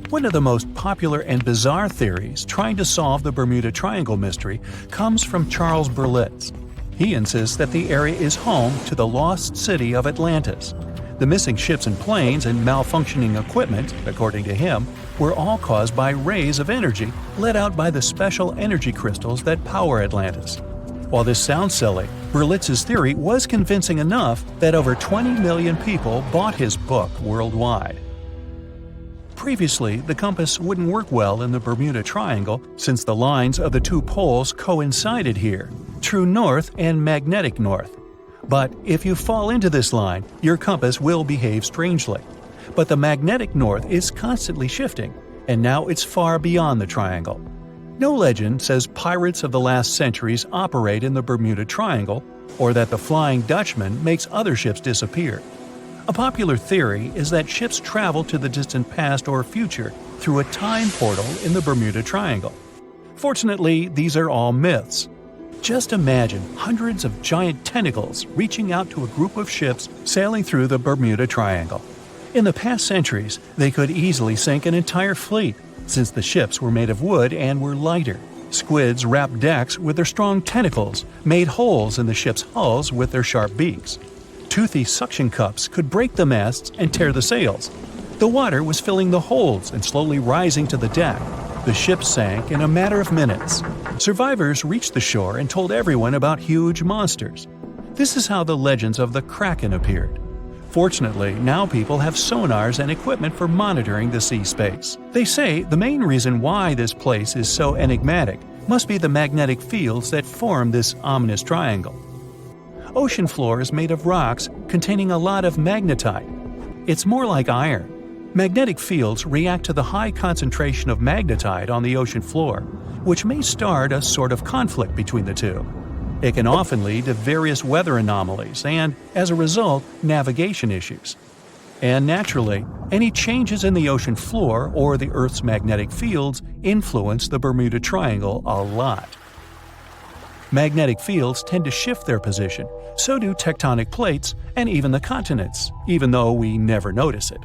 S1: One of the most popular and bizarre theories trying to solve the Bermuda Triangle mystery comes from Charles Berlitz. He insists that the area is home to the lost city of Atlantis. The missing ships and planes and malfunctioning equipment, according to him, were all caused by rays of energy let out by the special energy crystals that power Atlantis. While this sounds silly, Berlitz's theory was convincing enough that over 20 million people bought his book worldwide. Previously, the compass wouldn't work well in the Bermuda Triangle since the lines of the 2 poles coincided here, true north and magnetic north. But if you fall into this line, your compass will behave strangely. But the magnetic north is constantly shifting, and now it's far beyond the triangle. No legend says pirates of the last centuries operate in the Bermuda Triangle, or that the Flying Dutchman makes other ships disappear. A popular theory is that ships travel to the distant past or future through a time portal in the Bermuda Triangle. Fortunately, these are all myths. Just imagine hundreds of giant tentacles reaching out to a group of ships sailing through the Bermuda Triangle. In the past centuries, they could easily sink an entire fleet, since the ships were made of wood and were lighter. Squids wrapped decks with their strong tentacles, made holes in the ship's hulls with their sharp beaks. Toothy suction cups could break the masts and tear the sails. The water was filling the holds and slowly rising to the deck. The ship sank in a matter of minutes. Survivors reached the shore and told everyone about huge monsters. This is how the legends of the Kraken appeared. Fortunately, now people have sonars and equipment for monitoring the sea space. They say the main reason why this place is so enigmatic must be the magnetic fields that form this ominous triangle. Ocean floor is made of rocks containing a lot of magnetite. It's more like iron. Magnetic fields react to the high concentration of magnetite on the ocean floor, which may start a sort of conflict between the two. It can often lead to various weather anomalies and, as a result, navigation issues. And naturally, any changes in the ocean floor or the Earth's magnetic fields influence the Bermuda Triangle a lot. Magnetic fields tend to shift their position, so do tectonic plates and even the continents, even though we never notice it.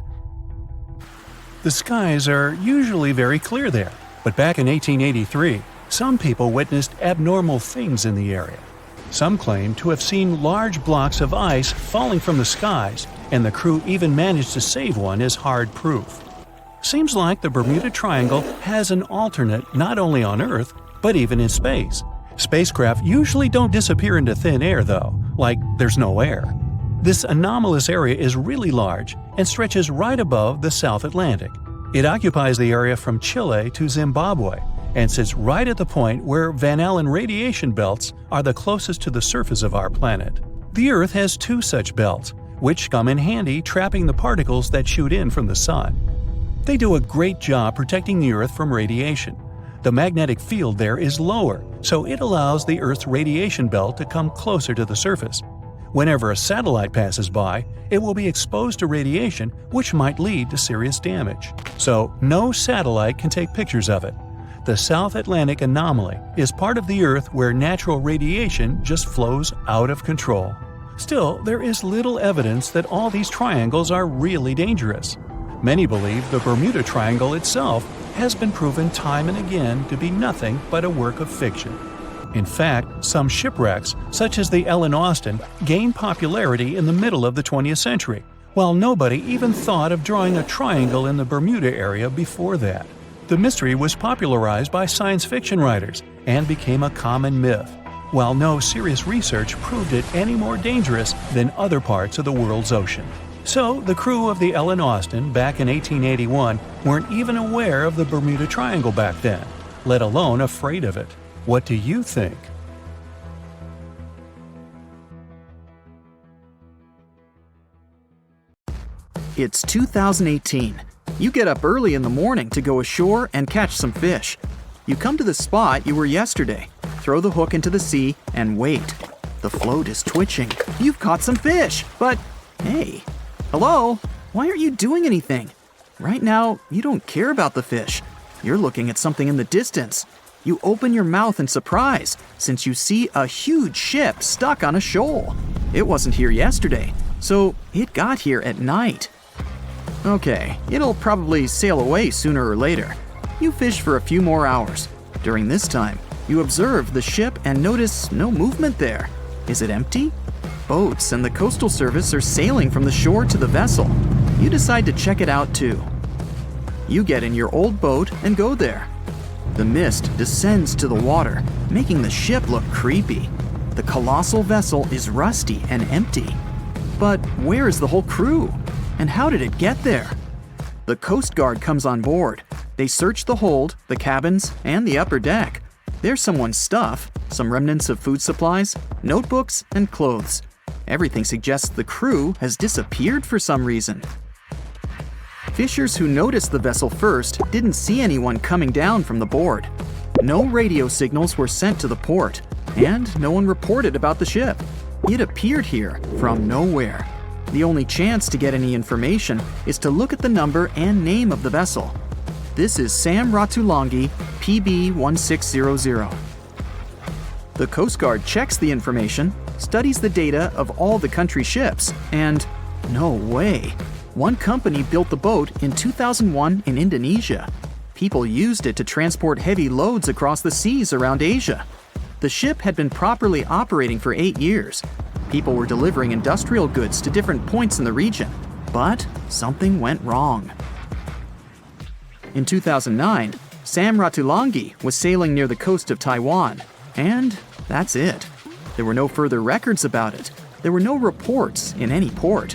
S1: The skies are usually very clear there, but back in 1883, some people witnessed abnormal things in the area. Some claim to have seen large blocks of ice falling from the skies, and the crew even managed to save one as hard proof. Seems like the Bermuda Triangle has an alternate not only on Earth, but even in space. Spacecraft usually don't disappear into thin air though, like there's no air. This anomalous area is really large and stretches right above the South Atlantic. It occupies the area from Chile to Zimbabwe and sits right at the point where Van Allen radiation belts are the closest to the surface of our planet. The Earth has two such belts, which come in handy trapping the particles that shoot in from the sun. They do a great job protecting the Earth from radiation. The magnetic field there is lower, so it allows the Earth's radiation belt to come closer to the surface. Whenever a satellite passes by, it will be exposed to radiation, which might lead to serious damage. So, no satellite can take pictures of it. The South Atlantic anomaly is part of the Earth where natural radiation just flows out of control. Still, there is little evidence that all these triangles are really dangerous. Many believe the Bermuda Triangle itself has been proven time and again to be nothing but a work of fiction. In fact, some shipwrecks, such as the Ellen Austin, gained popularity in the middle of the 20th century, while nobody even thought of drawing a triangle in the Bermuda area before that. The mystery was popularized by science fiction writers and became a common myth, while no serious research proved it any more dangerous than other parts of the world's ocean. So, the crew of the Ellen Austin back in 1881 weren't even aware of the Bermuda Triangle back then, let alone afraid of it. What do you think?
S2: It's 2018. You get up early in the morning to go ashore and catch some fish. You come to the spot you were yesterday, throw the hook into the sea, and wait. The float is twitching. You've caught some fish, but hey, hello? Why aren't you doing anything? Right now, you don't care about the fish. You're looking at something in the distance. You open your mouth in surprise, since you see a huge ship stuck on a shoal. It wasn't here yesterday, so it got here at night. Okay, it'll probably sail away sooner or later. You fish for a few more hours. During this time, you observe the ship and notice no movement there. Is it empty? Boats and the Coastal Service are sailing from the shore to the vessel. You decide to check it out too. You get in your old boat and go there. The mist descends to the water, making the ship look creepy. The colossal vessel is rusty and empty. But where is the whole crew? And how did it get there? The Coast Guard comes on board. They search the hold, the cabins, and the upper deck. There's someone's stuff, some remnants of food supplies, notebooks, and clothes. Everything suggests the crew has disappeared for some reason. Fishers who noticed the vessel first didn't see anyone coming down from the board. No radio signals were sent to the port, and no one reported about the ship. It appeared here from nowhere. The only chance to get any information is to look at the number and name of the vessel. This is Samratulangi PB1600. The Coast Guard checks the information, studies the data of all the country's ships, and no way. One company built the boat in 2001 in Indonesia. People used it to transport heavy loads across the seas around Asia. The ship had been properly operating for 8 years. People were delivering industrial goods to different points in the region, but something went wrong. In 2009, Samratulangi was sailing near the coast of Taiwan, and that's it. There were no further records about it. There were no reports in any port.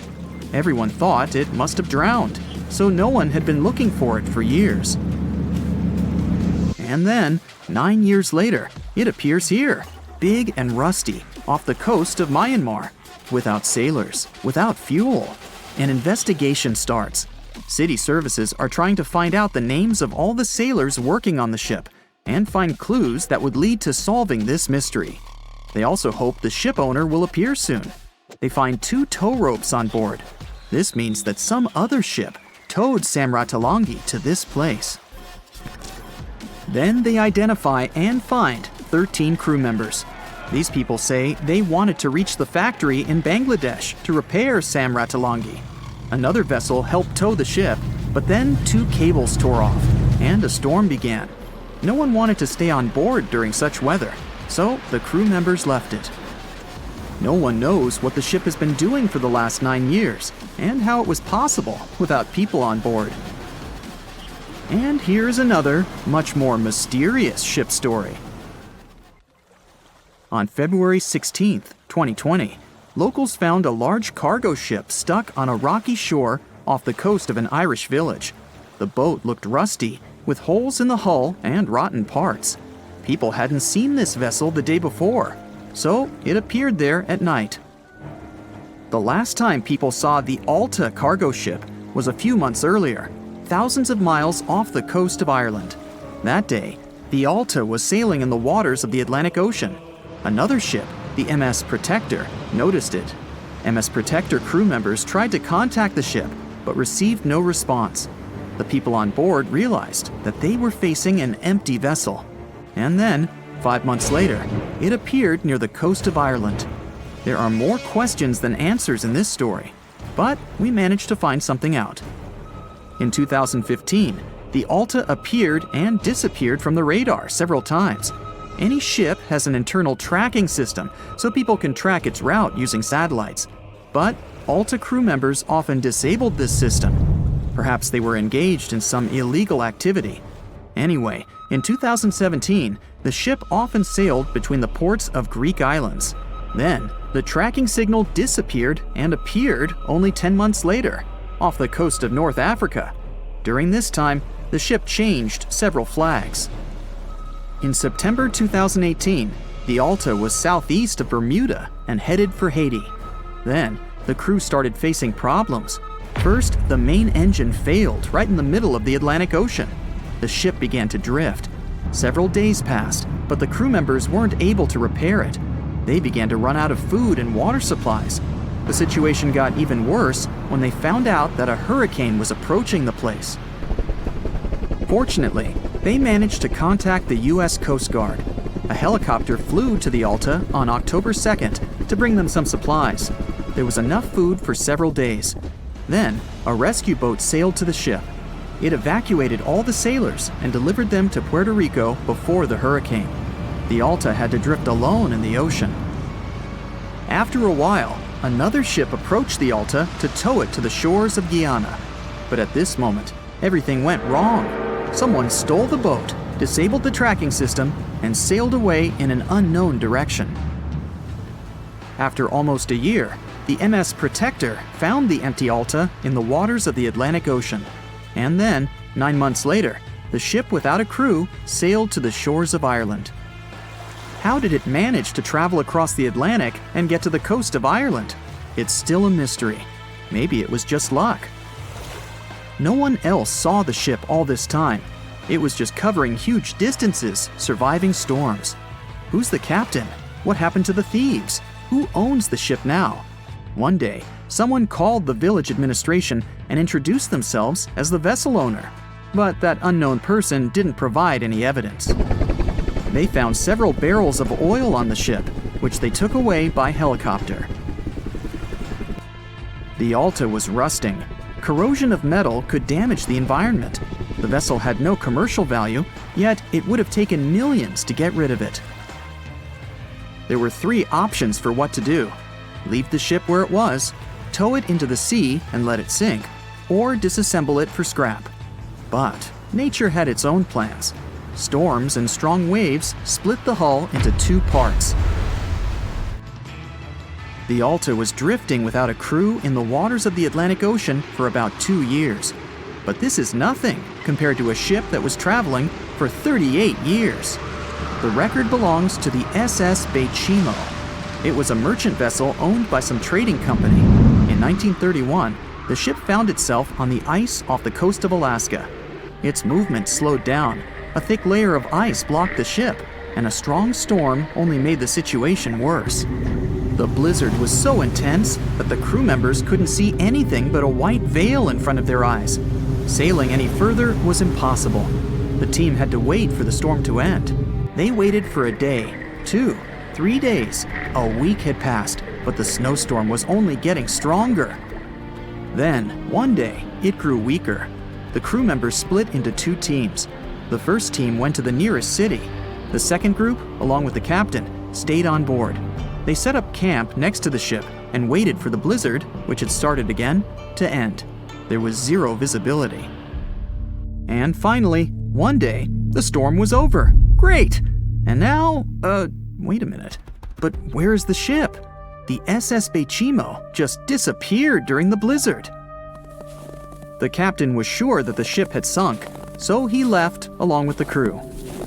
S2: Everyone thought it must have drowned, so no one had been looking for it for years. And then, 9 years later, it appears here, big and rusty, off the coast of Myanmar, without sailors, without fuel. An investigation starts. City services are trying to find out the names of all the sailors working on the ship and find clues that would lead to solving this mystery. They also hope the ship owner will appear soon. They find 2 tow ropes on board. This means that some other ship towed Samratulangi to this place. Then they identify and find 13 crew members. These people say they wanted to reach the factory in Bangladesh to repair Samratulangi. Another vessel helped tow the ship, but then 2 cables tore off, and a storm began. No one wanted to stay on board during such weather, so the crew members left it. No one knows what the ship has been doing for the last 9 years, and how it was possible without people on board. And here's another, much more mysterious ship story. On February 16, 2020, locals found a large cargo ship stuck on a rocky shore off the coast of an Irish village. The boat looked rusty, with holes in the hull and rotten parts. People hadn't seen this vessel the day before, so it appeared there at night. The last time people saw the Alta cargo ship was a few months earlier, thousands of miles off the coast of Ireland. That day, the Alta was sailing in the waters of the Atlantic Ocean. Another ship, the MS Protector, noticed it. MS Protector crew members tried to contact the ship, but received no response. The people on board realized that they were facing an empty vessel. And then, 5 months later, it appeared near the coast of Ireland. There are more questions than answers in this story, but we managed to find something out. In 2015, the Alta appeared and disappeared from the radar several times. Any ship has an internal tracking system, so people can track its route using satellites. But Alta crew members often disabled this system. Perhaps they were engaged in some illegal activity. Anyway, in 2017, the ship often sailed between the ports of Greek islands. Then, the tracking signal disappeared and appeared only 10 months later, off the coast of North Africa. During this time, the ship changed several flags. In September 2018, the Alta was southeast of Bermuda and headed for Haiti. Then, the crew started facing problems. First, the main engine failed right in the middle of the Atlantic Ocean. The ship began to drift. Several days passed, but the crew members weren't able to repair it. They began to run out of food and water supplies. The situation got even worse when they found out that a hurricane was approaching the place. Fortunately, they managed to contact the U.S. Coast Guard. A helicopter flew to the Alta on October 2nd to bring them some supplies. There was enough food for several days. Then, a rescue boat sailed to the ship. It evacuated all the sailors and delivered them to Puerto Rico before the hurricane. The Alta had to drift alone in the ocean. After a while, another ship approached the Alta to tow it to the shores of Guyana. But at this moment, everything went wrong. Someone stole the boat, disabled the tracking system, and sailed away in an unknown direction. After almost a year, the MS Protector found the empty Alta in the waters of the Atlantic Ocean. And then, 9 months later, the ship without a crew sailed to the shores of Ireland. How did it manage to travel across the Atlantic and get to the coast of Ireland? It's still a mystery. Maybe it was just luck. No one else saw the ship all this time. It was just covering huge distances, surviving storms. Who's the captain? What happened to the thieves? Who owns the ship now? One day, someone called the village administration and introduced themselves as the vessel owner. But that unknown person didn't provide any evidence. They found several barrels of oil on the ship, which they took away by helicopter. The Alta was rusting. Corrosion of metal could damage the environment. The vessel had no commercial value, yet it would have taken millions to get rid of it. There were 3 options for what to do: leave the ship where it was, tow it into the sea and let it sink, or disassemble it for scrap. But nature had its own plans. Storms and strong waves split the hull into 2 parts. The Alta was drifting without a crew in the waters of the Atlantic Ocean for about 2 years. But this is nothing compared to a ship that was traveling for 38 years. The record belongs to the SS Baychimo. It was a merchant vessel owned by some trading company. In 1931, the ship found itself on the ice off the coast of Alaska. Its movement slowed down. A thick layer of ice blocked the ship, and a strong storm only made the situation worse. The blizzard was so intense that the crew members couldn't see anything but a white veil in front of their eyes. Sailing any further was impossible. The team had to wait for the storm to end. They waited for a day, 2, 3 days. A week had passed, but the snowstorm was only getting stronger. Then, one day, it grew weaker. The crew members split into 2 teams. The first team went to the nearest city. The second group, along with the captain, stayed on board. They set up camp next to the ship and waited for the blizzard, which had started again, to end. There was 0 visibility. And finally, one day, the storm was over. Great! And now, wait a minute. But where is the ship? The SS Baychimo just disappeared during the blizzard. The captain was sure that the ship had sunk, so he left along with the crew.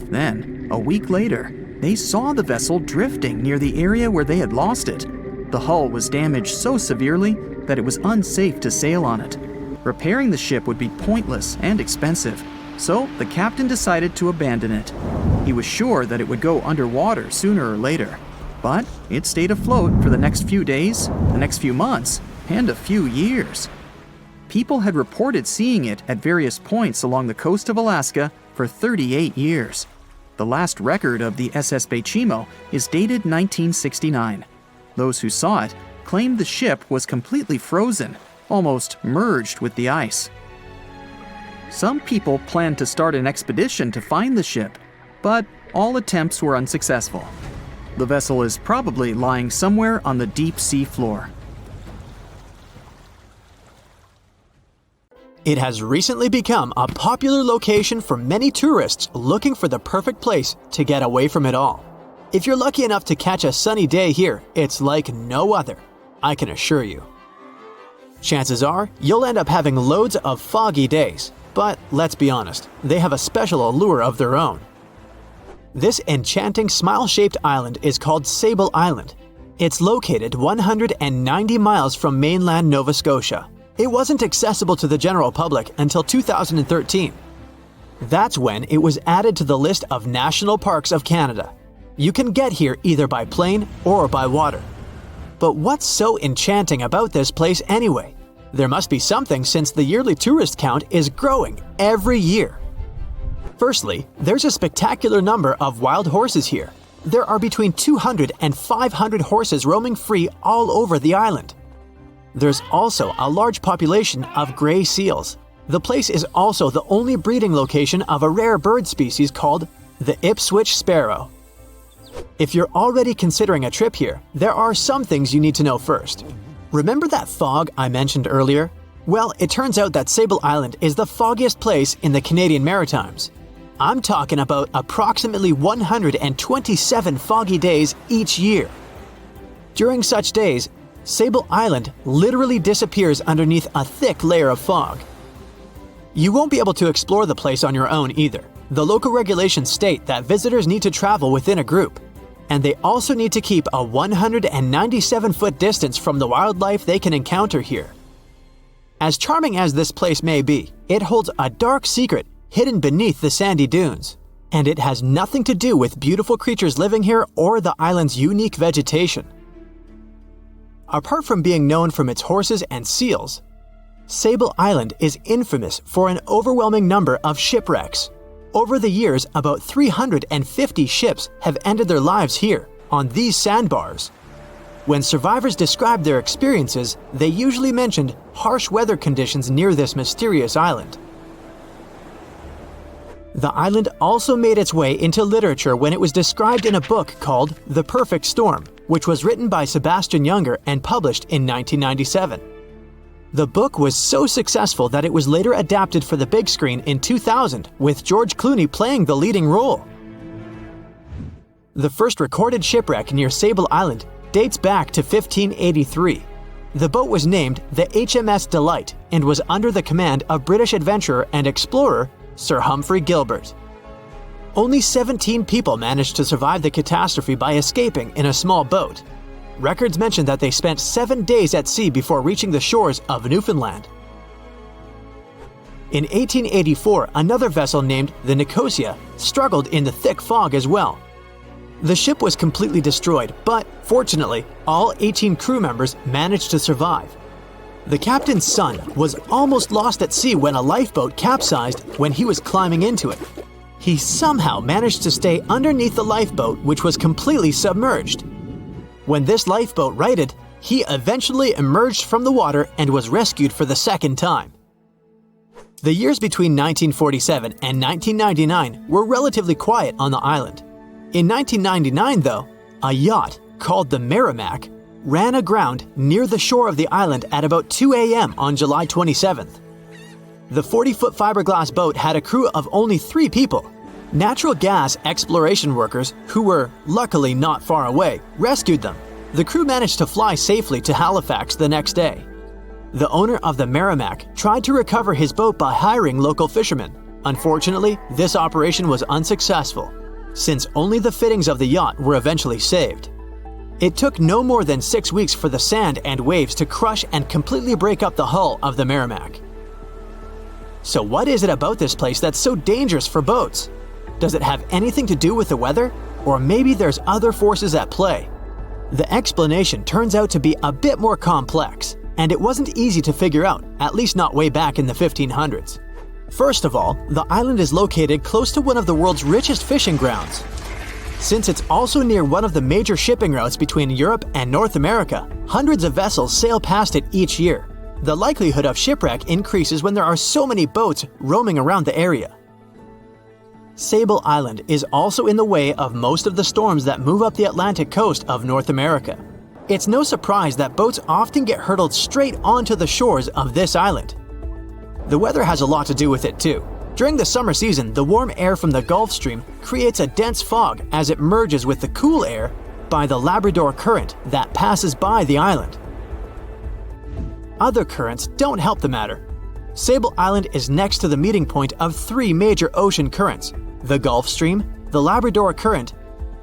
S2: Then, a week later, they saw the vessel drifting near the area where they had lost it. The hull was damaged so severely that it was unsafe to sail on it. Repairing the ship would be pointless and expensive, so the captain decided to abandon it. He was sure that it would go underwater sooner or later, but it stayed afloat for the next few days, the next few months, and a few years. People had reported seeing it at various points along the coast of Alaska for 38 years. The last record of the SS Baychimo is dated 1969. Those who saw it claimed the ship was completely frozen, almost merged with the ice. Some people planned to start an expedition to find the ship, but all attempts were unsuccessful. The vessel is probably lying somewhere on the deep sea floor.
S3: It has recently become a popular location for many tourists looking for the perfect place to get away from it all. If you're lucky enough to catch a sunny day here, it's like no other, I can assure you. Chances are, you'll end up having loads of foggy days, but let's be honest, they have a special allure of their own. This enchanting smile-shaped island is called Sable Island. It's located 190 miles from mainland Nova Scotia. It wasn't accessible to the general public until 2013. That's when it was added to the list of National Parks of Canada. You can get here either by plane or by water. But what's so enchanting about this place anyway? There must be something since the yearly tourist count is growing every year. Firstly, there's a spectacular number of wild horses here. There are between 200 and 500 horses roaming free all over the island. There's also a large population of gray seals. The place is also the only breeding location of a rare bird species called the Ipswich sparrow. If you're already considering a trip here, there are some things you need to know first. Remember that fog I mentioned earlier? Well, it turns out that Sable Island is the foggiest place in the Canadian Maritimes. I'm talking about approximately 127 foggy days each year. During such days, Sable Island literally disappears underneath a thick layer of fog. You won't be able to explore the place on your own either. The local regulations state that visitors need to travel within a group, and they also need to keep a 197-foot distance from the wildlife they can encounter here. As charming as this place may be,
S4: It holds a dark secret hidden beneath the sandy dunes, and it has nothing to do with beautiful creatures living here or the island's unique vegetation. Apart from being known from its horses and seals, Sable Island is infamous for an overwhelming number of shipwrecks. Over the years, about 350 ships have ended their lives here, on these sandbars. When survivors described their experiences, they usually mentioned harsh weather conditions near this mysterious island. The island also made its way into literature when it was described in a book called The Perfect Storm, which was written by Sebastian Junger and published in 1997. The book was so successful that it was later adapted for the big screen in 2000, with George Clooney playing the leading role. The first recorded shipwreck near Sable Island dates back to 1583. The boat was named the HMS Delight and was under the command of British adventurer and explorer Sir Humphrey Gilbert. Only 17 people managed to survive the catastrophe by escaping in a small boat. Records mention that they spent 7 days at sea before reaching the shores of Newfoundland. In 1884, another vessel named the Nicosia struggled in the thick fog as well. The ship was completely destroyed, but fortunately, all 18 crew members managed to survive. The captain's son was almost lost at sea when a lifeboat capsized when he was climbing into it. He somehow managed to stay underneath the lifeboat, which was completely submerged. When this lifeboat righted, he eventually emerged from the water and was rescued for the second time. The years between 1947 and 1999 were relatively quiet on the island. In 1999, though, a yacht called the Merrimack ran aground near the shore of the island at about 2 a.m. on July 27th. The 40-foot fiberglass boat had a crew of only 3 people. Natural gas exploration workers, who were luckily not far away, rescued them. The crew managed to fly safely to Halifax the next day. The owner of the Merrimack tried to recover his boat by hiring local fishermen. Unfortunately, this operation was unsuccessful, since only the fittings of the yacht were eventually saved. It took no more than 6 weeks for the sand and waves to crush and completely break up the hull of the Merrimack. So what is it about this place that's so dangerous for boats? Does it have anything to do with the weather? Or maybe there's other forces at play? The explanation turns out to be a bit more complex, and it wasn't easy to figure out, at least not way back in the 1500s. First of all, the island is located close to one of the world's richest fishing grounds. Since it's also near one of the major shipping routes between Europe and North America, hundreds of vessels sail past it each year. The likelihood of shipwreck increases when there are so many boats roaming around the area. Sable Island is also in the way of most of the storms that move up the Atlantic coast of North America. It's no surprise that boats often get hurtled straight onto the shores of this island. The weather has a lot to do with it too. During the summer season, the warm air from the Gulf Stream creates a dense fog as it merges with the cool air by the Labrador Current that passes by the island. Other currents don't help the matter. Sable Island is next to the meeting point of 3 major ocean currents: the Gulf Stream, the Labrador Current,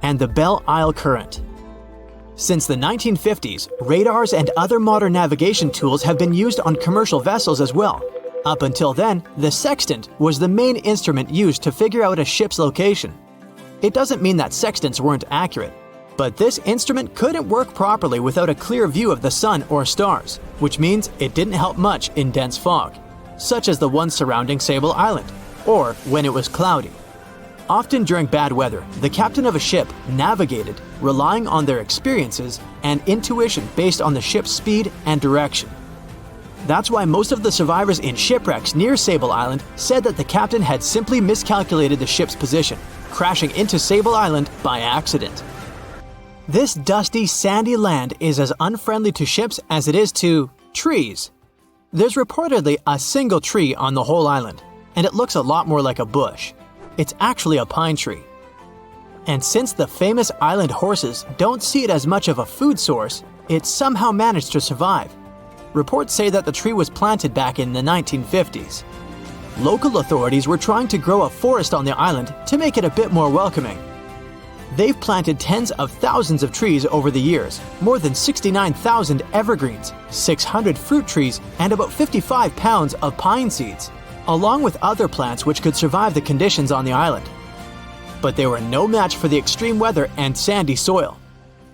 S4: and the Belle Isle Current. Since the 1950s, radars and other modern navigation tools have been used on commercial vessels as well. Up until then, the sextant was the main instrument used to figure out a ship's location. It doesn't mean that sextants weren't accurate, but this instrument couldn't work properly without a clear view of the sun or stars, which means it didn't help much in dense fog, such as the one surrounding Sable Island, or when it was cloudy. Often during bad weather, the captain of a ship navigated, relying on their experiences and intuition based on the ship's speed and direction. That's why most of the survivors in shipwrecks near Sable Island said that the captain had simply miscalculated the ship's position, crashing into Sable Island by accident. This dusty, sandy land is as unfriendly to ships as it is to trees. There's reportedly a single tree on the whole island, and it looks a lot more like a bush. It's actually a pine tree. And since the famous island horses don't see it as much of a food source, it somehow managed to survive. Reports say that the tree was planted back in the 1950s. Local authorities were trying to grow a forest on the island to make it a bit more welcoming. They've planted tens of thousands of trees over the years, more than 69,000 evergreens, 600 fruit trees, and about 55 pounds of pine seeds. along with other plants which could survive the conditions on the island. But they were no match for the extreme weather and sandy soil.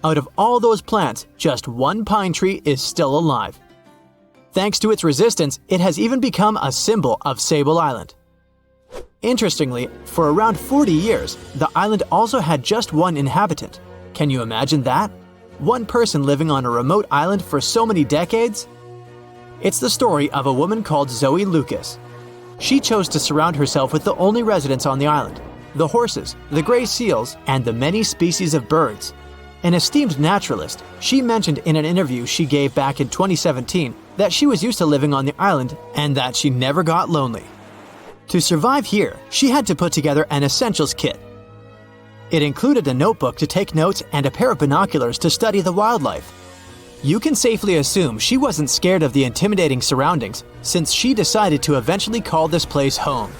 S4: Out of all those plants, just one pine tree is still alive. Thanks to its resistance, it has even become a symbol of Sable Island. Interestingly, for around 40 years, the island also had just one inhabitant. Can you imagine that? One person living on a remote island for so many decades? It's the story of a woman called Zoe Lucas. She chose to surround herself with the only residents on the island: the horses, the gray seals, and the many species of birds. An esteemed naturalist, she mentioned in an interview she gave back in 2017 that she was used to living on the island and that she never got lonely. To survive here, she had to put together an essentials kit. It included a notebook to take notes and a pair of binoculars to study the wildlife. You can safely assume she wasn't scared of the intimidating surroundings, since she decided to eventually call this place home.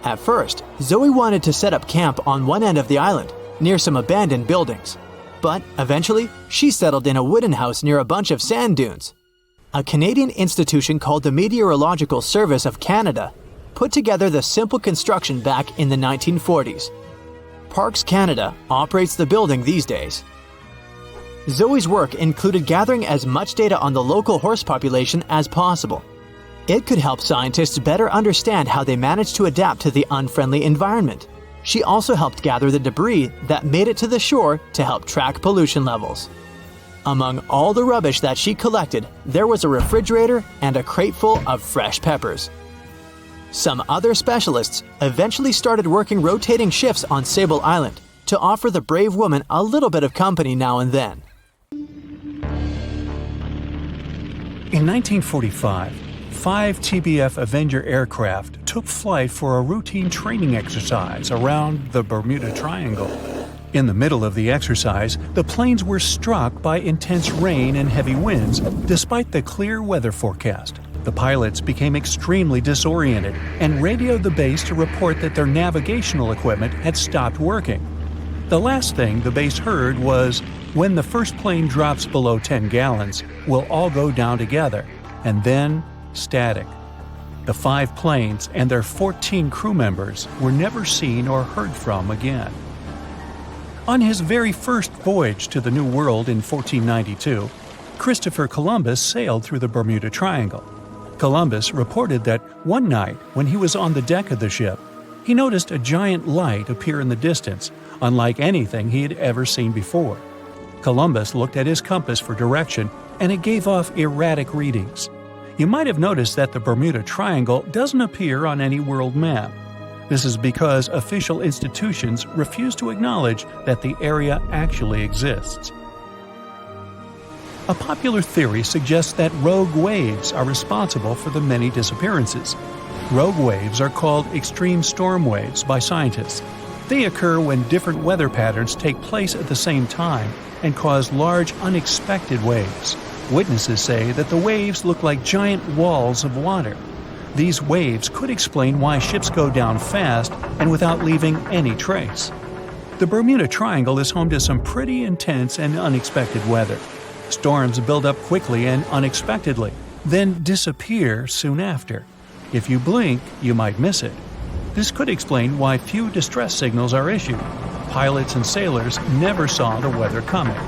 S4: At first, Zoe wanted to set up camp on one end of the island, near some abandoned buildings. But eventually, she settled in a wooden house near a bunch of sand dunes. A Canadian institution called the Meteorological Service of Canada put together the simple construction back in the 1940s. Parks Canada operates the building these days. Zoe's work included gathering as much data on the local horse population as possible. It could help scientists better understand how they managed to adapt to the unfriendly environment. She also helped gather the debris that made it to the shore to help track pollution levels. Among all the rubbish that she collected, there was a refrigerator and a crate full of fresh peppers. Some other specialists eventually started working rotating shifts on Sable Island to offer the brave woman a little bit of company now and then.
S1: In 1945, 5 TBF Avenger aircraft took flight for a routine training exercise around the Bermuda Triangle. In the middle of the exercise, the planes were struck by intense rain and heavy winds, despite the clear weather forecast. The pilots became extremely disoriented and radioed the base to report that their navigational equipment had stopped working. The last thing the base heard was, "When the first plane drops below 10 gallons, we'll all go down together," and then static. The 5 planes and their 14 crew members were never seen or heard from again. On his very first voyage to the New World in 1492, Christopher Columbus sailed through the Bermuda Triangle. Columbus reported that one night when he was on the deck of the ship, he noticed a giant light appear in the distance, unlike anything he had ever seen before. Columbus looked at his compass for direction, and it gave off erratic readings. You might have noticed that the Bermuda Triangle doesn't appear on any world map. This is because official institutions refuse to acknowledge that the area actually exists. A popular theory suggests that rogue waves are responsible for the many disappearances. Rogue waves are called extreme storm waves by scientists. They occur when different weather patterns take place at the same time and cause large, unexpected waves. Witnesses say that the waves look like giant walls of water. These waves could explain why ships go down fast and without leaving any trace. The Bermuda Triangle is home to some pretty intense and unexpected weather. Storms build up quickly and unexpectedly, then disappear soon after. If you blink, you might miss it. This could explain why few distress signals are issued. Pilots and sailors never saw the weather coming.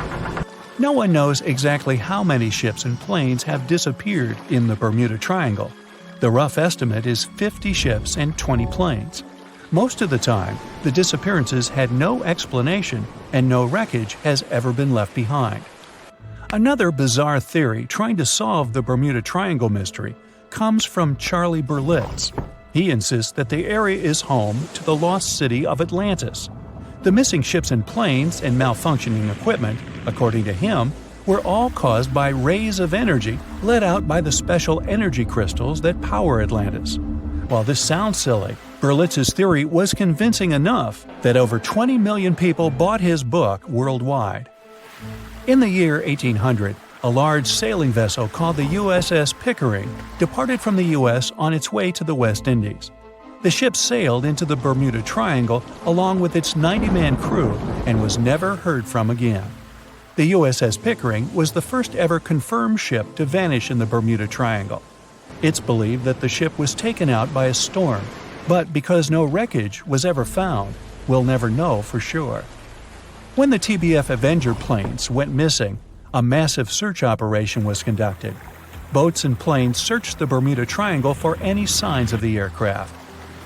S1: No one knows exactly how many ships and planes have disappeared in the Bermuda Triangle. The rough estimate is 50 ships and 20 planes. Most of the time, the disappearances had no explanation and no wreckage has ever been left behind. Another bizarre theory trying to solve the Bermuda Triangle mystery comes from Charlie Berlitz. He insists that the area is home to the lost city of Atlantis. The missing ships and planes and malfunctioning equipment, according to him, were all caused by rays of energy let out by the special energy crystals that power Atlantis. While this sounds silly, Berlitz's theory was convincing enough that over 20 million people bought his book worldwide. In the year 1800, a large sailing vessel called the USS Pickering departed from the U.S. on its way to the West Indies. The ship sailed into the Bermuda Triangle along with its 90-man crew and was never heard from again. The USS Pickering was the first ever confirmed ship to vanish in the Bermuda Triangle. It's believed that the ship was taken out by a storm, but because no wreckage was ever found, we'll never know for sure. When the TBF Avenger planes went missing, a massive search operation was conducted. Boats and planes searched the Bermuda Triangle for any signs of the aircraft.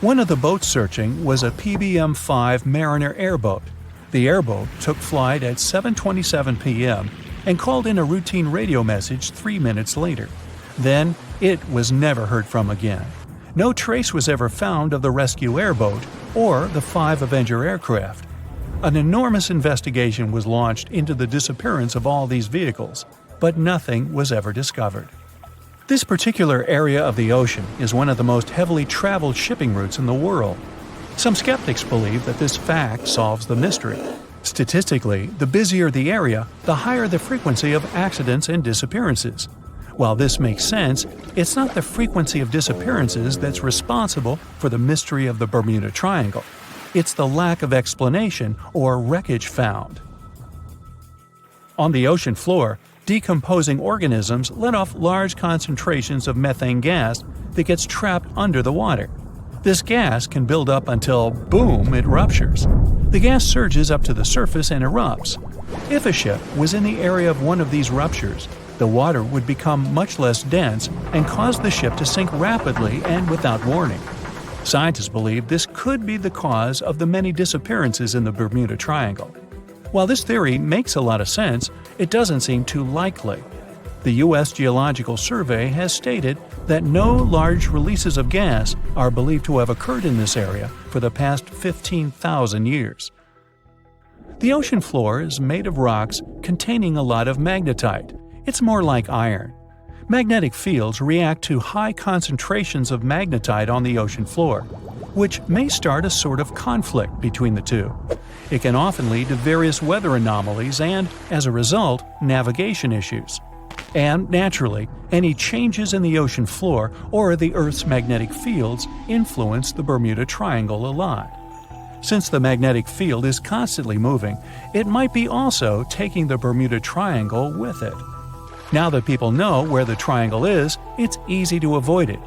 S1: One of the boats searching was a PBM-5 Mariner airboat. The airboat took flight at 7:27 p.m. and called in a routine radio message 3 minutes later. Then, it was never heard from again. No trace was ever found of the rescue airboat or the 5 Avenger aircraft. An enormous investigation was launched into the disappearance of all these vehicles, but nothing was ever discovered. This particular area of the ocean is one of the most heavily traveled shipping routes in the world. Some skeptics believe that this fact solves the mystery. Statistically, the busier the area, the higher the frequency of accidents and disappearances. While this makes sense, it's not the frequency of disappearances that's responsible for the mystery of the Bermuda Triangle. It's the lack of explanation or wreckage found. On the ocean floor, decomposing organisms let off large concentrations of methane gas that gets trapped under the water. This gas can build up until, boom, it ruptures. The gas surges up to the surface and erupts. If a ship was in the area of one of these ruptures, the water would become much less dense and cause the ship to sink rapidly and without warning. Scientists believe this could be the cause of the many disappearances in the Bermuda Triangle. While this theory makes a lot of sense, it doesn't seem too likely. The U.S. Geological Survey has stated that no large releases of gas are believed to have occurred in this area for the past 15,000 years. The ocean floor is made of rocks containing a lot of magnetite. It's more like iron. Magnetic fields react to high concentrations of magnetite on the ocean floor, which may start a sort of conflict between the two. It can often lead to various weather anomalies and, as a result, navigation issues. And, naturally, any changes in the ocean floor or the Earth's magnetic fields influence the Bermuda Triangle a lot. Since the magnetic field is constantly moving, it might be also taking the Bermuda Triangle with it. Now that people know where the triangle is, it's easy to avoid it.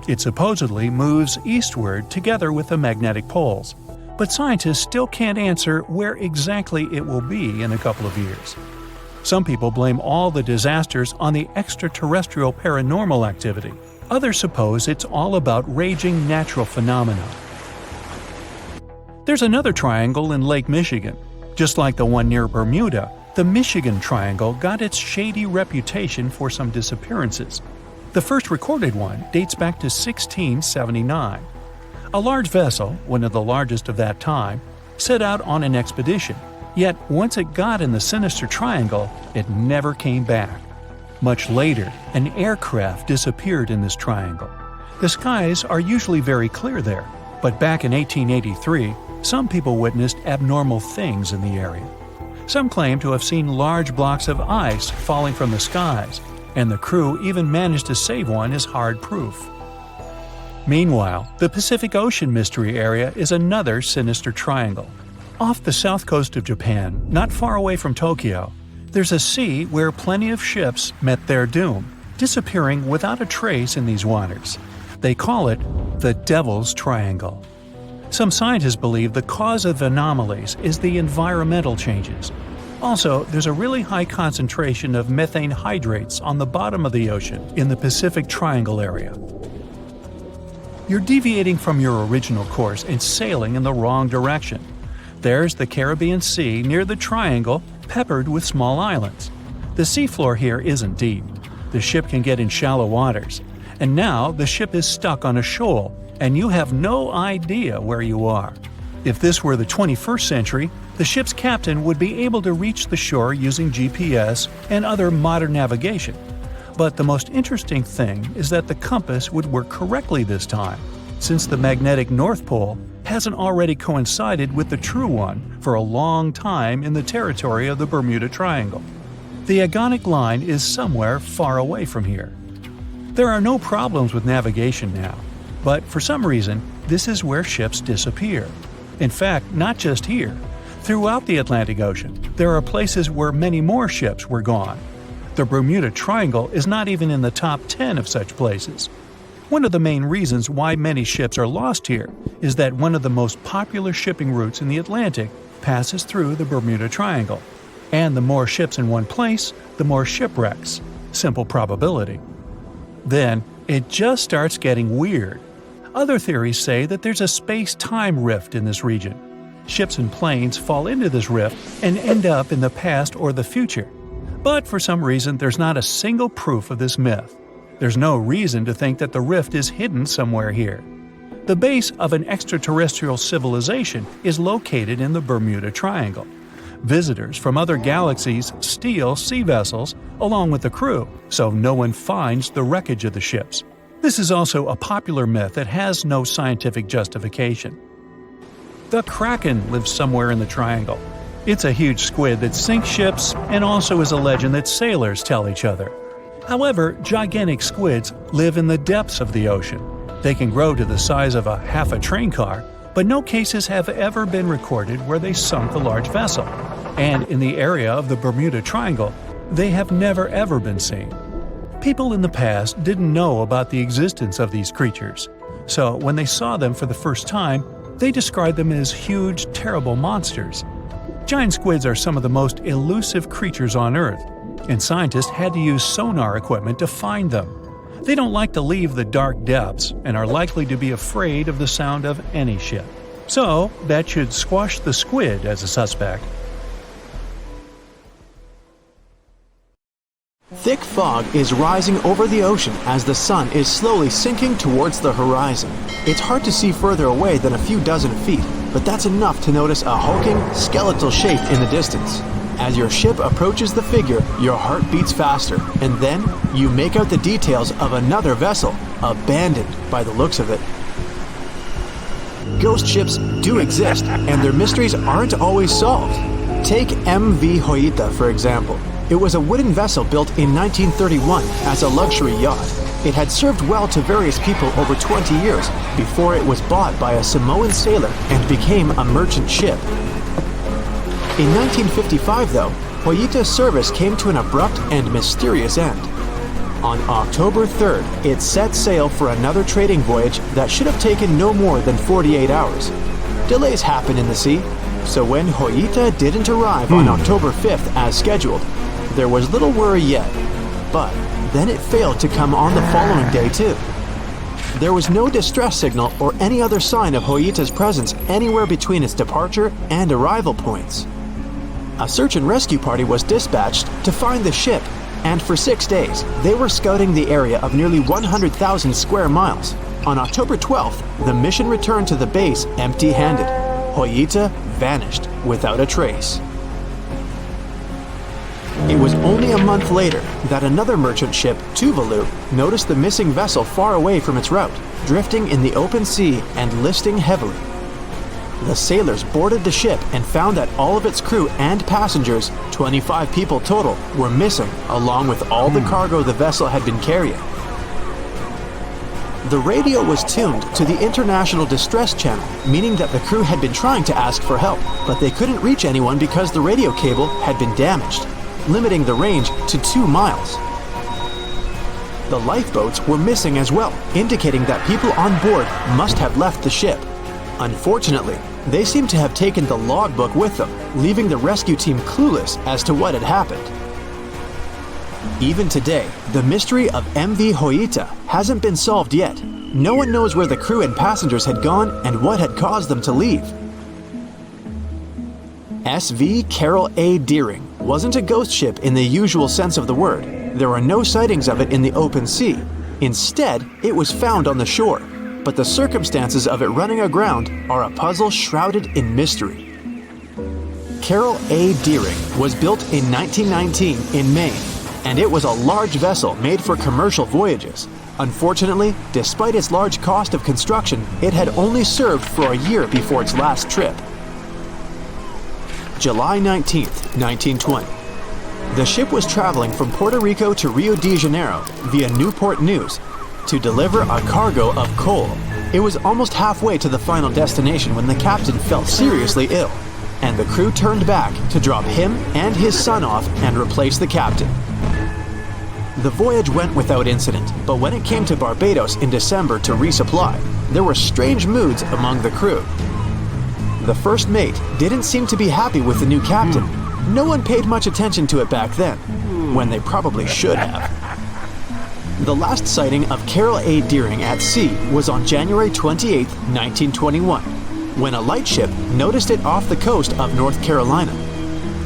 S1: It supposedly moves eastward together with the magnetic poles, but scientists still can't answer where exactly it will be in a couple of years. Some people blame all the disasters on the extraterrestrial paranormal activity. Others suppose it's all about raging natural phenomena. There's another triangle in Lake Michigan. Just like the one near Bermuda, the Michigan Triangle got its shady reputation for some disappearances. The first recorded one dates back to 1679. A large vessel, one of the largest of that time, set out on an expedition. Yet once it got in the sinister triangle, it never came back. Much later, an aircraft disappeared in this triangle. The skies are usually very clear there, but back in 1883, some people witnessed abnormal things in the area. Some claim to have seen large blocks of ice falling from the skies, and the crew even managed to save one as hard proof. Meanwhile, the Pacific Ocean Mystery Area is another sinister triangle. Off the south coast of Japan, not far away from Tokyo, there's a sea where plenty of ships met their doom, disappearing without a trace in these waters. They call it the Devil's Triangle. Some scientists believe the cause of anomalies is the environmental changes. Also, there's a really high concentration of methane hydrates on the bottom of the ocean in the Pacific Triangle area. You're deviating from your original course and sailing in the wrong direction. There's the Caribbean Sea near the triangle, peppered with small islands. The seafloor here isn't deep. The ship can get in shallow waters. And now the ship is stuck on a shoal, and you have no idea where you are. If this were the 21st century, the ship's captain would be able to reach the shore using GPS and other modern navigation. But the most interesting thing is that the compass would work correctly this time, since the magnetic North Pole hasn't already coincided with the true one for a long time in the territory of the Bermuda Triangle. The agonic line is somewhere far away from here. There are no problems with navigation now, but for some reason, this is where ships disappear. In fact, not just here. Throughout the Atlantic Ocean, there are places where many more ships were gone. The Bermuda Triangle is not even in the top 10 of such places. One of the main reasons why many ships are lost here is that one of the most popular shipping routes in the Atlantic passes through the Bermuda Triangle. And the more ships in one place, the more shipwrecks. Simple probability. Then, it just starts getting weird. Other theories say that there's a space-time rift in this region. Ships and planes fall into this rift and end up in the past or the future. But for some reason, there's not a single proof of this myth. There's no reason to think that the rift is hidden somewhere here. The base of an extraterrestrial civilization is located in the Bermuda Triangle. Visitors from other galaxies steal sea vessels along with the crew, so no one finds the wreckage of the ships. This is also a popular myth that has no scientific justification. The Kraken lives somewhere in the triangle. It's a huge squid that sinks ships and also is a legend that sailors tell each other. However, gigantic squids live in the depths of the ocean. They can grow to the size of half a train car, but no cases have ever been recorded where they sunk a large vessel. And in the area of the Bermuda Triangle, they have never ever been seen. People in the past didn't know about the existence of these creatures, so when they saw them for the first time, they described them as huge, terrible monsters. Giant squids are some of the most elusive creatures on Earth, and scientists had to use sonar equipment to find them. They don't like to leave the dark depths and are likely to be afraid of the sound of any ship. So, that should squash the squid as a suspect.
S3: Thick fog is rising over the ocean as the sun is slowly sinking towards the horizon. It's hard to see further away than a few dozen feet, but that's enough to notice a hulking, skeletal shape in the distance. As your ship approaches the figure, your heart beats faster, and then you make out the details of another vessel, abandoned by the looks of it. Ghost ships do exist, and their mysteries aren't always solved. Take MV Joyita, for example. It was a wooden vessel built in 1931 as a luxury yacht. It had served well to various people over 20 years before it was bought by a Samoan sailor and became a merchant ship. In 1955, though, Joyita's service came to an abrupt and mysterious end. On October 3rd, it set sail for another trading voyage that should have taken no more than 48 hours. Delays happen in the sea, so when Joyita didn't arrive on October 5th as scheduled, there was little worry yet. But then it failed to come on the following day too. There was no distress signal or any other sign of Joyita's presence anywhere between its departure and arrival points. A search and rescue party was dispatched to find the ship, and for 6 days, they were scouting the area of nearly 100,000 square miles. On October 12th, the mission returned to the base empty-handed. Joyita vanished without a trace. It was only a month later that another merchant ship, Tuvalu, noticed the missing vessel far away from its route, drifting in the open sea and listing heavily. The sailors boarded the ship and found that all of its crew and passengers, 25 people total, were missing, along with all the cargo the vessel had been carrying. The radio was tuned to the International Distress Channel, meaning that the crew had been trying to ask for help, but they couldn't reach anyone because the radio cable had been damaged, limiting the range to 2 miles. The lifeboats were missing as well, indicating that people on board must have left the ship. Unfortunately, they seem to have taken the logbook with them, leaving the rescue team clueless as to what had happened. Even today, the mystery of MV Joyita hasn't been solved yet. No one knows where the crew and passengers had gone and what had caused them to leave. SV Carroll A wasn't a ghost ship in the usual sense of the word. There were no sightings of it in the open sea. Instead, it was found on the shore, but the circumstances of it running aground are a puzzle shrouded in mystery. Carroll A was built in 1919 in Maine, and it was a large vessel made for commercial voyages. Unfortunately, despite its large cost of construction, it had only served for a year before its last trip. July 19, 1920. The ship was traveling from Puerto Rico to Rio de Janeiro via Newport News to deliver a cargo of coal. It was almost halfway to the final destination when the captain fell seriously ill, and the crew turned back to drop him and his son off and replace the captain. The voyage went without incident, but when it came to Barbados in December to resupply, there were strange moods among the crew. The first mate didn't seem to be happy with the new captain. No one paid much attention to it back then, when they probably should have. The last sighting of Carroll A. Deering at sea was on January 28, 1921, when a lightship noticed it off the coast of North Carolina.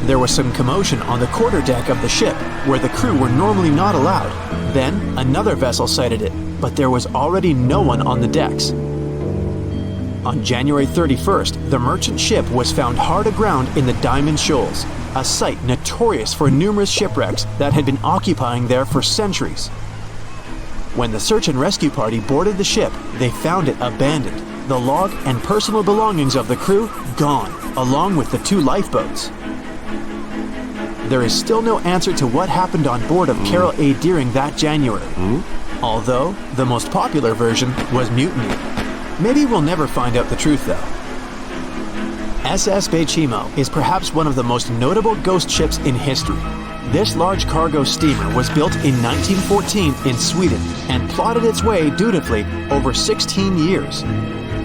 S3: There was some commotion on the quarterdeck of the ship, where the crew were normally not allowed. Then, another vessel sighted it, but there was already no one on the decks. On January 31st, the merchant ship was found hard aground in the Diamond Shoals, a site notorious for numerous shipwrecks that had been occupying there for centuries. When the search and rescue party boarded the ship, they found it abandoned, the log and personal belongings of the crew gone, along with the 2 lifeboats. There is still no answer to what happened on board of Carroll A. Deering that January, although the most popular version was mutiny. Maybe we'll never find out the truth though. SS Baychimo is perhaps one of the most notable ghost ships in history. This large cargo steamer was built in 1914 in Sweden and plodded its way dutifully over 16 years,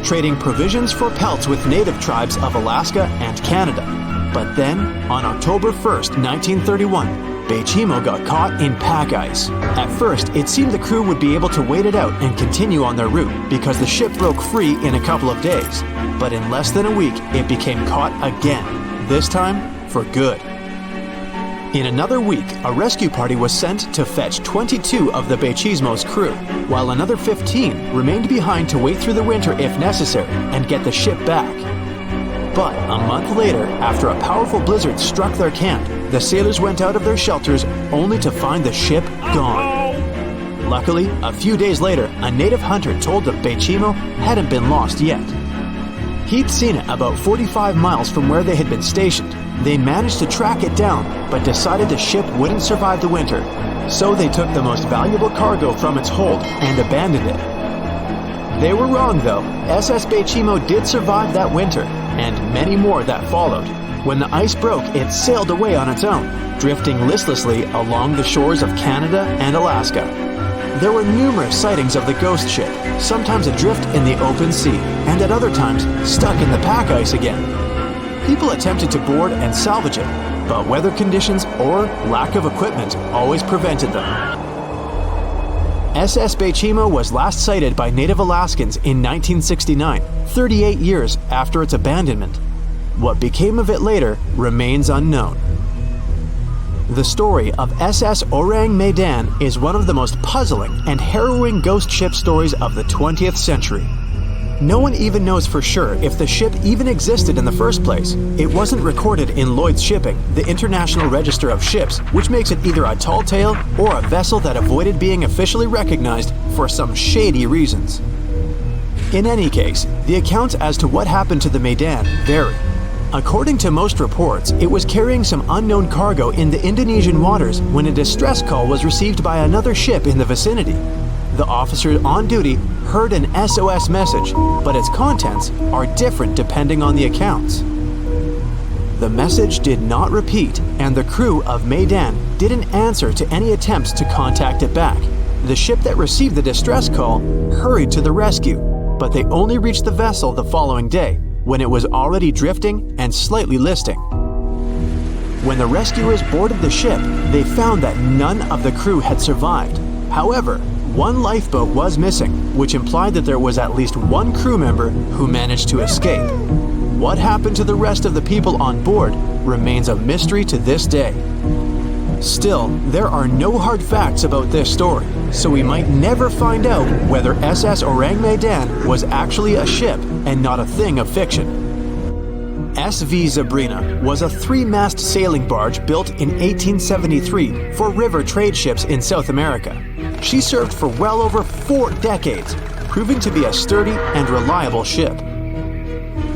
S3: trading provisions for pelts with native tribes of Alaska and Canada. But then, on October 1st, 1931, Baychimo got caught in pack ice. At first, it seemed the crew would be able to wait it out and continue on their route because the ship broke free in a couple of days. But in less than a week, it became caught again, this time for good. In another week, a rescue party was sent to fetch 22 of the Baychimo's crew, while another 15 remained behind to wait through the winter if necessary and get the ship back. But a month later, after a powerful blizzard struck their camp, the sailors went out of their shelters only to find the ship gone. Luckily, a few days later, a native hunter told that Baychimo hadn't been lost yet. He'd seen it about 45 miles from where they had been stationed. They managed to track it down, but decided the ship wouldn't survive the winter, so they took the most valuable cargo from its hold and abandoned it. They were wrong though. SS Baychimo did survive that winter, and many more that followed. When the ice broke, it sailed away on its own, drifting listlessly along the shores of Canada and Alaska. There were numerous sightings of the ghost ship, sometimes adrift in the open sea, and at other times stuck in the pack ice again. People attempted to board and salvage it, but weather conditions or lack of equipment always prevented them. SS Baychimo was last sighted by native Alaskans in 1969, 38 years after its abandonment. What became of it later remains unknown. The story of SS Ourang Medan is one of the most puzzling and harrowing ghost ship stories of the 20th century. No one even knows for sure if the ship even existed in the first place. It wasn't recorded in Lloyd's Shipping, the International Register of Ships, which makes it either a tall tale or a vessel that avoided being officially recognized for some shady reasons. In any case, the accounts as to what happened to the Medan vary. According to most reports, it was carrying some unknown cargo in the Indonesian waters when a distress call was received by another ship in the vicinity. The officer on duty heard an SOS message, but its contents are different depending on the accounts. The message did not repeat, and the crew of Medan didn't answer to any attempts to contact it back. The ship that received the distress call hurried to the rescue, but they only reached the vessel the following day, when it was already drifting and slightly listing. When the rescuers boarded the ship, they found that none of the crew had survived. However, one lifeboat was missing, which implied that there was at least one crew member who managed to escape. What happened to the rest of the people on board remains a mystery to this day. Still, there are no hard facts about this story, so we might never find out whether SS Ourang Medan was actually a ship and not a thing of fiction. SV Zabrina was a 3-mast sailing barge built in 1873 for river trade ships in South America. She served for well over 4 decades, proving to be a sturdy and reliable ship.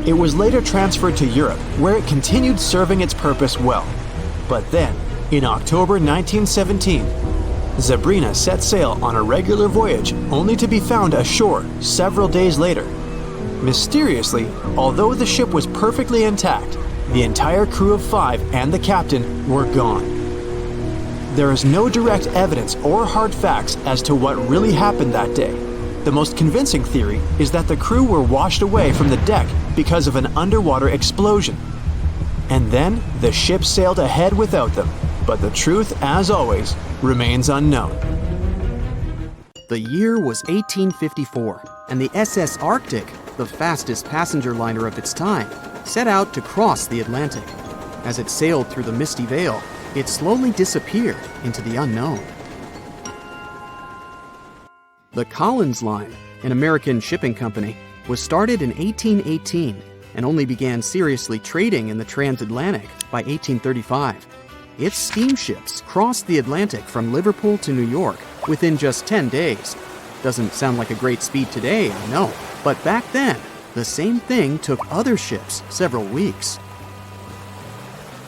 S3: It was later transferred to Europe, where it continued serving its purpose well. But then, in October 1917, Zabrina set sail on a regular voyage only to be found ashore several days later. Mysteriously, although the ship was perfectly intact, the entire crew of 5 and the captain were gone. there is no direct evidence or hard facts as to what really happened that day. The most convincing theory is that the crew were washed away from the deck because of an underwater explosion. And then the ship sailed ahead without them. But the truth, as always, remains unknown.
S2: The year was 1854, and the SS Arctic, the fastest passenger liner of its time, set out to cross the Atlantic. As it sailed through the misty veil, it slowly disappeared into the unknown. The Collins Line, an American shipping company, was started in 1818 and only began seriously trading in the transatlantic by 1835. Its steamships crossed the Atlantic from Liverpool to New York within just 10 days. Doesn't sound like a great speed today, I know, but back then, the same thing took other ships several weeks.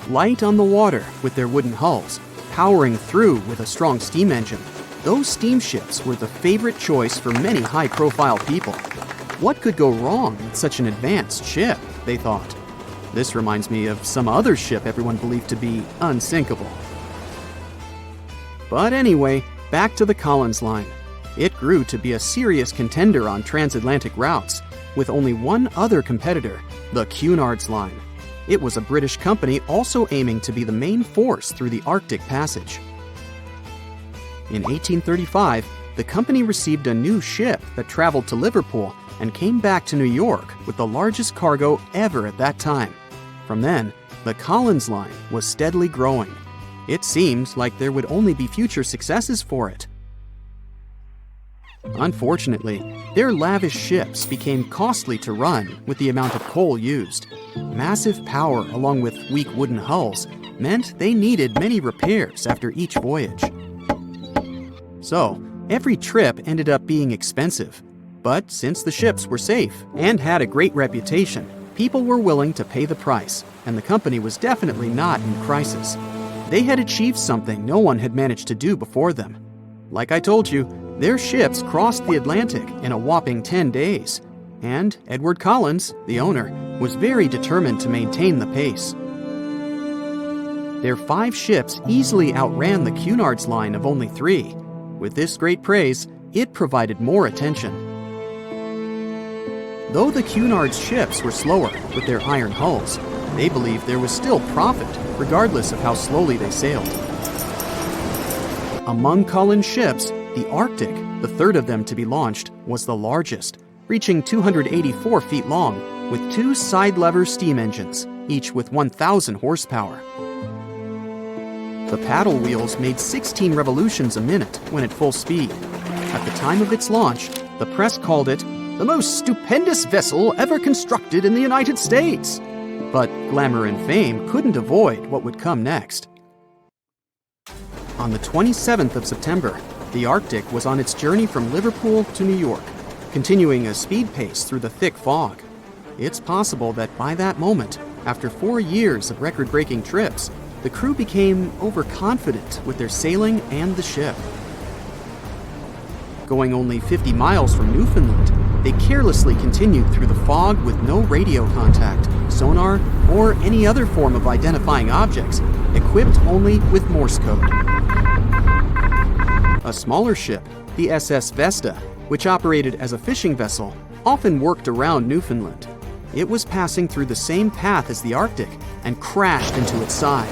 S2: Light on the water with their wooden hulls, powering through with a strong steam engine, those steamships were the favorite choice for many high-profile people. What could go wrong with such an advanced ship, they thought. This reminds me of some other ship everyone believed to be unsinkable. But anyway, back to the Collins Line. It grew to be a serious contender on transatlantic routes, with only one other competitor, the Cunard's Line. It was a British company also aiming to be the main force through the Arctic Passage. In 1835, the company received a new ship that traveled to Liverpool and came back to New York with the largest cargo ever at that time. From then, the Collins Line was steadily growing. It seemed like there would only be future successes for it. Unfortunately, their lavish ships became costly to run with the amount of coal used. Massive power along with weak wooden hulls meant they needed many repairs after each voyage. So, every trip ended up being expensive. But since the ships were safe and had a great reputation, people were willing to pay the price, and the company was definitely not in crisis. They had achieved something no one had managed to do before them. Like I told you, their ships crossed the Atlantic in a whopping 10 days, and Edward Collins, the owner, was very determined to maintain the pace. Their 5 ships easily outran the Cunard's Line of only 3. With this great praise, it provided more attention. Though the Cunard's ships were slower with their iron hulls, they believed there was still profit, regardless of how slowly they sailed. Among Collins' ships, the Arctic, the third of them to be launched, was the largest, reaching 284 feet long, with 2 side-lever steam engines, each with 1,000 horsepower. The paddle wheels made 16 revolutions a minute when at full speed. At the time of its launch, the press called it the most stupendous vessel ever constructed in the United States. But glamour and fame couldn't avoid what would come next. On the 27th of September, the Arctic was on its journey from Liverpool to New York, continuing a speed pace through the thick fog. It's possible that by that moment, after 4 years of record-breaking trips, the crew became overconfident with their sailing and the ship. Going only 50 miles from Newfoundland, they carelessly continued through the fog with no radio contact, sonar, or any other form of identifying objects, equipped only with Morse code. A smaller ship, the SS Vesta, which operated as a fishing vessel, often worked around Newfoundland. It was passing through the same path as the Arctic and crashed into its side.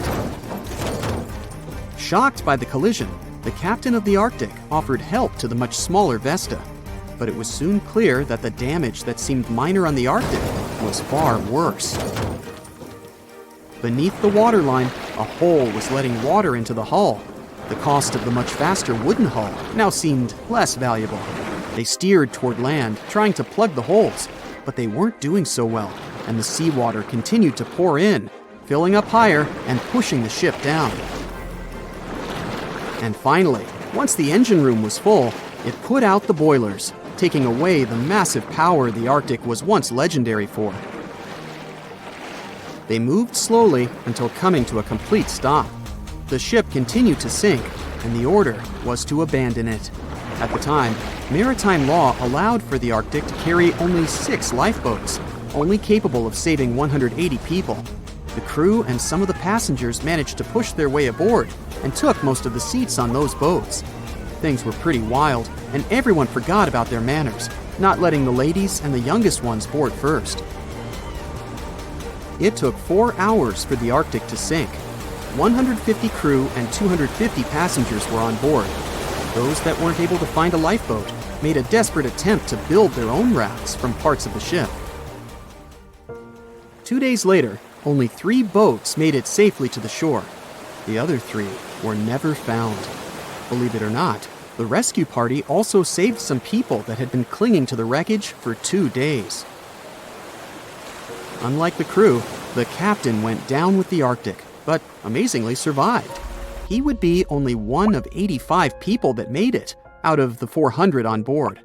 S2: Shocked by the collision, the captain of the Arctic offered help to the much smaller Vesta, but it was soon clear that the damage that seemed minor on the Arctic was far worse. Beneath the waterline, a hole was letting water into the hull. The cost of the much faster wooden hull now seemed less valuable. They steered toward land, trying to plug the holes, but they weren't doing so well, and the seawater continued to pour in, filling up higher and pushing the ship down. And finally, once the engine room was full, it put out the boilers, taking away the massive power the Arctic was once legendary for. They moved slowly until coming to a complete stop. The ship continued to sink, and the order was to abandon it. At the time, maritime law allowed for the Arctic to carry only 6 lifeboats, only capable of saving 180 people. The crew and some of the passengers managed to push their way aboard and took most of the seats on those boats. Things were pretty wild, and everyone forgot about their manners, not letting the ladies and the youngest ones board first. It took 4 hours for the Arctic to sink. 150 crew and 250 passengers were on board. Those that weren't able to find a lifeboat made a desperate attempt to build their own rafts from parts of the ship. 2 days later, only 3 boats made it safely to the shore. The other 3 were never found. Believe it or not, the rescue party also saved some people that had been clinging to the wreckage for 2 days. Unlike the crew, the captain went down with the Arctic, but amazingly survived. He would be only one of 85 people that made it out of the 400 on board.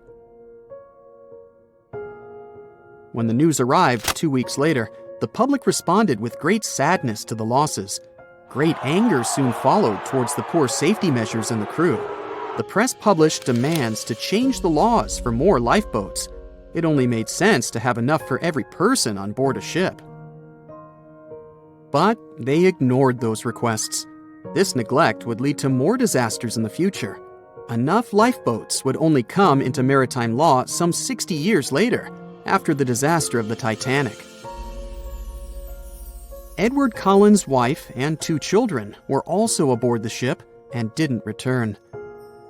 S2: When the news arrived 2 weeks later, the public responded with great sadness to the losses. Great anger soon followed towards the poor safety measures and the crew. The press published demands to change the laws for more lifeboats. It only made sense to have enough for every person on board a ship. But they ignored those requests. This neglect would lead to more disasters in the future. Enough lifeboats would only come into maritime law some 60 years later, after the disaster of the Titanic. Edward Collins' wife and 2 children were also aboard the ship and didn't return.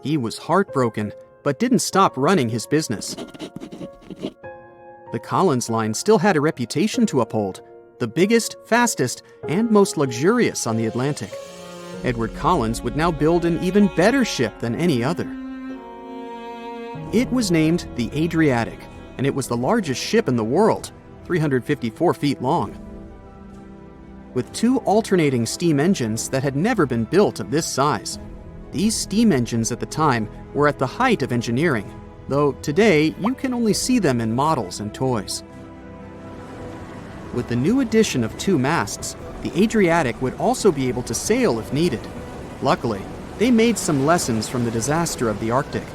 S2: He was heartbroken, but didn't stop running his business. The Collins line still had a reputation to uphold, the biggest, fastest, and most luxurious on the Atlantic. Edward Collins would now build an even better ship than any other. It was named the Adriatic, and it was the largest ship in the world, 354 feet long. With 2 alternating steam engines that had never been built of this size. These steam engines at the time were at the height of engineering, though today you can only see them in models and toys. With the new addition of 2 masts, the Adriatic would also be able to sail if needed. Luckily, they made some lessons from the disaster of the Arctic.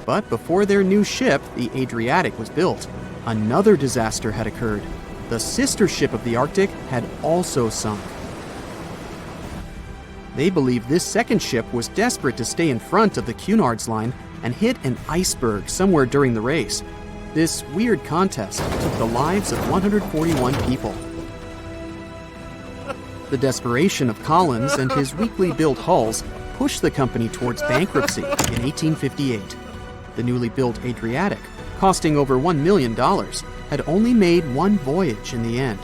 S2: But before their new ship, the Adriatic, was built, another disaster had occurred. The sister ship of the Arctic had also sunk. They believed this second ship was desperate to stay in front of the Cunard's line and hit an iceberg somewhere during the race. This weird contest took the lives of 141 people. The desperation of Collins and his weakly built hulls pushed the company towards bankruptcy in 1858. The newly built Adriatic, costing over $1 million, had only made 1 voyage in the end.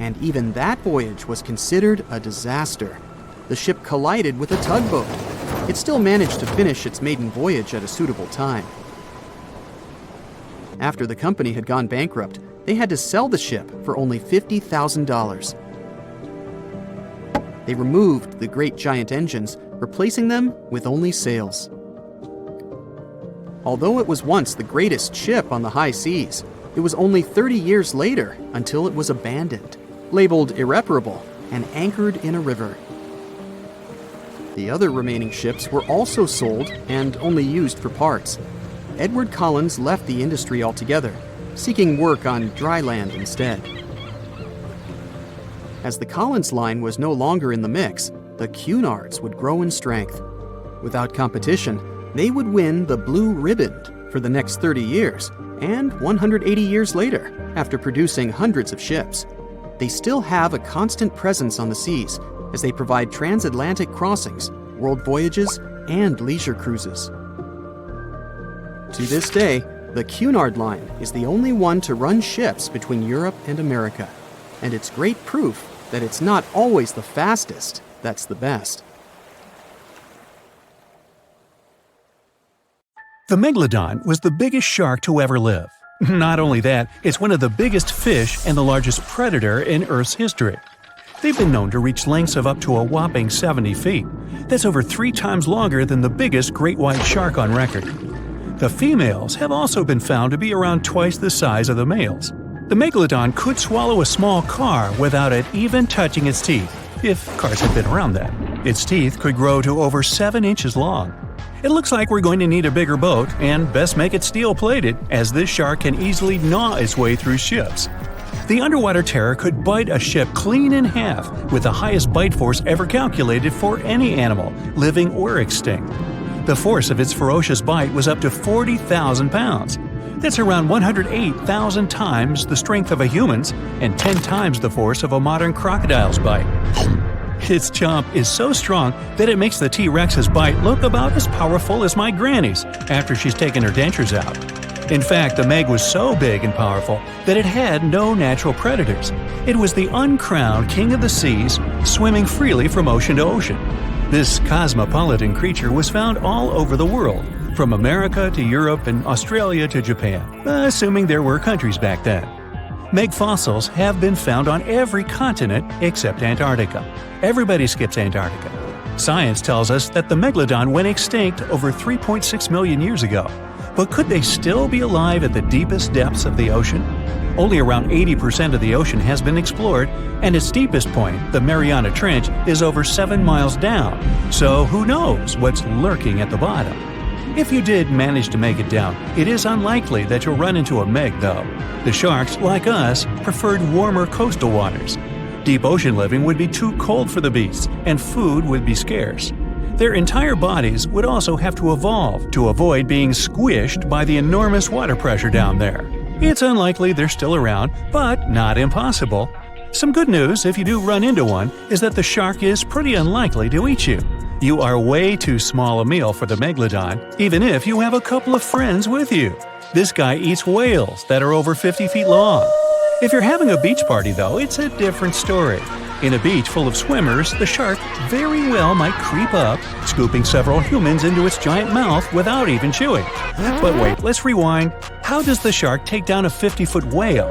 S2: And even that voyage was considered a disaster. The ship collided with a tugboat. It still managed to finish its maiden voyage at a suitable time. After the company had gone bankrupt, they had to sell the ship for only $50,000. They removed the great giant engines, replacing them with only sails. Although it was once the greatest ship on the high seas, it was only 30 years later until it was abandoned, labeled irreparable, and anchored in a river. The other remaining ships were also sold and only used for parts. Edward Collins left the industry altogether, seeking work on dry land instead. As the Collins line was no longer in the mix, the Cunards would grow in strength. Without competition, they would win the Blue Ribbon for the next 30 years, and 180 years later, after producing hundreds of ships. They still have a constant presence on the seas, as they provide transatlantic crossings, world voyages, and leisure cruises. To this day, the Cunard line is the only one to run ships between Europe and America, and it's great proof that it's not always the fastest that's the best.
S1: The Megalodon was the biggest shark to ever live. Not only that, it's one of the biggest fish and the largest predator in Earth's history. They've been known to reach lengths of up to a whopping 70 feet. That's over 3 times longer than the biggest great white shark on record. The females have also been found to be around twice the size of the males. The Megalodon could swallow a small car without it even touching its teeth, if cars had been around then. Its teeth could grow to over 7 inches long. It looks like we're going to need a bigger boat, and best make it steel-plated, as this shark can easily gnaw its way through ships. The underwater terror could bite a ship clean in half with the highest bite force ever calculated for any animal, living or extinct. The force of its ferocious bite was up to 40,000 pounds. That's around 108,000 times the strength of a human's and 10 times the force of a modern crocodile's bite. Its chomp is so strong that it makes the T-Rex's bite look about as powerful as my granny's after she's taken her dentures out. In fact, the Meg was so big and powerful that it had no natural predators. It was the uncrowned king of the seas, swimming freely from ocean to ocean. This cosmopolitan creature was found all over the world, from America to Europe and Australia to Japan, assuming there were countries back then. Meg fossils have been found on every continent except Antarctica. Everybody skips Antarctica. Science tells us that the megalodon went extinct over 3.6 million years ago. But could they still be alive at the deepest depths of the ocean? Only around 80% of the ocean has been explored, and its deepest point, the Mariana Trench, is over 7 miles down. So who knows what's lurking at the bottom? If you did manage to make it down, it is unlikely that you'll run into a Meg, though. The sharks, like us, preferred warmer coastal waters. Deep ocean living would be too cold for the beasts, and food would be scarce. Their entire bodies would also have to evolve to avoid being squished by the enormous water pressure down there. It's unlikely they're still around, but not impossible. Some good news, if you do run into one, is that the shark is pretty unlikely to eat you. You are way too small a meal for the megalodon, even if you have a couple of friends with you. This guy eats whales that are over 50 feet long. If you're having a beach party, though, it's a different story. In a beach full of swimmers, the shark very well might creep up, scooping several humans into its giant mouth without even chewing. But wait, let's rewind. How does the shark take down a 50-foot whale?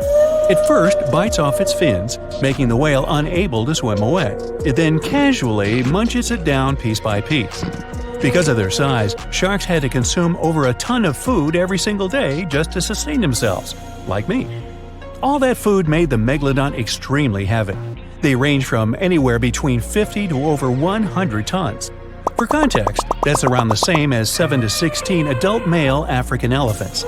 S1: It first bites off its fins, making the whale unable to swim away. It then casually munches it down piece by piece. Because of their size, sharks had to consume over a ton of food every single day just to sustain themselves, like me. All that food made the megalodon extremely heavy. They range from anywhere between 50 to over 100 tons. For context, that's around the same as 7 to 16 adult male African elephants.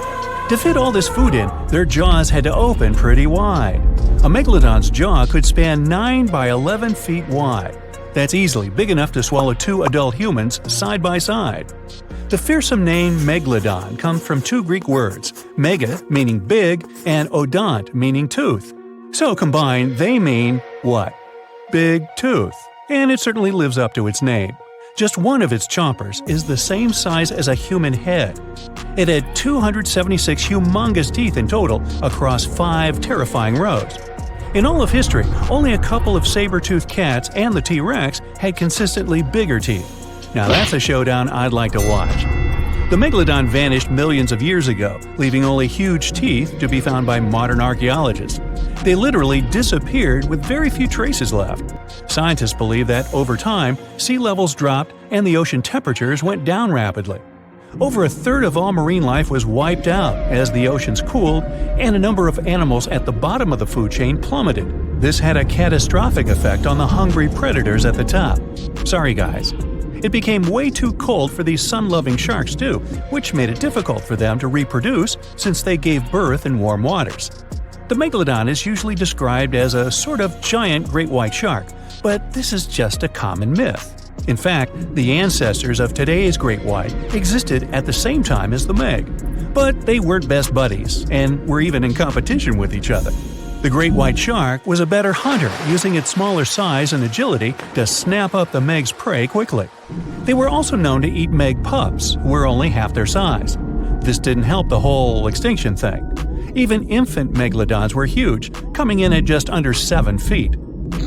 S1: To fit all this food in, their jaws had to open pretty wide. A megalodon's jaw could span 9 by 11 feet wide. That's easily big enough to swallow 2 adult humans side by side. The fearsome name megalodon comes from 2 Greek words, mega meaning big and odont meaning tooth. So combined, they mean what? Big tooth. And it certainly lives up to its name. Just one of its chompers is the same size as a human head. It had 276 humongous teeth in total across 5 terrifying rows. In all of history, only a couple of saber-toothed cats and the T-Rex had consistently bigger teeth. Now that's a showdown I'd like to watch. The megalodon vanished millions of years ago, leaving only huge teeth to be found by modern archaeologists. They literally disappeared with very few traces left. Scientists believe that, over time, sea levels dropped and the ocean temperatures went down rapidly. Over a third of all marine life was wiped out as the oceans cooled, and a number of animals at the bottom of the food chain plummeted. This had a catastrophic effect on the hungry predators at the top. Sorry guys. It became way too cold for these sun-loving sharks too, which made it difficult for them to reproduce since they gave birth in warm waters. The megalodon is usually described as a sort of giant great white shark, but this is just a common myth. In fact, the ancestors of today's great white existed at the same time as the Meg, but they weren't best buddies and were even in competition with each other. The great white shark was a better hunter, using its smaller size and agility to snap up the Meg's prey quickly. They were also known to eat Meg pups, who were only half their size. This didn't help the whole extinction thing. Even infant megalodons were huge, coming in at just under 7 feet.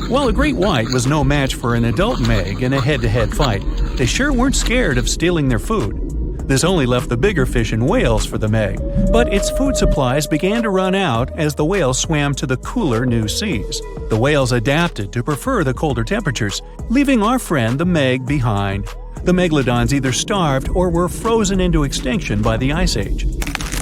S1: While a great white was no match for an adult Meg in a head-to-head fight, they sure weren't scared of stealing their food. This only left the bigger fish and whales for the Meg, but its food supplies began to run out as the whales swam to the cooler new seas. The whales adapted to prefer the colder temperatures, leaving our friend the Meg behind. The megalodons either starved or were frozen into extinction by the Ice Age.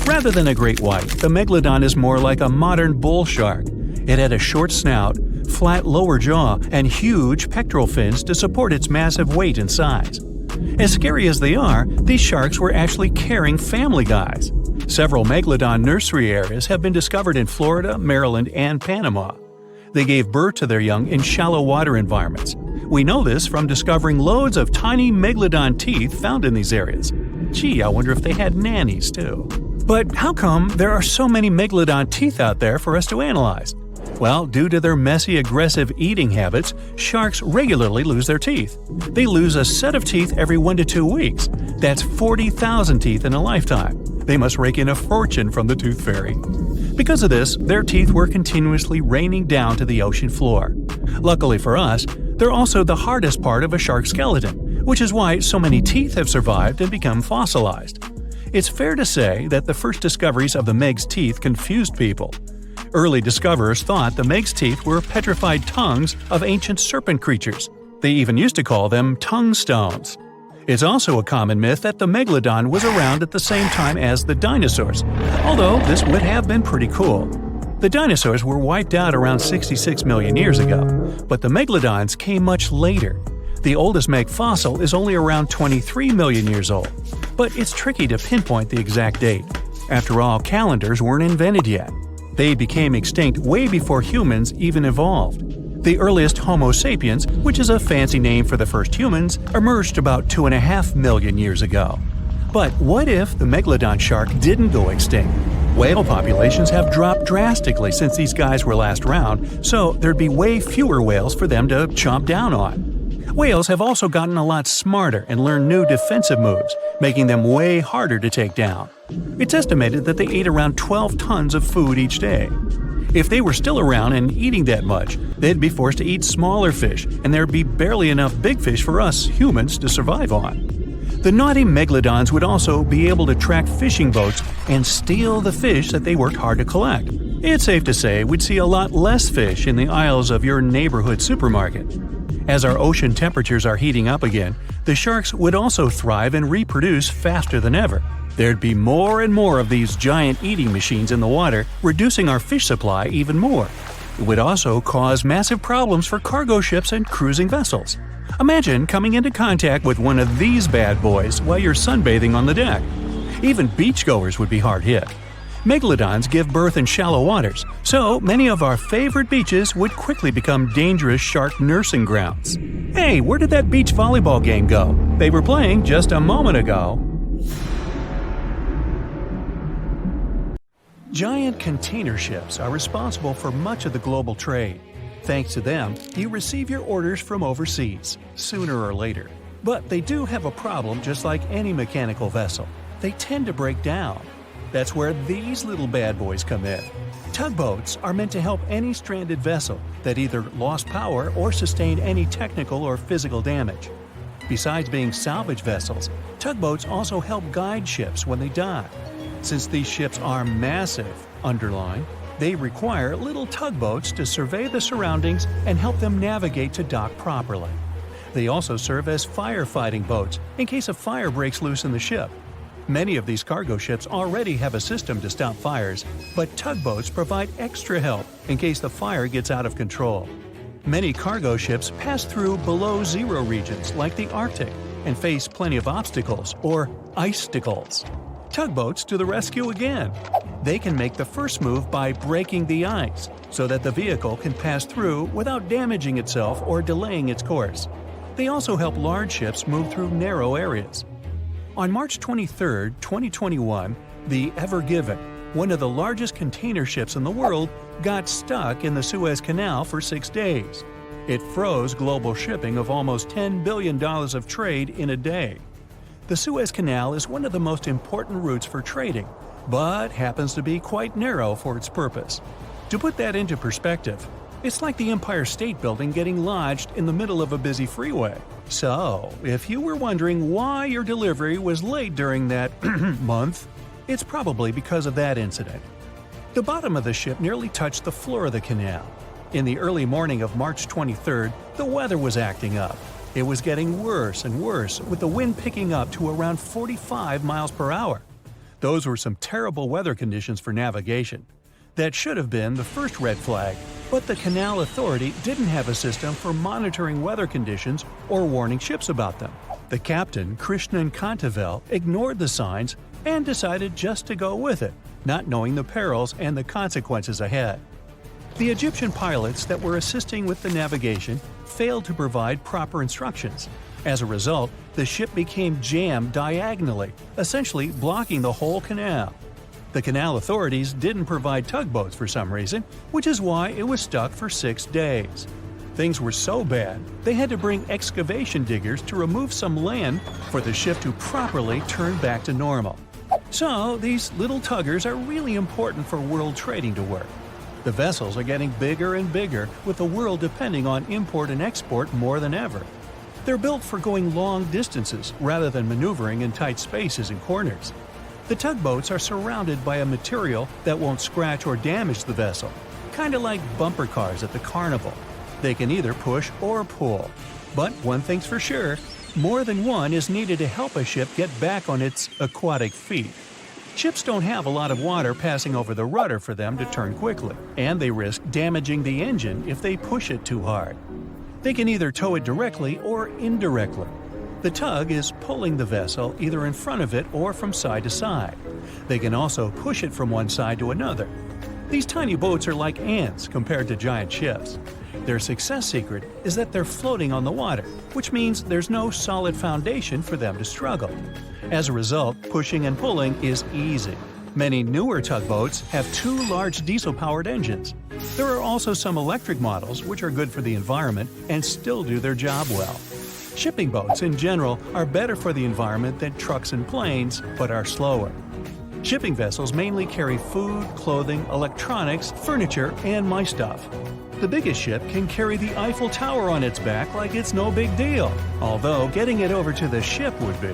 S1: Rather than a great white, the megalodon is more like a modern bull shark. It had a short snout, flat lower jaw, and huge pectoral fins to support its massive weight and size. As scary as they are, these sharks were actually caring family guys. Several megalodon nursery areas have been discovered in Florida, Maryland, and Panama. They gave birth to their young in shallow water environments. We know this from discovering loads of tiny megalodon teeth found in these areas. Gee, I wonder if they had nannies too. But how come there are so many megalodon teeth out there for us to analyze? Well, due to their messy, aggressive eating habits, sharks regularly lose their teeth. They lose a set of teeth every 1 to 2 weeks. That's 40,000 teeth in a lifetime. They must rake in a fortune from the tooth fairy. Because of this, their teeth were continuously raining down to the ocean floor. Luckily for us, they're also the hardest part of a shark skeleton, which is why so many teeth have survived and become fossilized. It's fair to say that the first discoveries of the Meg's teeth confused people. Early discoverers thought the Meg's teeth were petrified tongues of ancient serpent creatures. They even used to call them tongue stones. It's also a common myth that the megalodon was around at the same time as the dinosaurs, although this would have been pretty cool. The dinosaurs were wiped out around 66 million years ago, but the megalodons came much later. The oldest Meg fossil is only around 23 million years old, but it's tricky to pinpoint the exact date. After all, calendars weren't invented yet. They became extinct way before humans even evolved. The earliest Homo sapiens, which is a fancy name for the first humans, emerged about 2.5 million years ago. But what if the megalodon shark didn't go extinct? Whale populations have dropped drastically since these guys were last around, so there'd be way fewer whales for them to chomp down on. Whales have also gotten a lot smarter and learned new defensive moves, making them way harder to take down. It's estimated that they ate around 12 tons of food each day. If they were still around and eating that much, they'd be forced to eat smaller fish, and there'd be barely enough big fish for us humans to survive on. The naughty megalodons would also be able to track fishing boats and steal the fish that they worked hard to collect. It's safe to say we'd see a lot less fish in the aisles of your neighborhood supermarket. As our ocean temperatures are heating up again, the sharks would also thrive and reproduce faster than ever. There'd be more and more of these giant eating machines in the water, reducing our fish supply even more. It would also cause massive problems for cargo ships and cruising vessels. Imagine coming into contact with one of these bad boys while you're sunbathing on the deck. Even beachgoers would be hard hit. Megalodons give birth in shallow waters, so many of our favorite beaches would quickly become dangerous shark nursing grounds. Hey, where did that beach volleyball game go? They were playing just a moment ago. Giant container ships are responsible for much of the global trade. Thanks to them, you receive your orders from overseas, sooner or later. But they do have a problem just like any mechanical vessel. They tend to break down. That's where these little bad boys come in. Tugboats are meant to help any stranded vessel that either lost power or sustained any technical or physical damage. Besides being salvage vessels, tugboats also help guide ships when they dock. Since these ships are massive, underline, they require little tugboats to survey the surroundings and help them navigate to dock properly. They also serve as firefighting boats in case a fire breaks loose in the ship. Many of these cargo ships already have a system to stop fires, but tugboats provide extra help in case the fire gets out of control. Many cargo ships pass through below-zero regions like the Arctic and face plenty of obstacles, or icicles. Tugboats to the rescue again. They can make the first move by breaking the ice so that the vehicle can pass through without damaging itself or delaying its course. They also help large ships move through narrow areas. On March 23, 2021, the Ever Given, one of the largest container ships in the world, got stuck in the Suez Canal for 6 days. It froze global shipping of almost $10 billion of trade in a day. The Suez Canal is one of the most important routes for trading, but happens to be quite narrow for its purpose. To put that into perspective, it's like the Empire State Building getting lodged in the middle of a busy freeway. So, if you were wondering why your delivery was late during that month, it's probably because of that incident. The bottom of the ship nearly touched the floor of the canal. In the early morning of March 23rd, the weather was acting up. It was getting worse and worse, with the wind picking up to around 45 miles per hour. Those were some terrible weather conditions for navigation. That should have been the first red flag, but the Canal Authority didn't have a system for monitoring weather conditions or warning ships about them. The captain, Krishnan Kantavel, ignored the signs, and decided just to go with it, not knowing the perils and the consequences ahead. The Egyptian pilots that were assisting with the navigation failed to provide proper instructions. As a result, the ship became jammed diagonally, essentially blocking the whole canal. The canal authorities didn't provide tugboats for some reason, which is why it was stuck for 6 days. Things were so bad, they had to bring excavation diggers to remove some land for the ship to properly turn back to normal. So, these little tuggers are really important for world trading to work. The vessels are getting bigger and bigger, with the world depending on import and export more than ever. They're built for going long distances rather than maneuvering in tight spaces and corners. The tugboats are surrounded by a material that won't scratch or damage the vessel, kind of like bumper cars at the carnival. They can either push or pull. But one thing's for sure, more than one is needed to help a ship get back on its aquatic feet. Ships don't have a lot of water passing over the rudder for them to turn quickly, and they risk damaging the engine if they push it too hard. They can either tow it directly or indirectly. The tug is pulling the vessel either in front of it or from side to side. They can also push it from one side to another. These tiny boats are like ants compared to giant ships. Their success secret is that they're floating on the water, which means there's no solid foundation for them to struggle. As a result, pushing and pulling is easy. Many newer tugboats have 2 large diesel-powered engines. There are also some electric models which are good for the environment and still do their job well. Shipping boats in general are better for the environment than trucks and planes, but are slower. Shipping vessels mainly carry food, clothing, electronics, furniture, and my stuff. The biggest ship can carry the Eiffel Tower on its back like it's no big deal, although getting it over to the ship would be.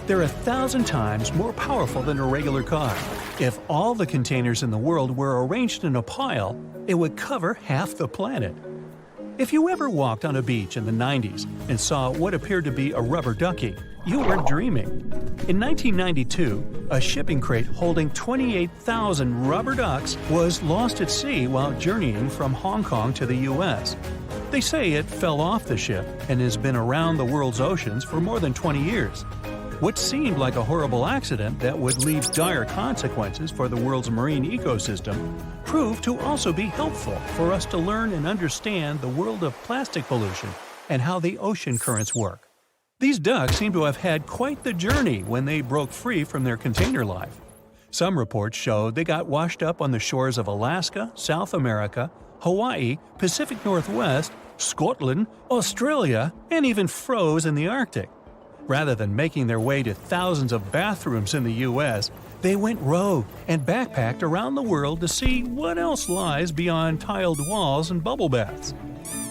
S1: They're 1,000 times more powerful than a regular car. If all the containers in the world were arranged in a pile, it would cover half the planet. If you ever walked on a beach in the 90s and saw what appeared to be a rubber ducky, you weren't dreaming. In 1992, a shipping crate holding 28,000 rubber ducks was lost at sea while journeying from Hong Kong to the U.S. They say it fell off the ship and has been around the world's oceans for more than 20 years. What seemed like a horrible accident that would leave dire consequences for the world's marine ecosystem proved to also be helpful for us to learn and understand the world of plastic pollution and how the ocean currents work. These ducks seem to have had quite the journey when they broke free from their container life. Some reports showed they got washed up on the shores of Alaska, South America, Hawaii, Pacific Northwest, Scotland, Australia, and even froze in the Arctic. Rather than making their way to thousands of bathrooms in the U.S., they went rogue and backpacked around the world to see what else lies beyond tiled walls and bubble baths.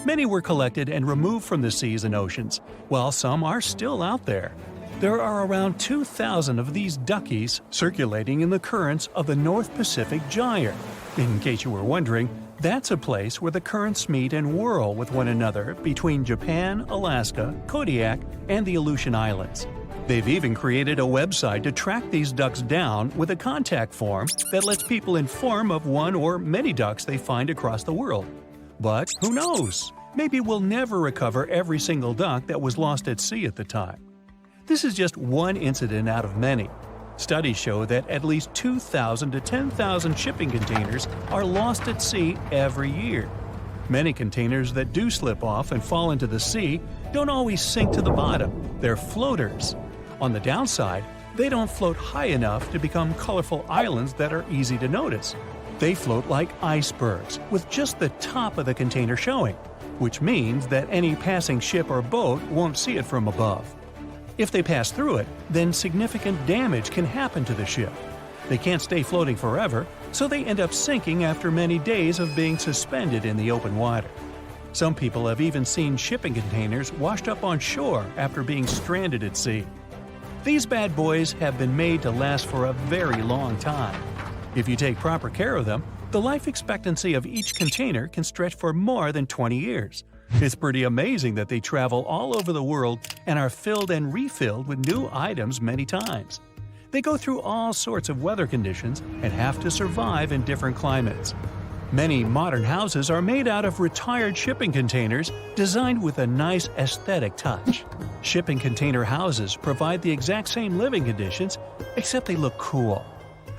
S1: Many were collected and removed from the seas and oceans, while some are still out there. There are around 2,000 of these duckies circulating in the currents of the North Pacific Gyre. In case you were wondering, that's a place where the currents meet and whirl with one another between Japan, Alaska, Kodiak, and the Aleutian Islands. They've even created a website to track these ducks down with a contact form that lets people inform of one or many ducks they find across the world. But who knows? Maybe we'll never recover every single duck that was lost at sea at the time. This is just one incident out of many. Studies show that at least 2,000 to 10,000 shipping containers are lost at sea every year. Many containers that do slip off and fall into the sea don't always sink to the bottom. They're floaters. On the downside, they don't float high enough to become colorful islands that are easy to notice. They float like icebergs, with just the top of the container showing, which means that any passing ship or boat won't see it from above. If they pass through it, then significant damage can happen to the ship. They can't stay floating forever, so they end up sinking after many days of being suspended in the open water. Some people have even seen shipping containers washed up on shore after being stranded at sea. These bad boys have been made to last for a very long time. If you take proper care of them, the life expectancy of each container can stretch for more than 20 years. It's pretty amazing that they travel all over the world and are filled and refilled with new items many times. They go through all sorts of weather conditions and have to survive in different climates. Many modern houses are made out of retired shipping containers designed with a nice aesthetic touch. Shipping container houses provide the exact same living conditions except they look cool.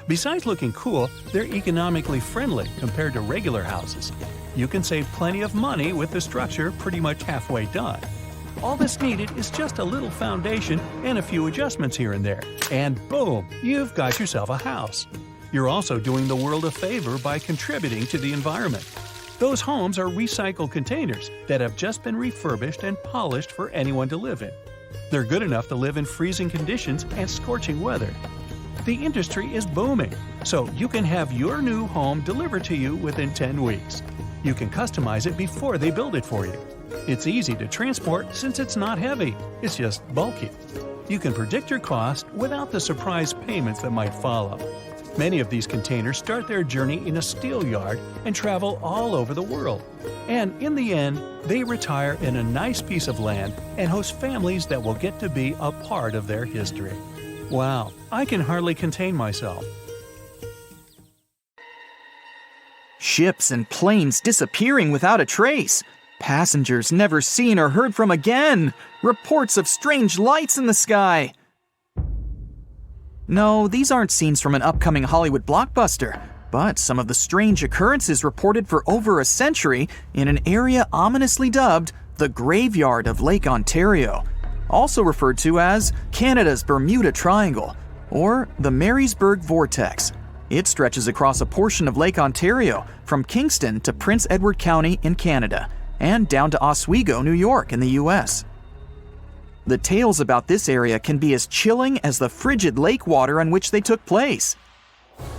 S1: Besides looking cool, they're economically friendly compared to regular houses. You can save plenty of money with the structure pretty much halfway done. All that's needed is just a little foundation and a few adjustments here and there, and boom, you've got yourself a house. You're also doing the world a favor by contributing to the environment. Those homes are recycled containers that have just been refurbished and polished for anyone to live in. They're good enough to live in freezing conditions and scorching weather. The industry is booming, so you can have your new home delivered to you within 10 weeks. You can customize it before they build it for you. It's easy to transport since it's not heavy, it's just bulky. You can predict your cost without the surprise payments that might follow. Many of these containers start their journey in a steel yard and travel all over the world. And in the end, they retire in a nice piece of land and host families that will get to be a part of their history. Wow, I can hardly contain myself.
S2: Ships and planes disappearing without a trace. Passengers never seen or heard from again. Reports of strange lights in the sky. No, these aren't scenes from an upcoming Hollywood blockbuster, but some of the strange occurrences reported for over a century in an area ominously dubbed the Graveyard of Lake Ontario, also referred to as Canada's Bermuda Triangle, or the Marysburg Vortex. It stretches across a portion of Lake Ontario from Kingston to Prince Edward County in Canada, and down to Oswego, New York in the US. The tales about this area can be as chilling as the frigid lake water on which they took place.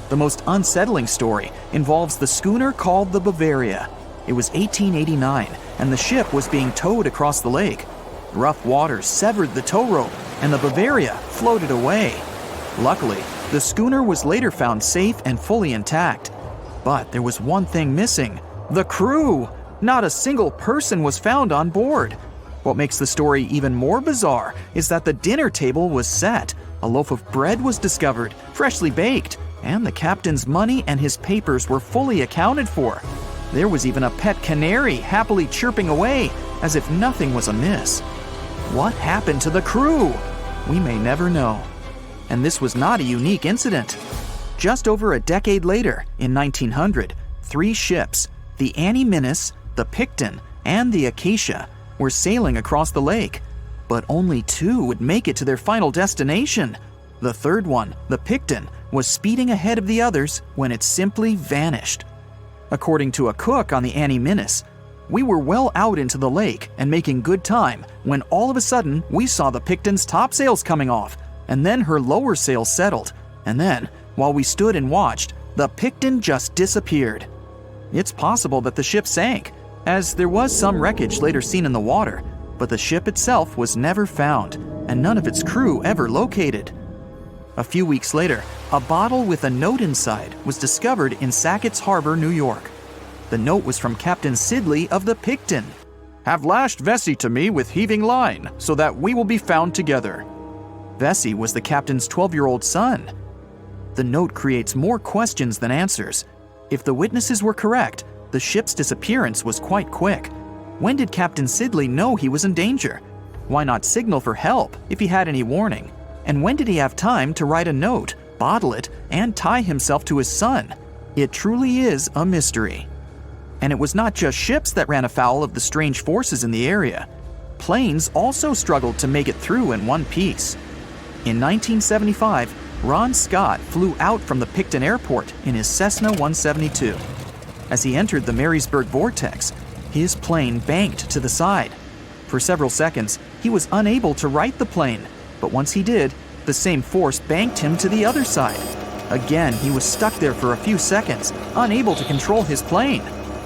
S2: The most unsettling story involves the schooner called the Bavaria. It was 1889, and the ship was being towed across the lake. Rough waters severed the tow rope, and the Bavaria floated away. Luckily, the schooner was later found safe and fully intact. But there was one thing missing: the crew! Not a single person was found on board. What makes the story even more bizarre is that the dinner table was set, a loaf of bread was discovered, freshly baked, and the captain's money and his papers were fully accounted for. There was even a pet canary happily chirping away, as if nothing was amiss. What happened to the crew? We may never know. And this was not a unique incident. Just over a decade later, in 1900, 3 ships, the Annie Minnis, the Picton, and the Acacia, were sailing across the lake, but only 2 would make it to their final destination. The third one, the Picton, was speeding ahead of the others when it simply vanished. According to a cook on the Annie Minnis, "We were well out into the lake and making good time when all of a sudden we saw the Picton's topsails coming off, and then her lower sails settled, and then, while we stood and watched, the Picton just disappeared." It's possible that the ship sank, as there was some wreckage later seen in the water, but the ship itself was never found, and none of its crew ever located. A few weeks later, a bottle with a note inside was discovered in Sackett's Harbor, New York. The note was from Captain Sidley of the Picton. "Have lashed Vesey to me with heaving line, so that we will be found together." Vesey was the captain's 12-year-old son. The note creates more questions than answers. If the witnesses were correct, the ship's disappearance was quite quick. When did Captain Sidley know he was in danger? Why not signal for help if he had any warning? And when did he have time to write a note, bottle it, and tie himself to his son? It truly is a mystery. And it was not just ships that ran afoul of the strange forces in the area. Planes also struggled to make it through in one piece. In 1975, Ron Scott flew out from the Picton Airport in his Cessna 172. As he entered the Marysburg Vortex, his plane banked to the side. For several seconds, he was unable to right the plane, but once he did, the same force banked him to the other side. Again, he was stuck there for a few seconds, unable to control his plane.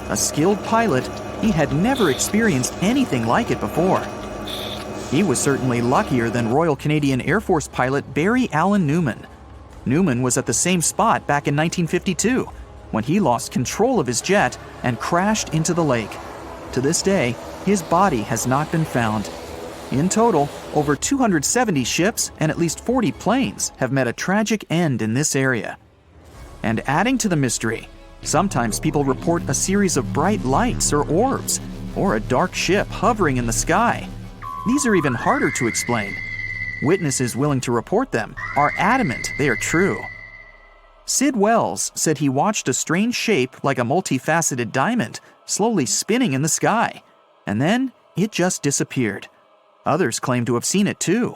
S2: A skilled pilot, he had never experienced anything like it before. He was certainly luckier than Royal Canadian Air Force pilot Barry Allen Newman. Newman was at the same spot back in 1952, when he lost control of his jet and crashed into the lake. To this day, his body has not been found. In total, over 270 ships and at least 40 planes have met a tragic end in this area. And adding to the mystery, sometimes people report a series of bright lights or orbs, or a dark ship hovering in the sky. These are even harder to explain. Witnesses willing to report them are adamant they are true. Sid Wells said he watched a strange shape like a multifaceted diamond slowly spinning in the sky, and then it just disappeared. Others claim to have seen it too.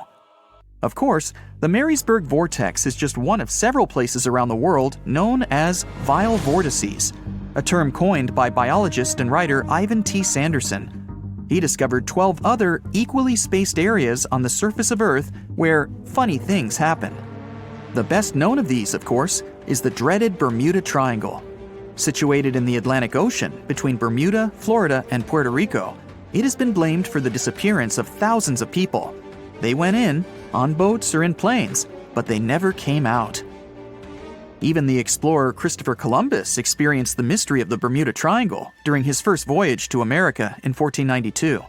S2: Of course, the Marysburg Vortex is just one of several places around the world known as vile vortices, a term coined by biologist and writer Ivan T. Sanderson. He discovered 12 other equally spaced areas on the surface of Earth where funny things happen. The best known of these, of course, is the dreaded Bermuda Triangle. Situated in the Atlantic Ocean between Bermuda, Florida, and Puerto Rico, it has been blamed for the disappearance of thousands of people. They went in, on boats or in planes, but they never came out. Even the explorer Christopher Columbus experienced the mystery of the Bermuda Triangle during his first voyage to America in 1492.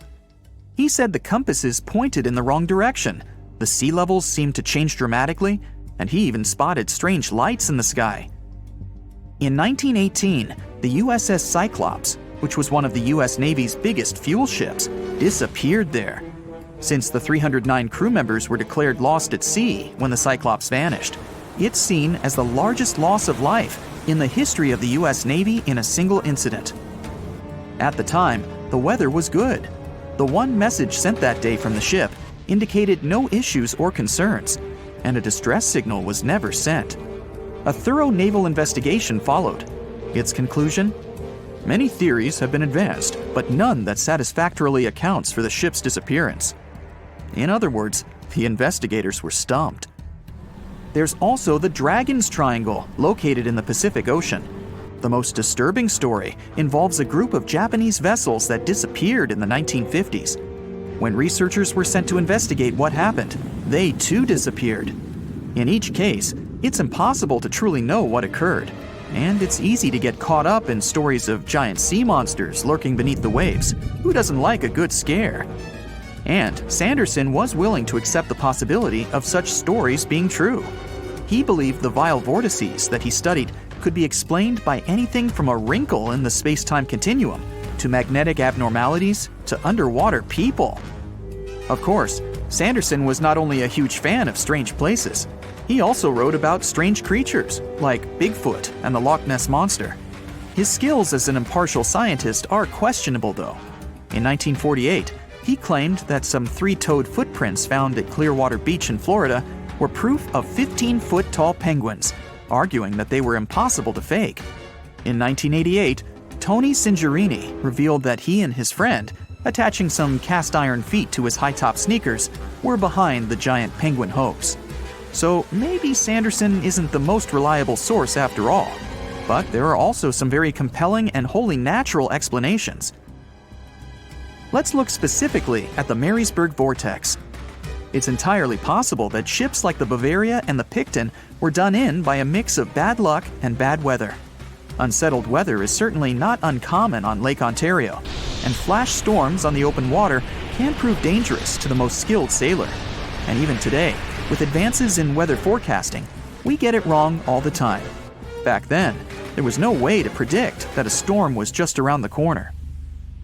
S2: He said the compasses pointed in the wrong direction, the sea levels seemed to change dramatically, and he even spotted strange lights in the sky. In 1918, the USS Cyclops, which was one of the US Navy's biggest fuel ships, disappeared there. Since the 309 crew members were declared lost at sea when the Cyclops vanished, it's seen as the largest loss of life in the history of the US Navy in a single incident. At the time, the weather was good. The one message sent that day from the ship indicated no issues or concerns, and a distress signal was never sent. A thorough naval investigation followed. Its conclusion? Many theories have been advanced, but none that satisfactorily accounts for the ship's disappearance. In other words, the investigators were stumped. There's also the Dragon's Triangle, located in the Pacific Ocean. The most disturbing story involves a group of Japanese vessels that disappeared in the 1950s. When researchers were sent to investigate what happened, they too disappeared. In each case, it's impossible to truly know what occurred, and it's easy to get caught up in stories of giant sea monsters lurking beneath the waves. Who doesn't like a good scare? And Sanderson was willing to accept the possibility of such stories being true. He believed the vile vortices that he studied could be explained by anything from a wrinkle in the space-time continuum to magnetic abnormalities to underwater people. Of course, Sanderson was not only a huge fan of strange places, he also wrote about strange creatures like Bigfoot and the Loch Ness Monster. His skills as an impartial scientist are questionable though. In 1948, he claimed that some three-toed footprints found at Clearwater Beach in Florida were proof of 15-foot-tall penguins, arguing that they were impossible to fake. In 1988, Tony Singerini revealed that he and his friend, attaching some cast-iron feet to his high-top sneakers, were behind the giant penguin hoax. So maybe Sanderson isn't the most reliable source after all, but there are also some very compelling and wholly natural explanations. Let's look specifically at the Marysburg Vortex. It's entirely possible that ships like the Bavaria and the Picton were done in by a mix of bad luck and bad weather. Unsettled weather is certainly not uncommon on Lake Ontario, and flash storms on the open water can prove dangerous to the most skilled sailor. And even today, with advances in weather forecasting, we get it wrong all the time. Back then, there was no way to predict that a storm was just around the corner.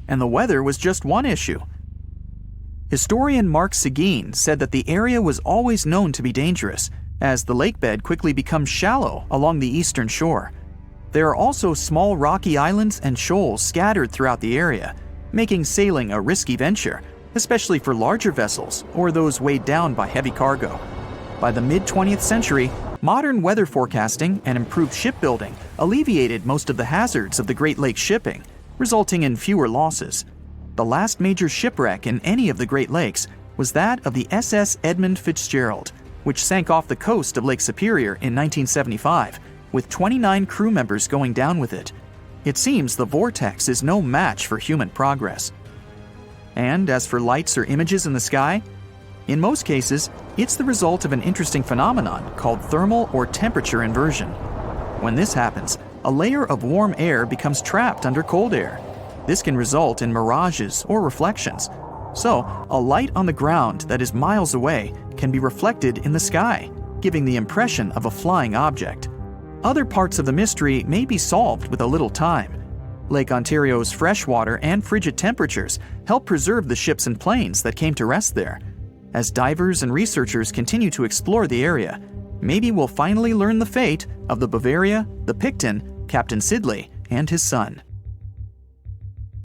S2: And the weather was just one issue. Historian Mark Seguin said that the area was always known to be dangerous, as the lakebed quickly becomes shallow along the eastern shore. There are also small rocky islands and shoals scattered throughout the area, making sailing a risky venture, especially for larger vessels or those weighed down by heavy cargo. By the mid-20th century, modern weather forecasting and improved shipbuilding alleviated most of the hazards of the Great Lakes shipping, resulting in fewer losses. The last major shipwreck in any of the Great Lakes was that of the SS Edmund Fitzgerald, which sank off the coast of Lake Superior in 1975, with 29 crew members going down with it. It seems the vortex is no match for human progress. And as for lights or images in the sky, in most cases, it's the result of an interesting phenomenon called thermal or temperature inversion. When this happens, a layer of warm air becomes trapped under cold air. This can result in mirages or reflections. So, a light on the ground that is miles away can be reflected in the sky, giving the impression of a flying object. Other parts of the mystery may be solved with a little time. Lake Ontario's freshwater and frigid temperatures help preserve the ships and planes that came to rest there. As divers and researchers continue to explore the area, maybe we'll finally learn the fate of the Bavaria, the Picton, Captain Sidley, and his son.